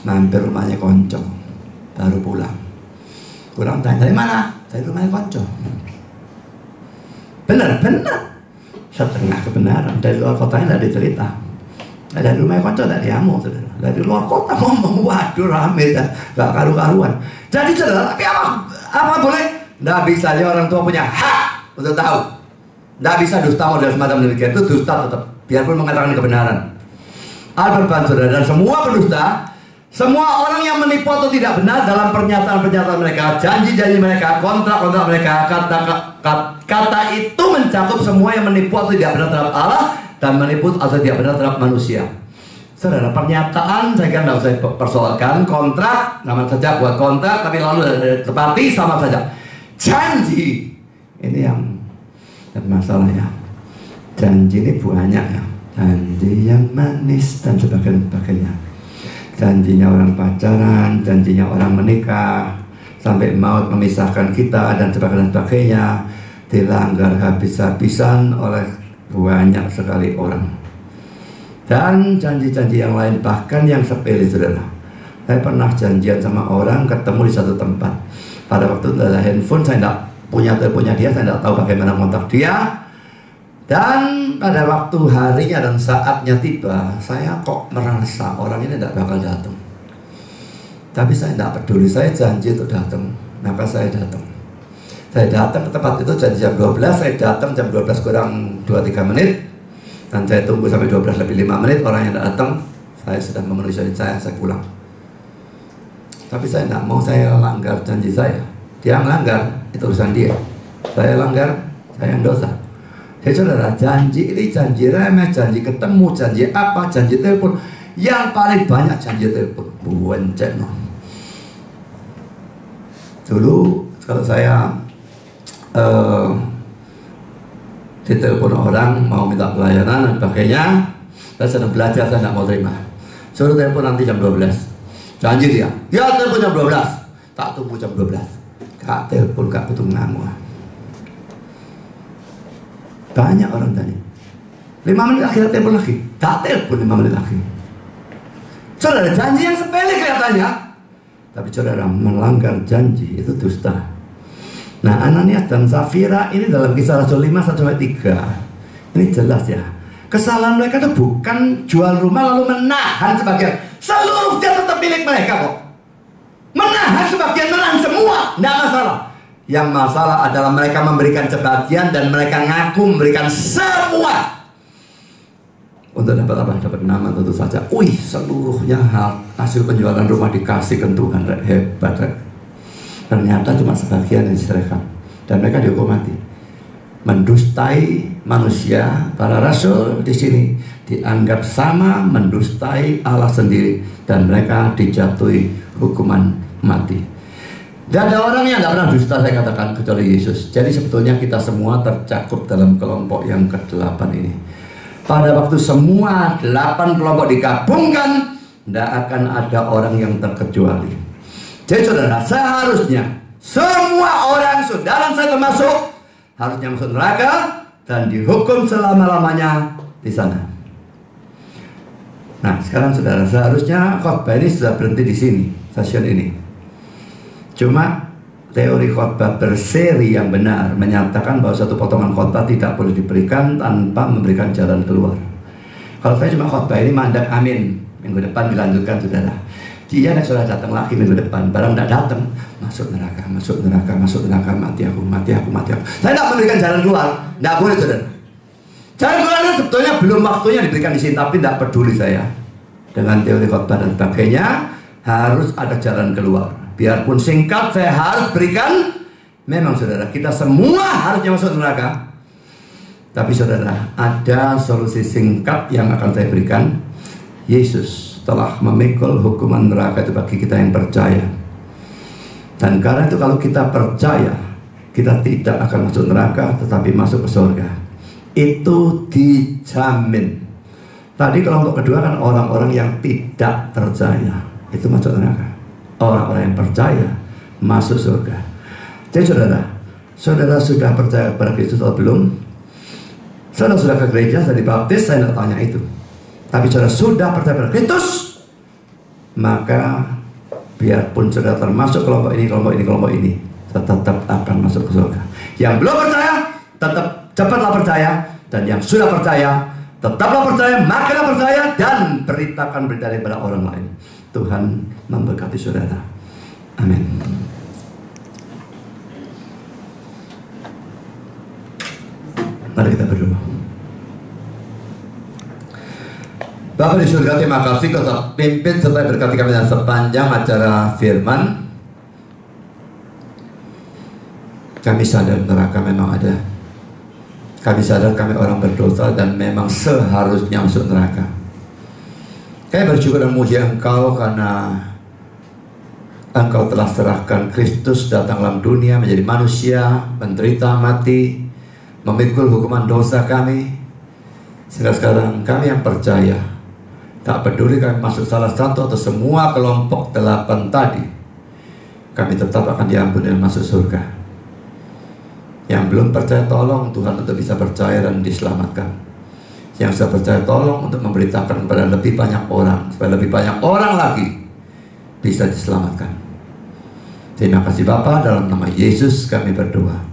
mampir rumahnya konco, baru pulang. Kurang tanya dari mana? Dari rumahnya konco. Benar, setengah kebenaran. Dari luar kotanya tidak dicerita. Dari rumah konco tak diamuk, saudara. Dari luar kota ngomong, waduh rame dah, gak karu-karuan. Jadi saudara, tapi apa boleh? Nggak bisa, dia orang tua punya hak untuk tahu. Nggak bisa dusta model semacam demikian, itu dusta tetap, biarpun mengatakan kebenaran. Al-Quran saudara, dan semua pendusta, semua orang yang menipu atau tidak benar dalam pernyataan-pernyataan mereka, janji-janji mereka, kontrak-kontrak mereka, kata itu mencakup semua yang menipu atau tidak benar terhadap Allah dan menipu atau tidak benar terhadap manusia. Saudara, pernyataan saya kira tidak usah persoalkan. Kontrak, nama saja buat kontrak, tapi lalu tepati sama saja. Janji, ini yang masalahnya. Janji ini banyak ya. Janji yang manis dan sebagainya. Janjinya orang pacaran, janjinya orang menikah, sampai maut memisahkan kita dan sebagainya, dilanggar habis-habisan oleh banyak sekali orang. Dan janji-janji yang lain, bahkan yang sepele saudara. Saya pernah janjian sama orang ketemu di satu tempat. Pada waktu itu ada handphone, saya tidak punya teleponnya dia, saya tidak tahu bagaimana kontak dia. Dan pada waktu harinya dan saatnya tiba, saya kok merasa orang ini tidak bakal datang. Tapi saya tidak peduli, saya janji untuk datang. Maka saya datang. Saya datang ke tempat itu janji jam 12, saya datang jam 12 kurang 2-3 menit. Dan saya tunggu sampai 12 lebih 5 menit, orang yang datang, saya sudah memenuhi janji saya pulang. Tapi saya tidak mau saya langgar janji saya. Dia melanggar, itu urusan dia. Saya langgar, saya yang dosa. Jadi saudara, janji ini janji remeh, janji ketemu, janji apa, janji telepon. Yang paling banyak janji telepon. Buencet no. Dulu kalau saya ditelepon orang mau minta pelayanan dan sebagainya, saya sedang belajar, saya tidak mau terima. Suruh telepon nanti jam 12. Janji dia telepon jam 12. Tak tunggu jam 12. Kak telepon, kak kutu ngamu. Banyak orang tanya 5 menit akhirnya telepon lagi, tak telepon 5 menit lagi. Saudara, janji yang sepele kelihatannya, tapi saudara melanggar janji itu dusta. Nah, Ananias dan Safira ini dalam Kisah Rasul 5-3 ini jelas ya. Kesalahan mereka itu bukan jual rumah lalu menahan sebagian. Seluruhnya tetap milik mereka kok. Menahan sebagian, menahan semua, tidak masalah. Yang masalah adalah mereka memberikan sebagian dan mereka ngaku memberikan semua. Untuk dapat apa? Dapat nama tentu saja. Wih, seluruhnya hasil penjualan rumah dikasihkan Tuhan. Hebat. Ternyata cuma sebagian yang diserahkan. Dan mereka dihukum mati. Mendustai manusia, para rasul di sini dianggap sama mendustai Allah sendiri. Dan mereka dijatuhi hukuman mati. Dan ada orang yang tidak pernah dusta, saya katakan, kecuali Yesus. Jadi sebetulnya kita semua tercakup dalam kelompok yang ke-8 ini. Pada waktu semua 8 kelompok digabungkan, tidak akan ada orang yang terkecuali. Jadi saudara, seharusnya semua orang, saudara saya termasuk, harusnya masuk neraka dan dihukum selama-lamanya di sana. Nah, sekarang saudara, seharusnya khotbah ini sudah berhenti di sini, stasiun ini. Cuma teori khotbah berseri yang benar menyatakan bahwa satu potongan khotbah tidak boleh diberikan tanpa memberikan jalan keluar. Kalau saya cuma khotbah ini mandang amin, minggu depan dilanjutkan saudara. Dia sudah datang lagi minggu depan, barang tidak datang, masuk neraka, masuk neraka, masuk neraka, mati aku, mati aku, mati aku. Saya tidak memberikan jalan keluar, tidak boleh saudara. Jalan keluar itu sebetulnya belum waktunya diberikan di sini, tapi tidak peduli saya dengan teori khotbah dan sebagainya, harus ada jalan keluar. Biarpun singkat, saya harus berikan. Memang saudara, kita semua harusnya masuk neraka. Tapi saudara, ada solusi singkat yang akan saya berikan. Yesus telah memikul hukuman neraka itu bagi kita yang percaya. Dan karena itu kalau kita percaya, kita tidak akan masuk neraka, tetapi masuk ke surga. Itu dijamin. Tadi kelompok kedua kan orang-orang yang tidak percaya, itu masuk neraka. Orang-orang yang percaya masuk surga. Jadi saudara sudah percaya kepada Kristus atau belum? Saudara sudah ke gereja, sudah dibaptis, saya tidak tanya itu. Tapi saudara sudah percaya kepada Kristus, maka biarpun saudara termasuk kelompok ini, tetap akan masuk ke surga. Yang belum percaya, tetap cepatlah percaya. Dan yang sudah percaya, tetaplah percaya, makinlah percaya, percaya dan beritakan berita kepada orang lain. Tuhan memberkati saudara. Amin. Mari kita berdoa. Bapa di surga, terima kasih Kau telah pimpin serta berkati kami dalam sepanjang acara firman. Kami sadar neraka memang ada. Kami sadar kami orang berdosa dan memang seharusnya masuk neraka. Kami bersyukur dan memuji Engkau karena Engkau telah serahkan Kristus datang dalam dunia menjadi manusia, menderita, mati, memikul hukuman dosa kami. Sehingga sekarang kami yang percaya, tak peduli kami masuk salah satu atau semua kelompok 8 tadi, kami tetap akan diampuni dan masuk surga. Yang belum percaya, tolong Tuhan untuk bisa percaya dan diselamatkan. Yang sudah percaya, tolong untuk memberitakan kepada lebih banyak orang, supaya lebih banyak orang lagi bisa diselamatkan. Terima kasih Bapa, dalam nama Yesus kami berdoa.